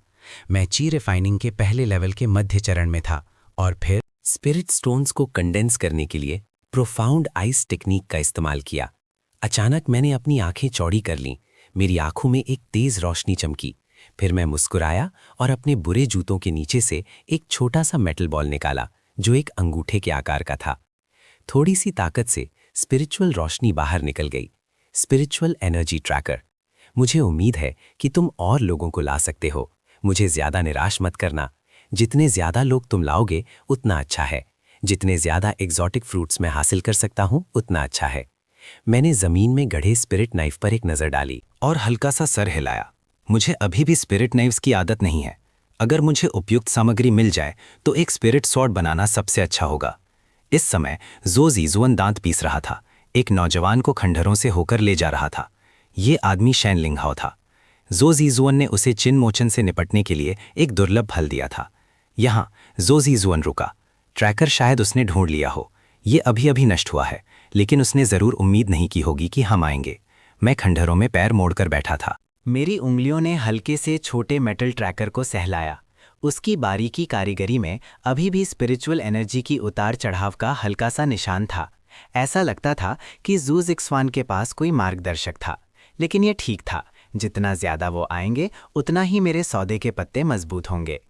Speaker 1: मैं ची रिफाइनिंग के पहले लेवल के मध्य चरण में था और फिर
Speaker 3: स्पिरिट स्टोन्स को कंडेंस करने के लिए प्रोफाउंड आइस टेक्निक का इस्तेमाल किया। अचानक मैंने अपनी आंखें चौड़ी कर लीं। मेरी आंखों में एक तेज रोशनी चमकी। फिर मैं मुस्कुराया और अपने बुरे जूतों के नीचे से एक छोटा सा मेटल बॉल निकाला जो एक अंगूठे के आकार का था। थोड़ी सी ताकत से स्पिरिचुअल रोशनी बाहर निकल गई। Spiritual energy tracker. मुझे उम्मीद है कि तुम और लोगों को ला सकते हो। मुझे ज्यादा निराश मत करना। जितने ज्यादा लोग तुम लाओगे उतना अच्छा है। जितने ज्यादा एग्जॉटिक फ्रूट्स मैं हासिल कर सकता हूं उतना अच्छा है। मैंने जमीन में गढ़े स्पिरिट नाइफ पर एक नजर डाली और हल्का सा सर हिलाया। मुझे अभी भी स्पिरिट नाइफ्स की आदत नहीं है। अगर मुझे उपयुक्त सामग्री मिल जाए तो एक स्पिरिट स्वॉर्ड बनाना सबसे अच्छा होगा। इस समय जो जिक्सवान दांत पीस रहा था। एक नौजवान को खंडहरों से होकर ले जा रहा था। ये आदमी शिनलिंग हाओ था। जो जिक्सवान ने उसे चिन मोचन से निपटने के लिए एक दुर्लभ फल दिया था। यहाँ जो जिक्सवान रुका। ट्रैकर शायद उसने ढूंढ लिया हो। ये अभी अभी नष्ट हुआ है, लेकिन उसने ज़रूर उम्मीद नहीं की होगी कि हम आएंगे। मैं खंडहरों में पैर मोड़कर बैठा था।
Speaker 6: मेरी उंगलियों ने हल्के से छोटे मेटल ट्रैकर को सहलाया। उसकी बारीकी कारीगरी में अभी भी स्पिरिचुअल एनर्जी की उतार चढ़ाव का हल्का सा निशान था। ऐसा लगता था कि ज़ूज़िक्सवान के पास कोई मार्गदर्शक था। लेकिन यह ठीक था, जितना ज़्यादा वो आएंगे उतना ही मेरे सौदे के पत्ते मजबूत होंगे।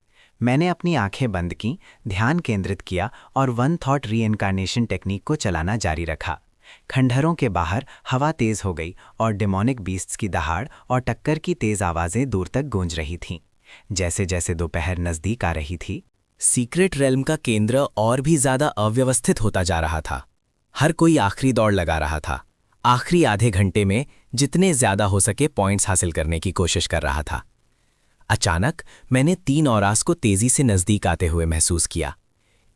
Speaker 6: मैंने अपनी आंखें बंद की, ध्यान केंद्रित किया और वन थॉट रीइंकार्नेशन टेक्निक को चलाना जारी रखा। खंडहरों के बाहर हवा तेज हो गई और डेमोनिक बीस्ट्स की दहाड़ और टक्कर की तेज आवाज़ें दूर तक गूंज रही थीं। जैसे जैसे दोपहर नज़दीक आ रही थी,
Speaker 3: सीक्रेट रेल्म का केंद्र और भी ज़्यादा अव्यवस्थित होता जा रहा था। हर कोई आखिरी दौड़ लगा रहा था। आखिरी आधे घंटे में जितने ज़्यादा हो सके पॉइंट्स हासिल करने की कोशिश कर रहा था। अचानक मैंने 3 औरास को तेज़ी से नज़दीक आते हुए महसूस किया।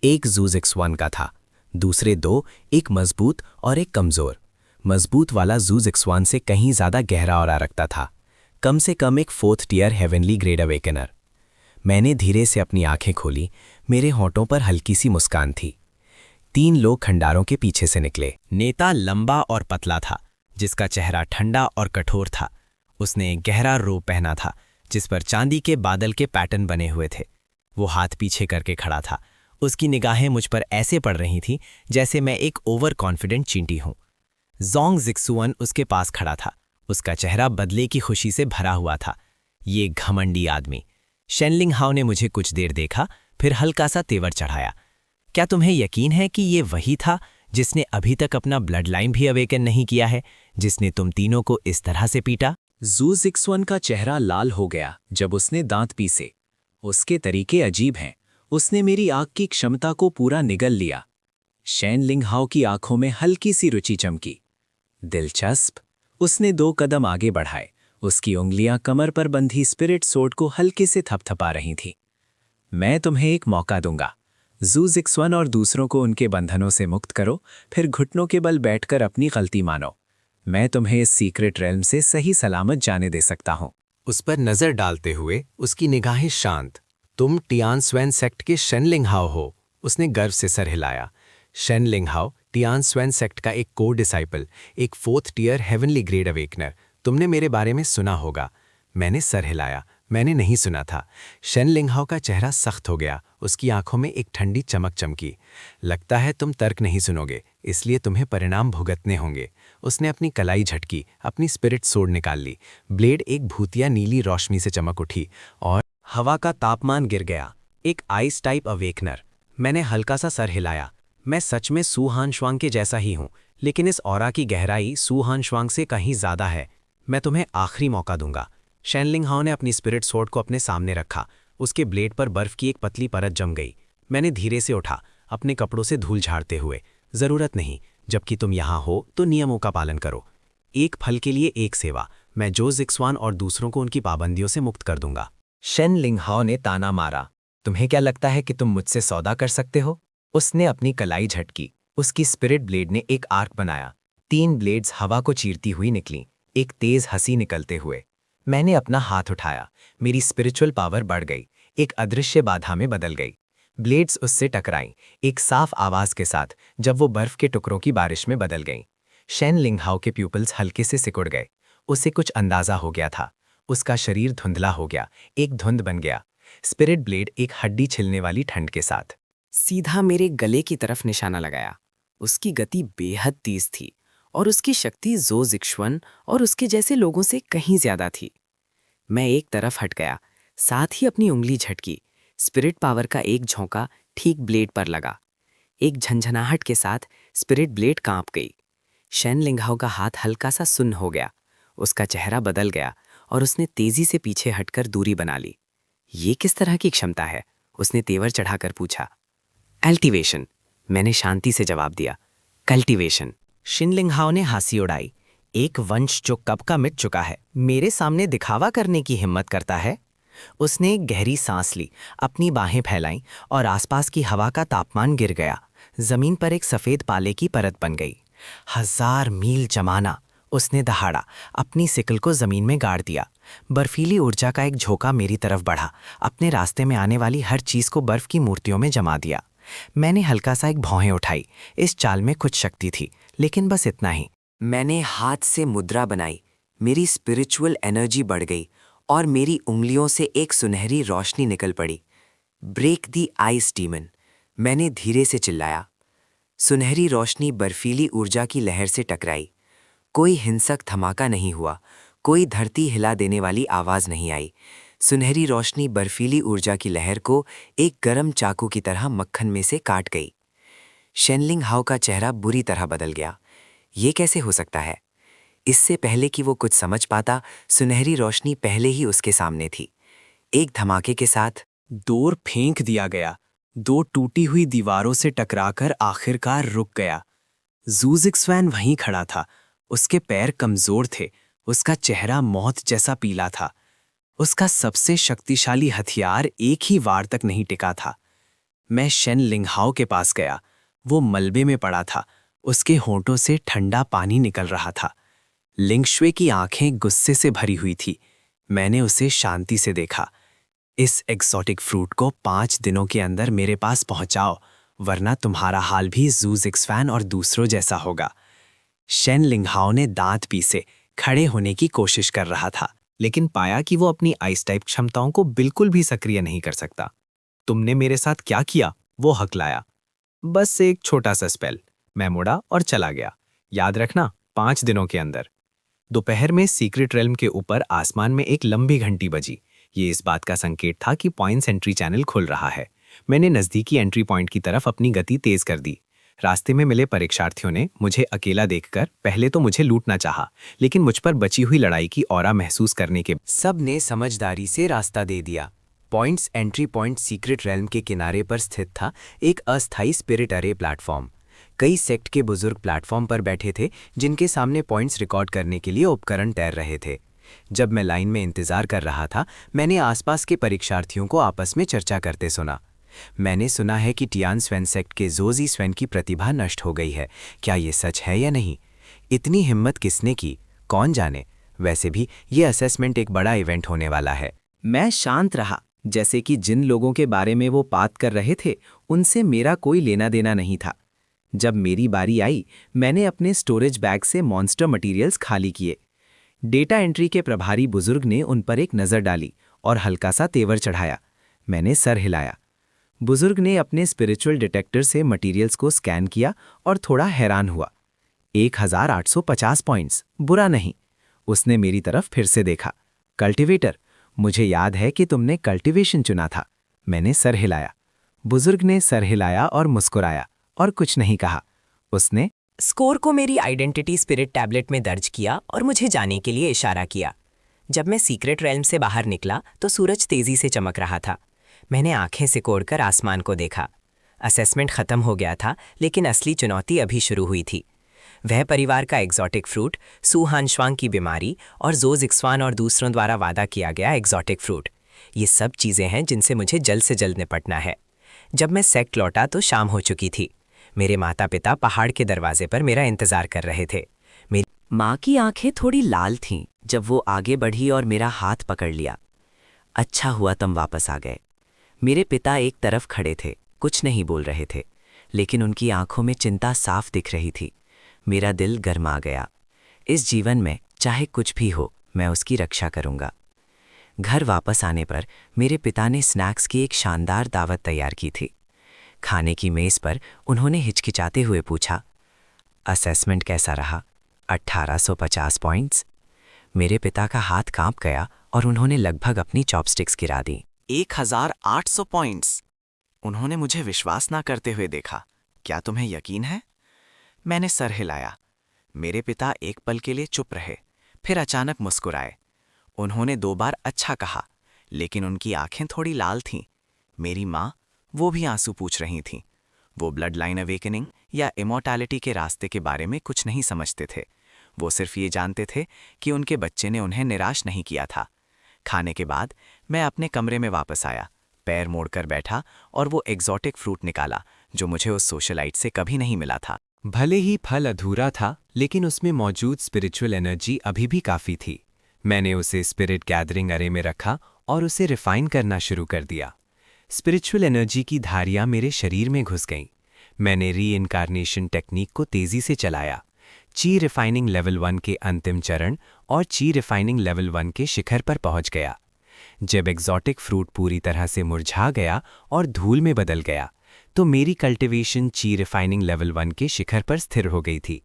Speaker 3: एक ज़ूज़िक्स-1 का था, दूसरे 2 एक मजबूत और एक कमज़ोर। मजबूत वाला ज़ूज़िक्स-1 से कहीं ज़्यादा गहरा और रखता था, कम से कम एक 4th tier heavenly grade awakener. मैंने धीरे से अपनी आंखें खोली। मेरे होंठों पर हल्की सी मुस्कान थी। 3 लोग खंडारों के पीछे से निकले। नेता लंबा और पतला था, जिसका चेहरा ठंडा और कठोर था। उसने एक गहरा रोब पहना था, जिस पर चांदी के बादल के पैटर्न बने हुए थे। वो हाथ पीछे करके खड़ा था। उसकी निगाहें मुझ पर ऐसे पड़ रही थीं जैसे मैं एक ओवर कॉन्फिडेंट चींटी हूं। ज़ोंग-ज़िक्सुअन उसके पास खड़ा था। उसका चेहरा बदले की खुशी से भरा हुआ था। ये घमंडी आदमी। शेनलिंग हाओ ने मुझे कुछ देर देखा, फिर हल्का सा तेवर चढ़ाया। क्या तुम्हें यकीन है कि ये वही था जिसने अभी तक अपना ब्लड लाइन भी अवेकन नहीं किया है, जिसने तुम तीनों को इस तरह से पीटा?
Speaker 2: ज़ूज़िक्स-1 का चेहरा लाल हो गया जब उसने दांत पीसे। उसके तरीके अजीब हैं। उसने मेरी आग की क्षमता को पूरा निगल लिया। शेनलिंग हाओ की आंखों में हल्की सी रुचि चमकी। दिलचस्प। उसने 2 कदम आगे बढ़ाए। उसकी उंगलियां कमर पर बंधी स्पिरिट सोर्ड को हल्के से थपथपा रही थीं। मैं तुम्हें एक मौका दूंगा। ज़ूज़िक्स-1 और दूसरों को उनके बंधनों से मुक्त करो, फिर घुटनों के बल बैठकर अपनी गलती मानो। मैं तुम्हें इस सीक्रेट रेल्म से सही सलामत जाने दे सकता हूं।
Speaker 3: उस पर नज़र डालते हुए उसकी निगाहें शांत। तुम टियानस्वेन सेक्ट के शेनलिंग हाओ हो। उसने गर्व से सर हिलाया। शेनलिंग हाओ टियानस्वेन सेक्ट का एक कोर डिसाइपल, एक 4th tier heavenly grade awakener. तुमने मेरे बारे में सुना होगा। मैंने सर हिलाया। मैंने नहीं सुना था। शेनलिंग हाओ का चेहरा सख्त हो गया। उसकी आंखों में एक ठंडी चमक चमकी। लगता है तुम तर्क नहीं सुनोगे, इसलिए तुम्हें परिणाम भुगतने होंगे। उसने अपनी कलाई झटकी, अपनी स्पिरिट सोर्ड निकाल ली। ब्लेड एक भूतिया नीली रोशनी से चमक उठी और हवा का तापमान गिर गया। एक आइस टाइप अवेकनर। मैंने हल्का सा सर हिलाया। मैं सच में सू हान श्वांग के जैसा ही हूं, लेकिन इस ऑरा की गहराई सू हान श्वांग से कहीं ज़्यादा है। मैं तुम्हें आखिरी मौका दूंगा। शेनलिंग हाओ ने अपनी स्पिरिट सोर्ड को अपने सामने रखा। उसके ब्लेड पर बर्फ की एक पतली परत जम गई। मैंने धीरे से उठा, अपने कपड़ों से धूल झाड़ते हुए। ज़रूरत नहीं, जबकि तुम यहाँ हो तो नियमों का पालन करो। एक फल के लिए एक सेवा। मैं ज़ूज़िक्स-1 और दूसरों को उनकी पाबंदियों से मुक्त कर दूंगा।
Speaker 6: शेनलिंग हाओ ने ताना मारा। तुम्हें क्या लगता है कि तुम मुझसे सौदा कर सकते हो? उसने अपनी कलाई झटकी। उसकी स्पिरिट ब्लेड ने एक आर्क बनाया। 3 ब्लेड्स हवा को चीरती हुई निकलीं, एक तेज हंसी निकलते हुए। मैंने अपना हाथ उठाया। मेरी स्पिरिचुअल पावर बढ़ गई, एक अदृश्य बाधा में बदल गई। ब्लेड्स उससे टकराईं, एक साफ आवाज के साथ, जब वो बर्फ के टुकड़ों की बारिश में बदल गईं। शेनलिंग हाओ के प्यूपल्स हल्के से सिकुड़ गए। उसे कुछ अंदाजा हो गया था। उसका शरीर धुंधला हो गया, एक धुंध बन गया। स्पिरिट ब्लेड एक हड्डी छिलने वाली ठंड के साथ
Speaker 8: सीधा मेरे गले की तरफ निशाना लगाया। उसकी गति बेहद तेज थी और उसकी शक्ति ज़ूज़िक्स-1 और उसके जैसे लोगों से कहीं ज्यादा थी। मैं एक तरफ हट गया, साथ ही अपनी उंगली झटकी। स्पिरिट पावर का एक झोंका ठीक ब्लेड पर लगा। एक झंझनाहट के साथ स्पिरिट ब्लेड कांप गई। शेनलिंग हाओ का हाथ हल्का सा सुन्न हो गया। उसका चेहरा बदल गया और उसने तेजी से पीछे हटकर दूरी बना ली। ये किस तरह की क्षमता है? उसने तेवर चढ़ाकर पूछा। एल्टिवेशन, मैंने शांति से जवाब दिया। कल्टिवेशन।
Speaker 6: शेनलिंग हाओ ने हंसी उड़ाई। एक वंश जो कब का मिट चुका है, मेरे सामने दिखावा करने की हिम्मत करता है? उसने एक गहरी सांस ली, अपनी बाहें फैलाईं और आसपास की हवा का तापमान गिर गया। जमीन पर एक सफेद पाले की परत बन गई। 1000 मील जमाना, उसने दहाड़ा, अपनी सिकल को जमीन में गाड़ दिया। बर्फीली ऊर्जा का एक झोंका मेरी तरफ बढ़ा, अपने रास्ते में आने वाली हर चीज को बर्फ की मूर्तियों में जमा दिया। मैंने हल्का सा एक भौहें उठाई। इस चाल में कुछ शक्ति थी,
Speaker 3: लेकिन बस इतना ही।
Speaker 8: मैंने हाथ से मुद्रा बनाई, मेरी स्पिरिचुअल एनर्जी बढ़ गई और मेरी उंगलियों से एक सुनहरी रोशनी निकल पड़ी। ब्रेक दी आइस डीमन, मैंने धीरे से चिल्लाया। सुनहरी रोशनी बर्फीली ऊर्जा की लहर से टकराई। कोई हिंसक धमाका नहीं हुआ, कोई धरती हिला देने वाली आवाज नहीं आई। सुनहरी रोशनी बर्फीली ऊर्जा की लहर को एक गरम चाकू की तरह मक्खन में से काट गई। शेनलिंग हाओ का चेहरा बुरी तरह बदल गया। ये कैसे हो सकता है? इससे पहले कि वो कुछ समझ पाता, सुनहरी रोशनी पहले ही उसके सामने थी। एक धमाके के साथ
Speaker 10: डोर फेंक दिया गया। दो टूटी हुई दीवारों से टकराकर आखिरकार रुक गया। जू जिक्सवैन वहीं खड़ा था। उसके पैर कमजोर थे, उसका चेहरा मौत जैसा पीला था। उसका सबसे शक्तिशाली हथियार एक ही वार तक नहीं टिका था। मैं शेन लिंगहाओ के पास गया। वो मलबे में पड़ा था, उसके होंठों से ठंडा पानी निकल रहा था। लिंगशुए की आंखें गुस्से से भरी हुई थी। मैंने उसे शांति से देखा। इस एक्सोटिक फ्रूट को 5 दिनों के अंदर मेरे पास पहुंचाओ, वरना तुम्हारा हाल भी जू जिक्सवैन और दूसरों जैसा होगा। शेन लिंगहाओ ने दांत पीसे खड़े होने की कोशिश कर रहा था, लेकिन पाया कि वो अपनी आइस टाइप क्षमताओं को बिल्कुल भी सक्रिय नहीं कर सकता। तुमने मेरे साथ क्या किया? वो हकलाया। बस एक छोटा सा स्पेल। मैं मुड़ा और चला गया। याद रखना, 5 दिनों के अंदर। दोपहर में सीक्रेट रेल्म के ऊपर आसमान में एक लंबी घंटी बजी। ये इस बात का संकेत था कि पॉइंट्स एंट्री चैनल खुल रहा है। मैंने नज़दीकी एंट्री पॉइंट की तरफ अपनी गति तेज कर दी। रास्ते में मिले परीक्षार्थियों ने मुझे अकेला देखकर पहले तो मुझे लूटना चाहा, लेकिन मुझ पर बची हुई लड़ाई की ऑरा महसूस करने के
Speaker 1: सब ने समझदारी से रास्ता दे दिया। Points entry point secret realm के किनारे पर स्थित था, एक अस्थायी स्पिरिट अरे प्लेटफॉर्म। कई सेक्ट के बुजुर्ग प्लेटफॉर्म पर बैठे थे, जिनके सामने पॉइंट्स रिकॉर्ड करने के लिए उपकरण तैर रहे थे। जब मैं लाइन में इंतजार कर रहा था, मैंने आसपास के परीक्षार्थियों को आपस में चर्चा करते सुना। मैंने सुना है कि टियान स्वेन सेक्ट के जोजी स्वेन की प्रतिभा नष्ट हो गई है। क्या ये सच है या नहीं? इतनी हिम्मत किसने की, कौन जाने। वैसे भी ये असेसमेंट एक बड़ा इवेंट होने वाला है।
Speaker 10: मैं शांत रहा, जैसे कि जिन लोगों के बारे में वो बात कर रहे थे उनसे मेरा कोई लेना देना नहीं था। जब मेरी बारी आई, मैंने अपने स्टोरेज बैग से मॉन्स्टर मटेरियल्स खाली किए। डेटा एंट्री के प्रभारी बुजुर्ग ने उन पर एक नज़र डाली और हल्का सा तेवर चढ़ाया। मैंने सर हिलाया। बुजुर्ग ने अपने स्पिरिचुअल डिटेक्टर से मटेरियल्स को स्कैन किया और थोड़ा हैरान हुआ। 1850 पॉइंट्स, बुरा नहीं। उसने मेरी तरफ फिर से देखा। कल्टिवेटर, मुझे याद है कि तुमने कल्टिवेशन चुना था। मैंने सर हिलाया। बुजुर्ग ने सर हिलाया और मुस्कुराया और कुछ नहीं कहा। उसने
Speaker 5: स्कोर को मेरी आइडेंटिटी स्पिरिट टैबलेट में दर्ज किया और मुझे जाने के लिए इशारा किया। जब मैं सीक्रेट रेल्म से बाहर निकला तो सूरज तेजी से चमक रहा था। मैंने आंखें सिकोड़कर आसमान को देखा। असेसमेंट खत्म हो गया था, लेकिन असली चुनौती अभी शुरू हुई थी। वह परिवार का एग्जॉटिक फ्रूट, सू हानश्वांग की बीमारी और जो जिक्सवान और दूसरों द्वारा वादा किया गया एग्जॉटिक फ्रूट, ये सब चीज़ें हैं जिनसे मुझे जल्द से जल्द निपटना है। जब मैं सेक्ट लौटा तो शाम हो चुकी थी। मेरे माता पिता पहाड़ के दरवाजे पर मेरा इंतजार कर रहे थे। मेरी
Speaker 8: माँ की आंखें थोड़ी लाल थीं जब वो आगे बढ़ी और मेरा हाथ पकड़ लिया। अच्छा हुआ तुम वापस आ गए। मेरे पिता एक तरफ खड़े थे, कुछ नहीं बोल रहे थे, लेकिन उनकी आंखों में चिंता साफ दिख रही थी। मेरा दिल गर्मा गया। इस जीवन में चाहे कुछ भी हो, मैं उसकी रक्षा करूंगा। घर वापस आने पर मेरे पिता ने स्नैक्स की एक शानदार दावत तैयार की थी। खाने की मेज़ पर उन्होंने हिचकिचाते हुए पूछा, असेसमेंट कैसा रहा? 1850 पॉइंट्स। मेरे पिता का हाथ कांप गया और उन्होंने लगभग अपनी चॉपस्टिक्स गिरा दी।
Speaker 10: 1800 पॉइंट्स। उन्होंने मुझे विश्वास ना करते हुए देखा। क्या तुम्हें यकीन है? मैंने सर हिलाया। मेरे पिता एक पल के लिए चुप रहे, फिर अचानक मुस्कुराए। उन्होंने 2 बार अच्छा कहा, लेकिन उनकी आंखें थोड़ी लाल थीं। मेरी माँ, वो भी आंसू पूछ रही थीं। वो ब्लड लाइन अवेकनिंग या इमॉर्टैलिटी के रास्ते के बारे में कुछ नहीं समझते थे। वो सिर्फ ये जानते थे कि उनके बच्चे ने उन्हें निराश नहीं किया था। खाने के बाद मैं अपने कमरे में वापस आया, पैर मोड़कर बैठा और वो एग्जॉटिक फ्रूट निकाला जो मुझे उस सोशलाइट से कभी नहीं मिला था।
Speaker 3: भले ही फल अधूरा था, लेकिन उसमें मौजूद स्पिरिचुअल एनर्जी अभी भी काफ़ी थी। मैंने उसे स्पिरिट गैदरिंग अरे में रखा और उसे रिफाइन करना शुरू कर दिया। स्पिरिचुअल एनर्जी की धारियां मेरे शरीर में घुस गईं। मैंने री इनकारनेशन टेक्निक को तेजी से चलाया। ची रिफाइनिंग लेवल 1 के अंतिम चरण और ची रिफाइनिंग लेवल 1 के शिखर पर पहुंच गया। जब एग्जॉटिक फ्रूट पूरी तरह से मुरझा गया और धूल में बदल गया, तो मेरी कल्टीवेशन ची रिफाइनिंग लेवल 1 के शिखर पर स्थिर हो गई थी,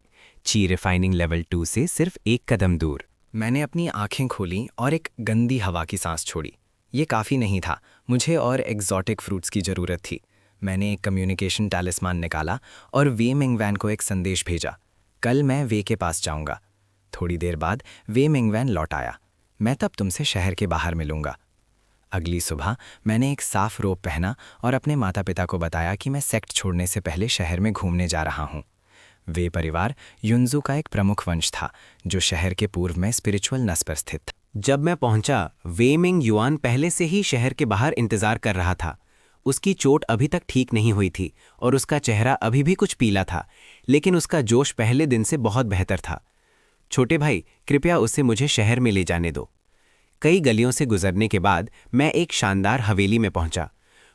Speaker 3: ची रिफाइनिंग लेवल 2 से सिर्फ एक कदम दूर।
Speaker 11: मैंने अपनी आंखें खोलीं और एक गंदी हवा की सांस छोड़ी। ये काफ़ी नहीं था, मुझे और एग्जॉटिक फ्रूट्स की ज़रूरत थी। मैंने एक कम्युनिकेशन टैलिस्मान निकाला और वे मिंगवैन को एक संदेश भेजा, कल मैं वे के पास जाऊंगा। थोड़ी देर बाद वे मिंगवैन लौट आया, मैं तब तुमसे शहर के बाहर मिलूंगा। अगली सुबह मैंने एक साफ रोब पहना और अपने माता पिता को बताया कि मैं सेक्ट छोड़ने से पहले शहर में घूमने जा रहा हूँ। वे परिवार युनजू का एक प्रमुख वंश था जो शहर के पूर्व में स्पिरिचुअल नस पर स्थित था।
Speaker 3: जब मैं पहुंचा, वे मिंग युआन पहले से ही शहर के बाहर इंतजार कर रहा था। उसकी चोट अभी तक ठीक नहीं हुई थी और उसका चेहरा अभी भी कुछ पीला था, लेकिन उसका जोश पहले दिन से बहुत बेहतर था। छोटे भाई, कृपया उसे मुझे शहर में ले जाने दो। कई गलियों से गुजरने के बाद मैं एक शानदार हवेली में पहुंचा।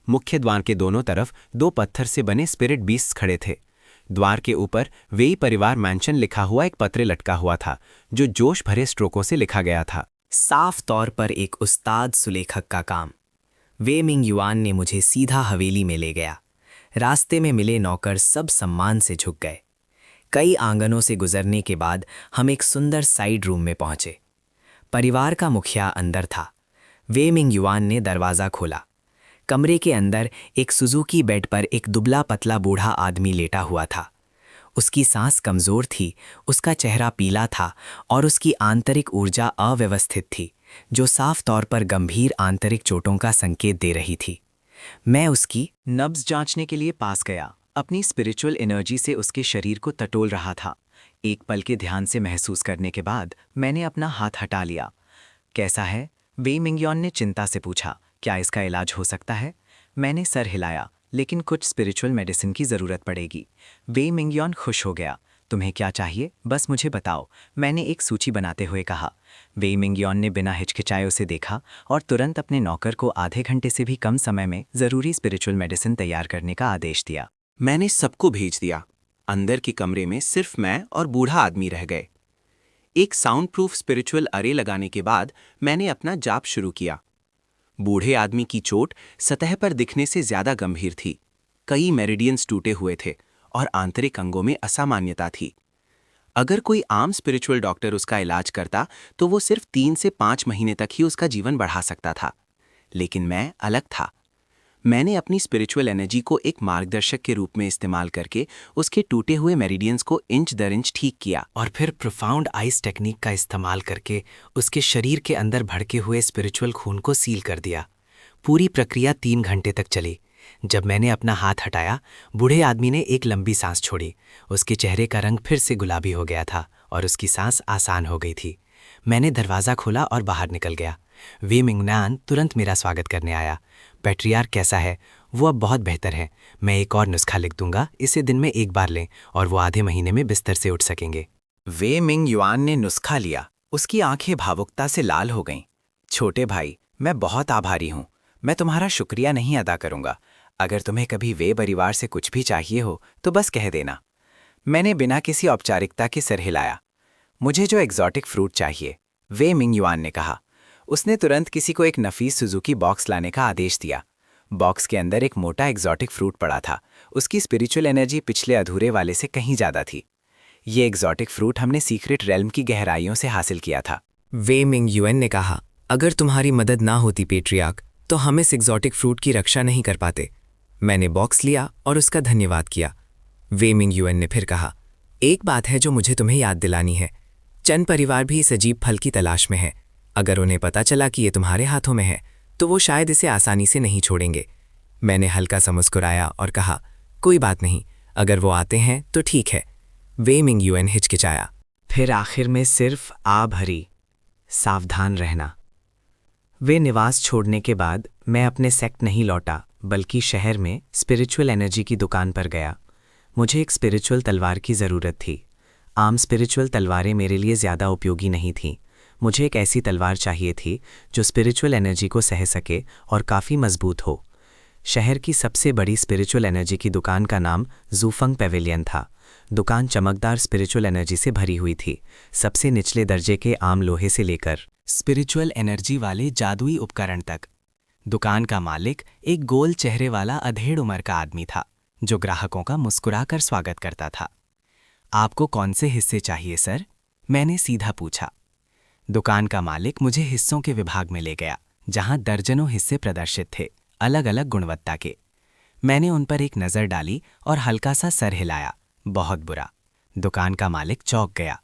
Speaker 3: मुख्य द्वार के दोनों तरफ 2 पत्थर से बने स्पिरिट बीस्ट्स खड़े थे। द्वार के ऊपर वेई परिवार मैंशन लिखा हुआ एक पत्र लटका हुआ था, जो जोश भरे स्ट्रोकों से लिखा गया था।
Speaker 1: साफ तौर पर एक उस्ताद सुलेखक का काम। वे मिंग युआन ने मुझे सीधा हवेली में ले गया। रास्ते में मिले नौकर सब सम्मान से झुक गए। कई आंगनों से गुजरने के बाद हम एक सुंदर साइड रूम में पहुंचे। परिवार का मुखिया अंदर था। वे मिंग युआन ने दरवाज़ा खोला। कमरे के अंदर एक सुजुकी बेड पर एक दुबला पतला बूढ़ा आदमी लेटा हुआ था। उसकी सांस कमज़ोर थी, उसका चेहरा पीला था और उसकी आंतरिक ऊर्जा अव्यवस्थित थी, जो साफ तौर पर गंभीर आंतरिक चोटों का संकेत दे रही थी। मैं उसकी
Speaker 6: नब्ज जांचने के लिए पास गया। अपनी स्पिरिचुअल एनर्जी से उसके शरीर को टटोल रहा था। एक पल के ध्यान से महसूस करने के बाद मैंने अपना हाथ हटा लिया। कैसा है? वे मिंगयोन ने चिंता से पूछा। क्या इसका इलाज हो सकता है? मैंने सर हिलाया, लेकिन कुछ स्पिरिचुअल मेडिसिन की ज़रूरत पड़ेगी। वे मिंगयोन खुश हो गया। तुम्हें क्या चाहिए, बस मुझे बताओ, मैंने एक सूची बनाते हुए कहा। वे मिंगयोन ने बिना हिचकिचाए उसे देखा और तुरंत अपने नौकर को आधे घंटे से भी कम समय में ज़रूरी स्पिरिचुअल मेडिसिन तैयार करने का आदेश दिया।
Speaker 3: मैंने सबको भेज दिया। अंदर के कमरे में सिर्फ मैं और बूढ़ा आदमी रह गए। एक साउंड प्रूफ स्पिरिचुअल अरे लगाने के बाद मैंने अपना जाप शुरू किया। बूढ़े आदमी की चोट सतह पर दिखने से ज्यादा गंभीर थी। कई मेरिडियंस टूटे हुए थे और आंतरिक अंगों में असामान्यता थी। अगर कोई आम स्पिरिचुअल डॉक्टर उसका इलाज करता तो वो सिर्फ 3 से 5 महीने तक ही उसका जीवन बढ़ा सकता था, लेकिन मैं अलग था। मैंने अपनी स्पिरिचुअल एनर्जी को एक मार्गदर्शक के रूप में इस्तेमाल करके उसके टूटे हुए मेरिडियंस को इंच दर इंच ठीक किया
Speaker 6: और फिर प्रोफाउंड आइस टेक्निक का इस्तेमाल करके उसके शरीर के अंदर भड़के हुए स्पिरिचुअल खून को सील कर दिया। पूरी प्रक्रिया 3 घंटे तक चली। जब मैंने अपना हाथ हटाया, बूढ़े आदमी ने एक लंबी सांस छोड़ी। उसके चेहरे का रंग फिर से गुलाबी हो गया था और उसकी सांस आसान हो गई थी। मैंने दरवाज़ा खोला और बाहर निकल गया। वे मिंगनान तुरंत मेरा स्वागत करने आया। पैट्रियार्क कैसा है? वो अब बहुत बेहतर है। मैं एक और नुस्खा लिख दूंगा, इसे दिन में 1 बार लें और वो आधे महीने में बिस्तर से उठ सकेंगे।
Speaker 11: वे मिंग युआन ने नुस्खा लिया। उसकी आंखें भावुकता से लाल हो गईं। छोटे भाई, मैं बहुत आभारी हूँ। मैं तुम्हारा शुक्रिया नहीं अदा करूंगा। अगर तुम्हें कभी वे परिवार से कुछ भी चाहिए हो तो बस कह देना। मैंने बिना किसी औपचारिकता के सर हिलाया। मुझे जो एग्जॉटिक फ्रूट चाहिए, वे मिंग युआन ने कहा। उसने तुरंत किसी को एक नफीस सुजुकी बॉक्स लाने का आदेश दिया। बॉक्स के अंदर एक मोटा एग्जॉटिक फ्रूट पड़ा था। उसकी स्पिरिचुअल एनर्जी पिछले अधूरे वाले से कहीं ज़्यादा थी। ये एग्जॉटिक फ्रूट हमने सीक्रेट रेल्म की गहराइयों से हासिल किया था।
Speaker 1: वे मिंग युएन ने कहा, अगर तुम्हारी मदद ना होती पेट्रियार्क, तो हम इस एग्जॉटिक फ्रूट की रक्षा नहीं कर पाते। मैंने बॉक्स लिया और उसका धन्यवाद किया। वे मिंग युएन ने फिर कहा, एक बात है जो मुझे तुम्हें याद दिलानी है। चंद परिवार भी इस अजीब फल की तलाश में है। अगर उन्हें पता चला कि ये तुम्हारे हाथों में है तो वो शायद इसे आसानी से नहीं छोड़ेंगे। मैंने हल्का सा मुस्कुराया और कहा, कोई बात नहीं, अगर वो आते हैं तो ठीक है। वे मिंग युएन हिचकिचाया।
Speaker 6: फिर आखिर में सिर्फ आ भरी, सावधान रहना। वे निवास छोड़ने के बाद मैं अपने सेक्ट नहीं लौटा, बल्कि शहर में स्पिरिचुअल एनर्जी की दुकान पर गया। मुझे एक स्पिरिचुअल तलवार की ज़रूरत थी। आम स्पिरिचुअल तलवारें मेरे लिए ज़्यादा उपयोगी नहीं थीं। मुझे एक ऐसी तलवार चाहिए थी जो स्पिरिचुअल एनर्जी को सह सके और काफ़ी मजबूत हो। शहर की सबसे बड़ी स्पिरिचुअल एनर्जी की दुकान का नाम जूफंग पेविलियन था।
Speaker 3: दुकान चमकदार स्पिरिचुअल एनर्जी से भरी हुई थी, सबसे निचले दर्जे के आम लोहे से लेकर स्पिरिचुअल एनर्जी वाले जादुई उपकरण तक। दुकान का मालिक एक गोल चेहरे वाला अधेड़ उम्र का आदमी था, जो ग्राहकों का मुस्कुराकर स्वागत करता था। आपको कौन से हिस्से चाहिए सर? मैंने सीधा पूछा। दुकान का मालिक मुझे हिस्सों के विभाग में ले गया, जहां दर्जनों हिस्से प्रदर्शित थे, अलग अलग गुणवत्ता के। मैंने उन पर एक नज़र डाली और हल्का सा सर हिलाया। बहुत बुरा। दुकान का मालिक चौंक गया।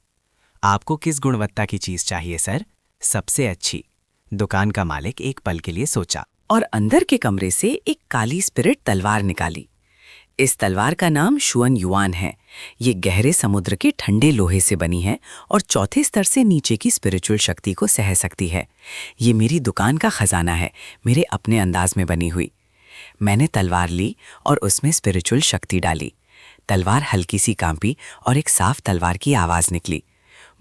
Speaker 3: आपको किस गुणवत्ता की चीज़ चाहिए सर? सबसे अच्छी। दुकान का मालिक एक पल के लिए सोचा
Speaker 10: और अंदर के कमरे से एक काली स्पिरिट तलवार निकाली। इस तलवार का नाम शुअन युआन है। ये गहरे समुद्र के ठंडे लोहे से बनी है और चौथे स्तर से नीचे की स्पिरिचुअल शक्ति को सह सकती है। ये मेरी दुकान का खजाना है, मेरे अपने अंदाज में बनी हुई। मैंने तलवार ली और उसमें स्पिरिचुअल शक्ति डाली। तलवार हल्की सी कांपी और एक साफ तलवार की आवाज़ निकली।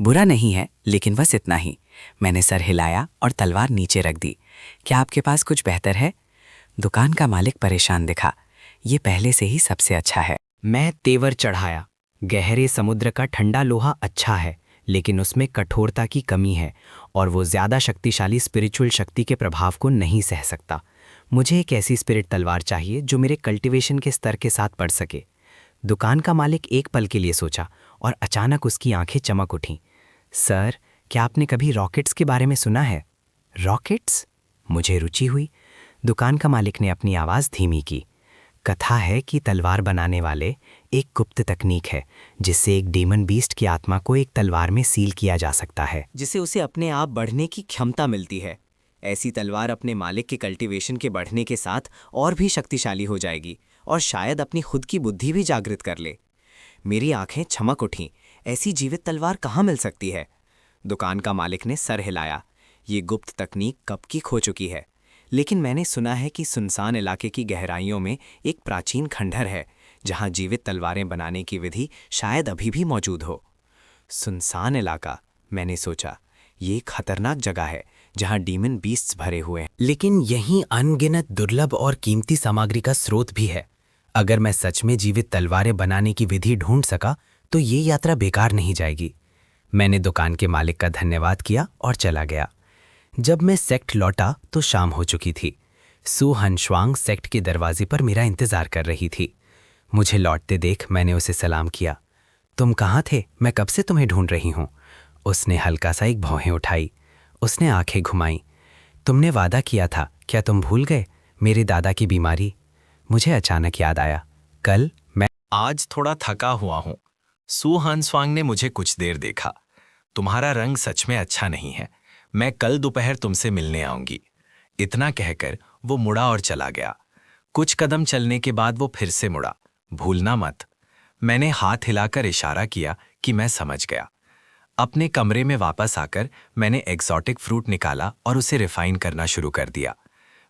Speaker 10: बुरा नहीं है, लेकिन बस इतना ही। मैंने सर हिलाया और तलवार नीचे रख दी। क्या आपके पास कुछ बेहतर है? दुकान का मालिक परेशान दिखा। ये पहले से ही सबसे अच्छा है।
Speaker 3: मैं तेवर चढ़ाया। गहरे समुद्र का ठंडा लोहा अच्छा है, लेकिन उसमें कठोरता की कमी है और वो ज़्यादा शक्तिशाली स्पिरिचुअल शक्ति के प्रभाव को नहीं सह सकता। मुझे एक ऐसी स्पिरिट तलवार चाहिए जो मेरे कल्टीवेशन के स्तर के साथ बढ़ सके। दुकान का मालिक एक पल के लिए सोचा और अचानक उसकी आंखें चमक उठीं। सर, क्या आपने कभी रॉकेट्स के बारे में सुना है? रॉकेट्स? मुझे रुचि हुई। दुकान का मालिक ने अपनी आवाज़ धीमी की। कथा है कि तलवार बनाने वाले एक गुप्त तकनीक है, जिससे एक डीमन बीस्ट की आत्मा को एक तलवार में सील किया जा सकता है,
Speaker 5: जिसे उसे अपने आप बढ़ने की क्षमता मिलती है। ऐसी तलवार अपने मालिक के कल्टीवेशन के बढ़ने के साथ और भी शक्तिशाली हो जाएगी और शायद अपनी खुद की बुद्धि भी जागृत कर ले। मेरी आंखें चमक उठीं। ऐसी जीवित तलवार कहाँ मिल सकती है? दुकान का मालिक ने सर हिलाया। ये गुप्त तकनीक कब की खो चुकी है, लेकिन मैंने सुना है कि सुनसान इलाके की गहराइयों में एक प्राचीन खंडहर है, जहां जीवित तलवारें बनाने की विधि शायद अभी भी मौजूद हो। सुनसान इलाका, मैंने सोचा। ये एक खतरनाक जगह है जहां डीमन बीस्ट्स भरे हुए हैं,
Speaker 3: लेकिन यहीं अनगिनत दुर्लभ और कीमती सामग्री का स्रोत भी है। अगर मैं सच में जीवित तलवारें बनाने की विधि ढूंढ सका तो ये यात्रा बेकार नहीं जाएगी। मैंने दुकान के मालिक का धन्यवाद किया और चला गया। जब मैं सेक्ट लौटा तो शाम हो चुकी थी। सू हनश्वांग सेक्ट के दरवाजे पर मेरा इंतजार कर रही थी। मुझे लौटते देख मैंने उसे सलाम किया। तुम कहाँ थे? मैं कब से तुम्हें ढूंढ रही हूँ। उसने हल्का सा एक भौहें उठाई। उसने आंखें घुमाई। तुमने वादा किया था, क्या तुम भूल गए? मेरे दादा की बीमारी। मुझे अचानक याद आया, कल मैं
Speaker 11: आज थोड़ा थका हुआ हूं। सू हनस्वांग ने मुझे कुछ देर देखा। तुम्हारा रंग सच में अच्छा नहीं है। मैं कल दोपहर तुमसे मिलने आऊंगी। इतना कहकर वो मुड़ा और चला गया। कुछ कदम चलने के बाद वो फिर से मुड़ा। भूलना मत। मैंने हाथ हिलाकर इशारा किया कि मैं समझ गया। अपने कमरे में वापस आकर मैंने एक्सोटिक फ्रूट निकाला और उसे रिफाइन करना शुरू कर दिया।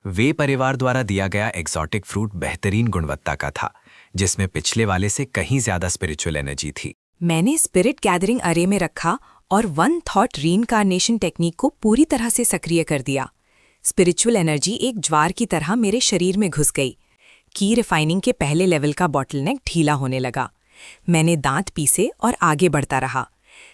Speaker 11: वे परिवार द्वारा दिया गया एक्सोटिक फ्रूट बेहतरीन गुणवत्ता का था, जिसमें पिछले वाले से कहीं ज्यादा स्पिरिचुअल एनर्जी थी।
Speaker 7: मैंने स्पिरिट गैदरिंग अरे में रखा और वन थॉट रीइंकार्नेशन टेक्निक को पूरी तरह से सक्रिय कर दिया। स्पिरिचुअल एनर्जी एक ज्वार की तरह मेरे शरीर में घुस गई। की रिफाइनिंग के पहले लेवल का बॉटलनेक ढीला होने लगा। मैंने दांत पीसे और आगे बढ़ता रहा।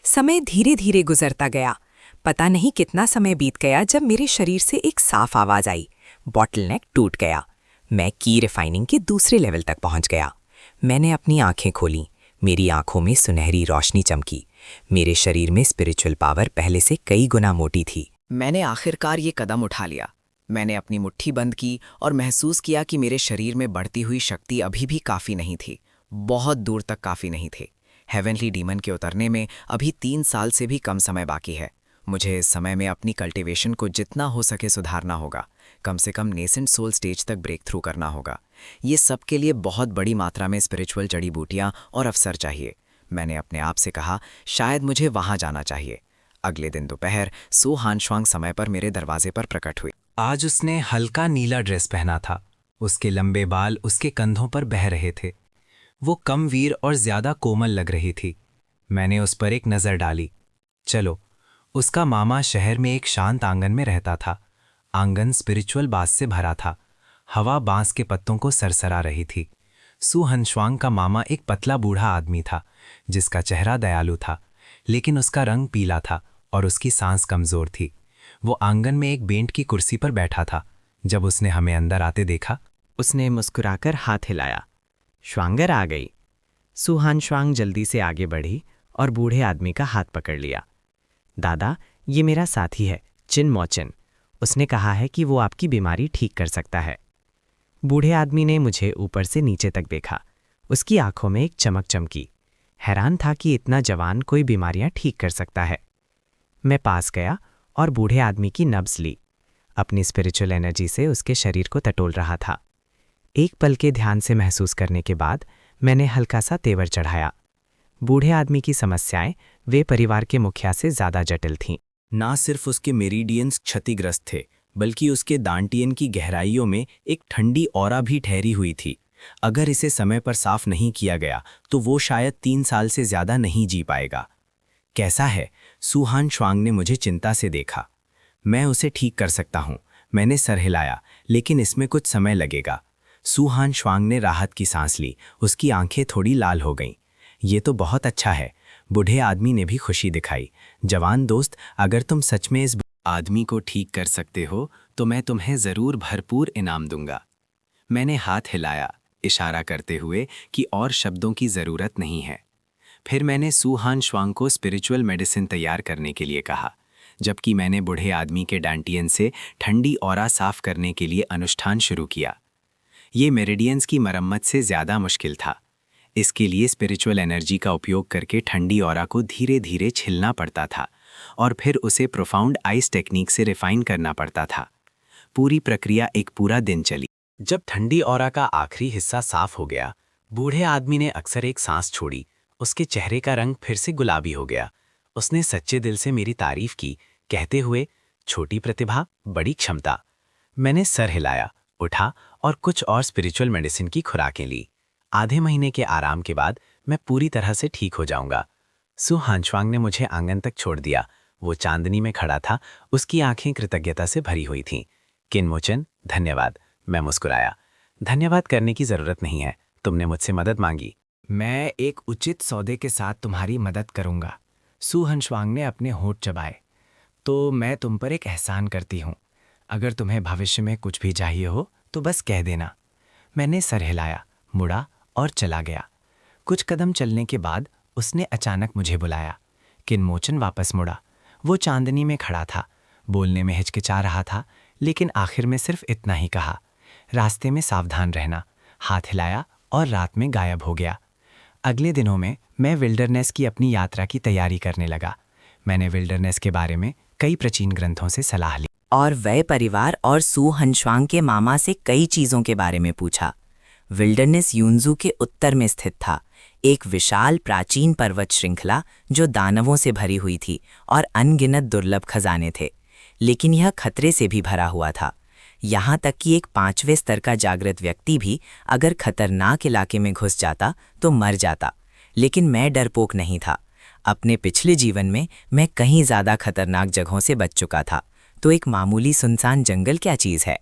Speaker 7: समय धीरे धीरे गुजरता गया। पता नहीं कितना समय बीत गया जब मेरे शरीर से एक साफ आवाज आई। बॉटलनेक टूट गया। मैं की रिफाइनिंग के दूसरे लेवल तक पहुंच गया। मैंने अपनी आंखें खोलीं। मेरी आंखों में सुनहरी रोशनी चमकी। मेरे शरीर में स्पिरिचुअल पावर पहले से कई गुना मोटी थी।
Speaker 10: मैंने आखिरकार ये कदम उठा लिया। मैंने अपनी मुट्ठी बंद की और महसूस किया कि मेरे शरीर में बढ़ती हुई शक्ति अभी भी काफ़ी नहीं थी, बहुत दूर तक काफ़ी नहीं थी। हेवनली डीमन के उतरने में अभी 3 साल से भी कम समय बाकी है। मुझे इस समय में अपनी कल्टीवेशन को जितना हो सके सुधारना होगा। कम से कम नेसेंट सोल स्टेज तक ब्रेक थ्रू करना होगा। ये सब के लिए बहुत बड़ी मात्रा में स्पिरिचुअल जड़ी बूटियाँ और अवसर चाहिए। मैंने अपने आप से कहा, शायद मुझे वहाँ जाना चाहिए। अगले दिन दोपहर सू हानश्वांग समय पर मेरे दरवाजे पर प्रकट हुई।
Speaker 3: आज उसने हल्का नीला ड्रेस पहना था। उसके लंबे बाल उसके कंधों पर बह रहे थे। वो कम वीर और ज्यादा कोमल लग रही थी। मैंने उस पर एक नज़र डाली। चलो, उसका मामा शहर में एक शांत आंगन में रहता था। आंगन स्पिरिचुअल बास से भरा था। हवा बांस के पत्तों को सरसरा रही थी।
Speaker 2: सू हनश्वांग का मामा एक पतला बूढ़ा आदमी था, जिसका चेहरा दयालु था, लेकिन उसका रंग पीला था और उसकी सांस कमजोर थी। वो आंगन में एक बेंट की कुर्सी पर बैठा था। जब उसने हमें अंदर आते देखा,
Speaker 3: उसने मुस्कुराकर हाथ हिलाया। श्वांगर आ गई। सुहान श्वांग जल्दी से आगे बढ़ी और बूढ़े आदमी का हाथ पकड़ लिया। दादा, ये मेरा साथी है, चिन मोचन। उसने कहा है कि वो आपकी बीमारी ठीक कर सकता है। बूढ़े आदमी ने मुझे ऊपर से नीचे तक देखा। उसकी आंखों में एक चमक चमकी। हैरान था कि इतना जवान कोई बीमारियां ठीक कर सकता है। मैं पास गया और बूढ़े आदमी की नब्ज ली। अपनी स्पिरिचुअल एनर्जी से उसके शरीर को टटोल रहा था। एक पल के ध्यान से महसूस करने के बाद मैंने हल्का सा तेवर चढ़ाया। बूढ़े आदमी की समस्याएं वे परिवार के मुखिया से ज़्यादा जटिल थीं।
Speaker 11: ना सिर्फ उसके मेरिडियंस क्षतिग्रस्त थे, बल्कि उसके दांटियन की गहराइयों में एक ठंडी ऑरा भी ठहरी हुई थी। अगर इसे समय पर साफ नहीं किया गया तो वो शायद 3 साल से ज़्यादा नहीं जी पाएगा। कैसा है? सुहान श्वांग ने मुझे चिंता से देखा। मैं उसे ठीक कर सकता हूँ, मैंने सर हिलाया, लेकिन इसमें कुछ समय लगेगा। सुहान श्वांग ने राहत की सांस ली। उसकी आंखें थोड़ी लाल हो गईं। ये तो बहुत अच्छा है। बूढ़े आदमी ने भी खुशी दिखाई। जवान दोस्त, अगर तुम सच में इस आदमी को ठीक कर सकते हो तो मैं तुम्हें ज़रूर भरपूर इनाम दूंगा। मैंने हाथ हिलाया, इशारा करते हुए कि और शब्दों की ज़रूरत नहीं है। फिर मैंने सुहान श्वांग को स्पिरिचुअल मेडिसिन तैयार करने के लिए कहा, जबकि मैंने बूढ़े आदमी के डांटियन से ठंडी ऑरा साफ करने के लिए अनुष्ठान शुरू किया। ये मेरिडियंस की मरम्मत से ज़्यादा मुश्किल था। इसके लिए स्पिरिचुअल एनर्जी का उपयोग करके ठंडी ऑरा को धीरे धीरे छिलना पड़ता था और फिर उसे प्रोफाउंड आइस टेक्निक से रिफाइन करना पड़ता था। पूरी प्रक्रिया एक पूरा दिन चली।
Speaker 2: जब ठंडी ऑरा का आखिरी हिस्सा साफ हो गया, बूढ़े आदमी ने अक्सर एक सांस छोड़ी। उसके चेहरे का रंग फिर से गुलाबी हो गया। उसने सच्चे दिल से मेरी तारीफ की, कहते हुए, छोटी प्रतिभा, बड़ी क्षमता। मैंने सर हिलाया, उठा और कुछ और स्पिरिचुअल मेडिसिन की खुराकें ली। आधे महीने के आराम के बाद मैं पूरी तरह से ठीक हो जाऊंगा। सू हानश्वांग ने मुझे आंगन तक छोड़ दिया। वो चांदनी में खड़ा था, उसकी आंखें कृतज्ञता से भरी हुई थीं। किनमोचन, धन्यवाद। मैं मुस्कुराया। धन्यवाद करने की जरूरत नहीं है, तुमने मुझसे मदद मांगी।
Speaker 11: मैं एक उचित सौदे के साथ तुम्हारी मदद करूंगा। सू हनश्वांग ने अपने होंठ चबाए। तो मैं तुम पर एक एहसान करती हूँ। अगर तुम्हें भविष्य में कुछ भी चाहिए हो तो बस कह देना। मैंने सर हिलाया, मुड़ा और चला गया। कुछ कदम चलने के बाद उसने अचानक मुझे बुलाया। किनमोचन वापस मुड़ा। वो चांदनी में खड़ा था, बोलने में हिचकिचा रहा था, लेकिन आखिर में सिर्फ इतना ही कहा, रास्ते में सावधान रहना। हाथ हिलाया और रात में गायब हो गया। अगले दिनों में मैं विल्डरनेस की अपनी यात्रा की तैयारी करने लगा। मैंने विल्डरनेस के बारे में कई प्राचीन ग्रंथों से सलाह ली
Speaker 12: और वह परिवार और सू हनश्वांग के मामा से कई चीज़ों के बारे में पूछा। विल्डरनेस यूनजू के उत्तर में स्थित था, एक विशाल प्राचीन पर्वत श्रृंखला जो दानवों से भरी हुई थी और अनगिनत दुर्लभ खजाने थे। लेकिन यह खतरे से भी भरा हुआ था। यहाँ तक कि एक 5वें स्तर का जागृत व्यक्ति भी अगर खतरनाक इलाके में घुस जाता तो मर जाता। लेकिन मैं डरपोक नहीं था। अपने पिछले जीवन में मैं कहीं ज़्यादा खतरनाक जगहों से बच चुका था, तो एक मामूली सुनसान जंगल क्या चीज़ है।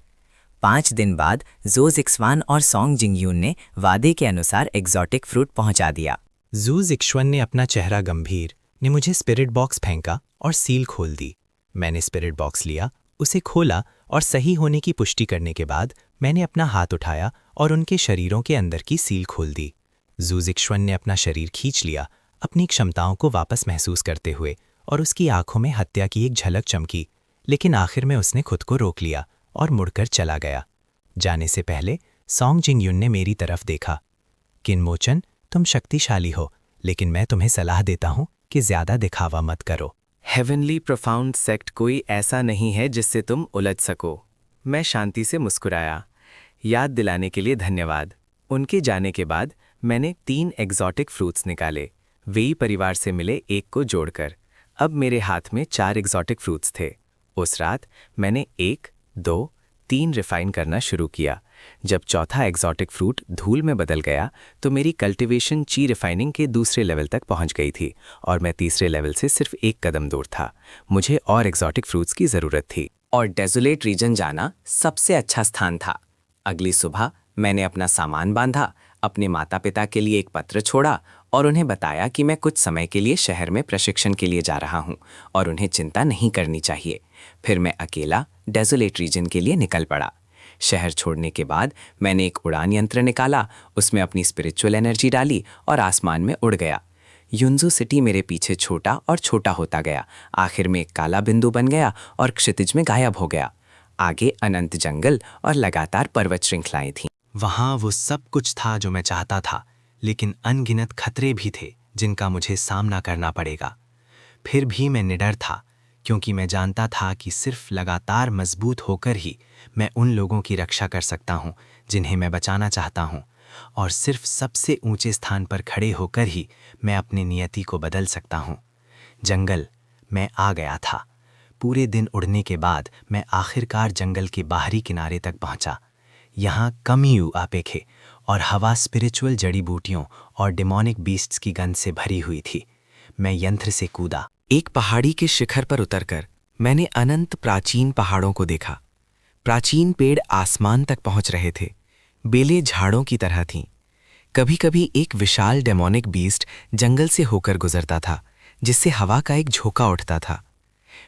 Speaker 12: 5 दिन बाद ज़ो ज़िक्सवान और सोंग जिंगयून ने वादे के अनुसार एग्जॉटिक फ्रूट पहुंचा दिया।
Speaker 3: ज़ू ज़िक्सवान ने अपना चेहरा गंभीर ने मुझे स्पिरिट बॉक्स फेंका और सील खोल दी। मैंने स्पिरिट बॉक्स लिया, उसे खोला और सही होने की पुष्टि करने के बाद मैंने अपना हाथ उठाया और उनके शरीरों के अंदर की सील खोल दी। ज़ू ज़िक्सवान ने अपना शरीर खींच लिया, अपनी क्षमताओं को वापस महसूस करते हुए, और उसकी आंखों में हत्या की एक झलक चमकी। लेकिन आखिर में उसने खुद को रोक लिया और मुड़कर चला गया। जाने से पहले सोंग जिंगयून ने मेरी तरफ देखा। किनमोचन, तुम शक्तिशाली हो, लेकिन मैं तुम्हें सलाह देता हूँ कि ज़्यादा दिखावा मत करो।
Speaker 13: हेवनली प्रोफाउंड सेक्ट कोई ऐसा नहीं है जिससे तुम उलझ सको। मैं शांति से मुस्कुराया। याद दिलाने के लिए धन्यवाद। उनके जाने के बाद मैंने 3 एग्जॉटिक फ्रूट्स निकाले, वेई परिवार से मिले एक को जोड़कर। अब मेरे हाथ में 4 एग्जॉटिक फ्रूट्स थे। उस रात मैंने 1, 2, 3 रिफाइन करना शुरू किया। जब चौथा एग्जॉटिक फ्रूट धूल में बदल गया तो मेरी कल्टीवेशन ची रिफाइनिंग के दूसरे लेवल तक पहुंच गई थी और मैं तीसरे लेवल से सिर्फ 1 कदम दूर था। मुझे और एग्जॉटिक फ्रूट्स की ज़रूरत थी और डेजोलेट रीजन जाना सबसे अच्छा स्थान था। अगली सुबह मैंने अपना सामान बांधा, अपने माता पिता के लिए एक पत्र छोड़ा और उन्हें बताया कि मैं कुछ समय के लिए शहर में प्रशिक्षण के लिए जा रहा हूँ और उन्हें चिंता नहीं करनी चाहिए। फिर मैं अकेला डेजोलेट रीजन के लिए निकल पड़ा। शहर छोड़ने के बाद मैंने एक उड़ान यंत्र निकाला, उसमें अपनी स्पिरिचुअल एनर्जी डाली और आसमान में उड़ गया। युन्जू सिटी मेरे पीछे छोटा और छोटा होता गया, आखिर में एक काला बिंदु बन गया और क्षितिज में गायब हो गया। आगे अनंत जंगल और लगातार पर्वत श्रृंखलाएं थीं।
Speaker 6: वहाँ वो सब कुछ था जो मैं चाहता था, लेकिन अनगिनत खतरे भी थे जिनका मुझे सामना करना पड़ेगा। फिर भी मैं निडर था, क्योंकि मैं जानता था कि सिर्फ लगातार मजबूत होकर ही मैं उन लोगों की रक्षा कर सकता हूँ जिन्हें मैं बचाना चाहता हूँ, और सिर्फ सबसे ऊंचे स्थान पर खड़े होकर ही मैं अपनी नियति को बदल सकता हूँ। जंगल, मैं आ गया था। पूरे दिन उड़ने के बाद मैं आखिरकार जंगल के बाहरी किनारे तक पहुंचा। यहाँ कम ही आपेखे और हवा स्पिरिचुअल जड़ी बूटियों और डिमोनिक बीस्ट्स की गंध से भरी हुई थी। मैं यंत्र से कूदा।
Speaker 13: एक पहाड़ी के शिखर पर उतरकर मैंने अनंत प्राचीन पहाड़ों को देखा। प्राचीन पेड़ आसमान तक पहुंच रहे थे, बेलें झाड़ों की तरह थीं। कभी कभी एक विशाल डेमोनिक बीस्ट जंगल से होकर गुजरता था, जिससे हवा का एक झोंका उठता था।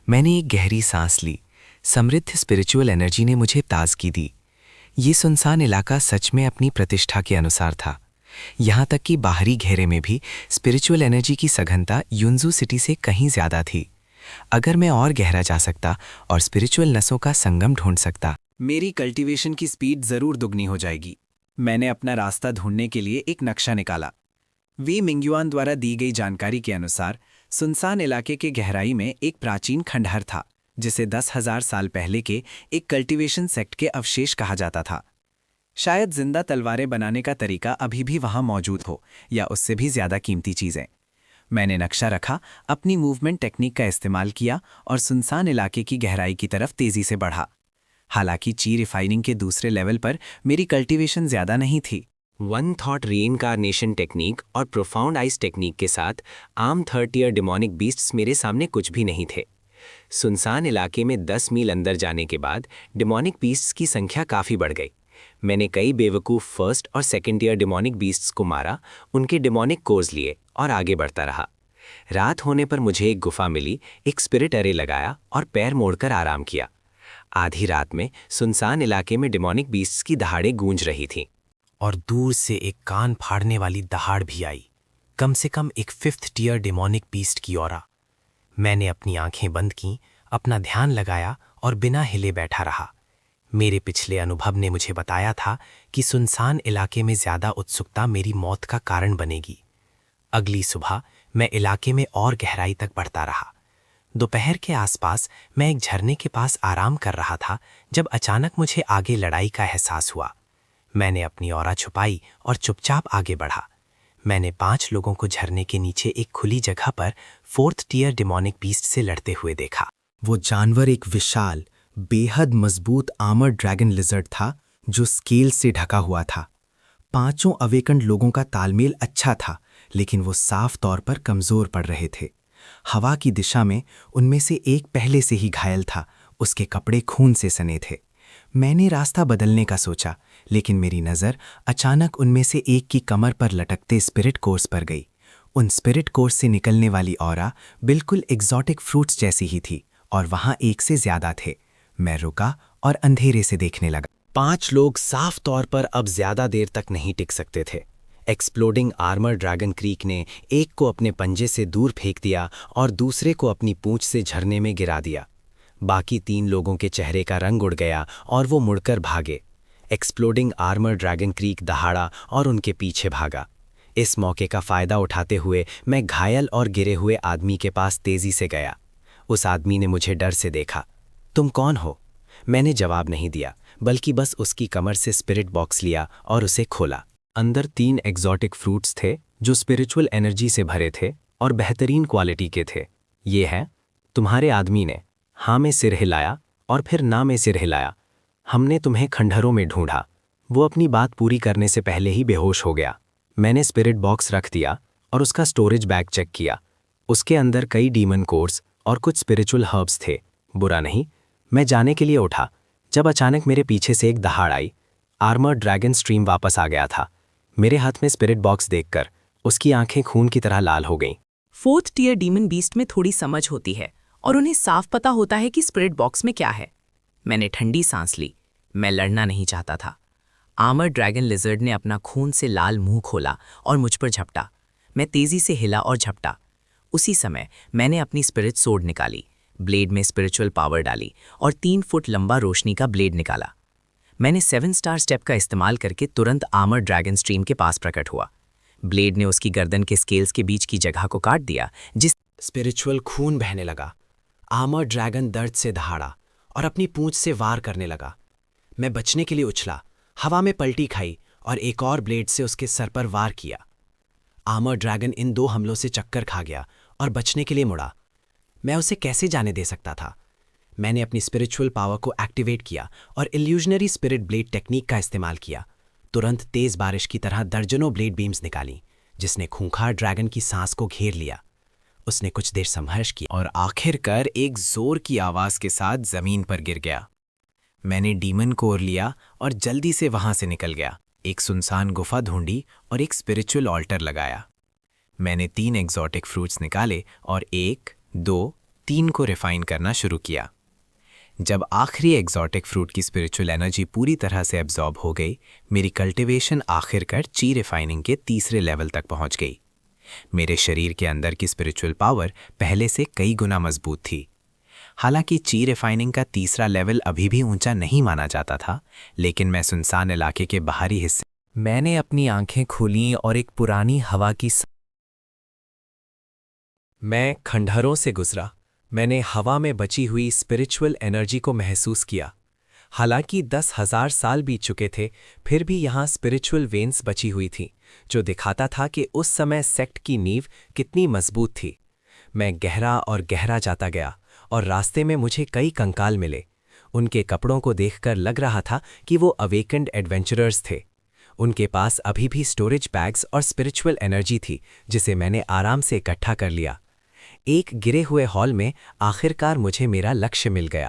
Speaker 13: मैंने एक गहरी सांस ली। समृद्ध स्पिरिचुअल एनर्जी ने मुझे ताजगी दी। ये सुनसान इलाका सच में अपनी प्रतिष्ठा के अनुसार था। यहाँ तक कि बाहरी घेरे में भी स्पिरिचुअल एनर्जी की सघनता युन्जू सिटी से कहीं ज्यादा थी। अगर मैं और गहरा जा सकता और स्पिरिचुअल नसों का संगम ढूंढ सकता,
Speaker 11: मेरी कल्टीवेशन की स्पीड जरूर दुगनी हो जाएगी। मैंने अपना रास्ता ढूंढने के लिए एक नक्शा निकाला। वी मिंग्युआन द्वारा दी गई जानकारी के अनुसार सुनसान इलाके के गहराई में एक प्राचीन खंडहर था, जिसे 10,000 साल पहले के एक कल्टीवेशन सेक्ट के अवशेष कहा जाता था। शायद जिंदा तलवारें बनाने का तरीका अभी भी वहां मौजूद हो, या उससे भी ज्यादा कीमती चीजें। मैंने नक्शा रखा, अपनी मूवमेंट टेक्निक का इस्तेमाल किया और सुनसान इलाके की गहराई की तरफ तेजी से बढ़ा। हालांकि ची रिफाइनिंग के दूसरे लेवल पर मेरी कल्टीवेशन ज्यादा नहीं थी।
Speaker 1: वन थॉट रीइंकार्नेशन टेक्निक और प्रोफाउंड आइस टेक्निक के साथ आम 3rd ईयर डिमोनिक बीस्ट्स मेरे सामने कुछ भी नहीं थे। सुनसान इलाके में 10 मील अंदर जाने के बाद डिमोनिक बीस्ट्स की संख्या काफ़ी बढ़ गई। मैंने कई बेवकूफ़ 1st और 2nd ईयर डिमोनिक बीस्ट्स को मारा, उनके डिमोनिक कोर्स लिए और आगे बढ़ता रहा। रात होने पर मुझे एक गुफा मिली, एक स्पिरिट अरे लगाया और पैर मोड़कर आराम किया। आधी रात में सुनसान इलाके में डिमोनिक बीस्ट्स की दहाड़ें गूंज रही थीं।
Speaker 6: और दूर से एक कान फाड़ने वाली दहाड़ भी आई, कम से कम एक 5th टीयर डिमोनिक बीस्ट की औरा। मैंने अपनी आंखें बंद कीं, अपना ध्यान लगाया और बिना हिले बैठा रहा। मेरे पिछले अनुभव ने मुझे बताया था कि सुनसान इलाके में ज्यादा उत्सुकता मेरी मौत का कारण बनेगी। अगली सुबह मैं इलाके में और गहराई तक बढ़ता रहा। दोपहर के आसपास मैं एक झरने के पास आराम कर रहा था जब अचानक मुझे आगे लड़ाई का एहसास हुआ। मैंने अपनी औरा छुपाई और चुपचाप आगे बढ़ा। मैंने 5 लोगों को झरने के नीचे एक खुली जगह पर 4th टीयर डिमोनिक बीस्ट से लड़ते हुए देखा।
Speaker 3: वो जानवर एक विशाल, बेहद मजबूत आर्मर्ड ड्रैगन लिजर्ड था जो स्केल से ढका हुआ था। 5 अवेकन्ड लोगों का तालमेल अच्छा था, लेकिन वो साफ तौर पर कमजोर पड़ रहे थे। हवा की दिशा में उनमें से एक पहले से ही घायल था, उसके कपड़े खून से सने थे। मैंने रास्ता बदलने का सोचा, लेकिन मेरी नज़र अचानक उनमें से एक की कमर पर लटकते स्पिरिट कोर्स पर गई। उन स्पिरिट कोर्स से निकलने वाली ऑरा बिल्कुल एग्जॉटिक फ्रूट्स जैसी ही थी और वहां एक से ज्यादा थे। मैं रुका और अंधेरे से देखने लगा।
Speaker 1: 5 लोग साफ तौर पर अब ज्यादा देर तक नहीं टिक सकते थे। एक्सप्लोडिंग आर्मर ड्रैगन क्रीक ने एक को अपने पंजे से दूर फेंक दिया और दूसरे को अपनी पूंछ से झरने में गिरा दिया। बाकी 3 लोगों के चेहरे का रंग उड़ गया और वो मुड़कर भागे। एक्सप्लोडिंग आर्मर ड्रैगन क्रीक दहाड़ा और उनके पीछे भागा। इस मौके का फायदा उठाते हुए मैं घायल और गिरे हुए आदमी के पास तेजी से गया। उस आदमी ने मुझे डर से देखा। तुम कौन हो? मैंने जवाब नहीं दिया, बल्कि बस उसकी कमर से स्पिरिट बॉक्स लिया और उसे खोला। अंदर 3 एग्जॉटिक फ्रूट्स थे जो स्पिरिचुअल एनर्जी से भरे थे और बेहतरीन क्वालिटी के थे। ये है। तुम्हारे आदमी ने हाँ में सिर हिलाया और फिर ना में सिर हिलाया। हमने तुम्हें खंडहरों में ढूंढा। वो अपनी बात पूरी करने से पहले ही बेहोश हो गया। मैंने स्पिरिट बॉक्स रख दिया और उसका स्टोरेज बैग चेक किया। उसके अंदर कई डीमन कोर्स और कुछ स्पिरिचुअल हर्ब्स थे। बुरा नहीं। मैं जाने के लिए उठा जब अचानक मेरे पीछे से एक दहाड़ आई। आर्मर्ड ड्रैगन स्ट्रीम वापस आ गया था।
Speaker 3: मेरे हाथ में स्पिरिट बॉक्स देखकर उसकी आंखें खून की तरह लाल हो गईं।
Speaker 7: 4th टियर डीमन बीस्ट में थोड़ी समझ होती है और उन्हें साफ पता होता है कि स्पिरिट बॉक्स में क्या है। मैंने ठंडी सांस ली। मैं लड़ना नहीं चाहता था। आर्मर ड्रैगन लिजर्ड ने अपना खून से लाल मुंह खोला और मुझ पर झपटा। मैं तेजी से हिला और झपटा। उसी समय मैंने अपनी स्पिरिट सोर्ड निकाली, ब्लेड में स्पिरिचुअल पावर डाली और 3 फुट लंबा रोशनी का ब्लेड निकाला। मैंने 7 स्टार स्टेप का इस्तेमाल करके तुरंत आर्मर ड्रैगन स्ट्रीम के पास प्रकट हुआ। ब्लेड ने उसकी गर्दन के स्केल्स के बीच की जगह को काट दिया। जिस
Speaker 3: स्पिरिचुअल खून बहने लगा। आर्मर ड्रैगन दर्द से दहाड़ा और अपनी पूंछ से वार करने लगा। मैं बचने के लिए उछला, हवा में पलटी खाई और एक और ब्लेड से उसके सर पर वार किया। आर्मर ड्रैगन इन 2 हमलों से चक्कर खा गया और बचने के लिए मुड़ा। मैं उसे कैसे जाने दे सकता था? मैंने अपनी स्पिरिचुअल पावर को एक्टिवेट किया और इल्यूजनरी स्पिरिट ब्लेड टेक्निक का इस्तेमाल किया। तुरंत तेज बारिश की तरह दर्जनों ब्लेड बीम्स निकाली, जिसने खूंखार ड्रैगन की सांस को घेर लिया। उसने कुछ देर संघर्ष किया और आखिरकार एक जोर की आवाज के साथ जमीन पर गिर गया। मैंने डीमन को ओर लिया और जल्दी से वहां से निकल गया। एक सुनसान गुफा ढूंढी और एक स्पिरिचुअल ऑल्टर लगाया। मैंने 3 एग्जॉटिक फ्रूट्स निकाले और 1, 2, 3 को रिफाइन करना शुरू किया। जब आखिरी एग्जॉटिक फ्रूट की स्पिरिचुअल एनर्जी पूरी तरह से एब्जॉर्ब हो गई, मेरी कल्टिवेशन आखिरकार ची रिफाइनिंग के तीसरे लेवल तक पहुंच गई। मेरे शरीर के अंदर की स्पिरिचुअल पावर पहले से कई गुना मजबूत थी। हालांकि ची रिफाइनिंग का तीसरा लेवल अभी भी ऊंचा नहीं माना जाता था, लेकिन मैं सुनसान इलाके के बाहरी हिस्से
Speaker 6: मैंने अपनी आंखें खोलीं और एक पुरानी हवा की
Speaker 2: मैं खंडहरों से गुजरा। मैंने हवा में बची हुई स्पिरिचुअल एनर्जी को महसूस किया। हालांकि 10,000 साल बीत चुके थे, फिर भी यहाँ स्पिरिचुअल वेन्स बची हुई थी, जो दिखाता था कि उस समय सेक्ट की नींव कितनी मजबूत थी। मैं गहरा और गहरा जाता गया और रास्ते में मुझे कई कंकाल मिले। उनके कपड़ों को देखकर लग रहा था कि वो अवेकेंड एडवेंचरर्स थे। उनके पास अभी भी स्टोरेज बैग्स और स्पिरिचुअल एनर्जी थी, जिसे मैंने आराम से इकट्ठा कर लिया। एक गिरे हुए हॉल में आखिरकार मुझे मेरा लक्ष्य मिल गया।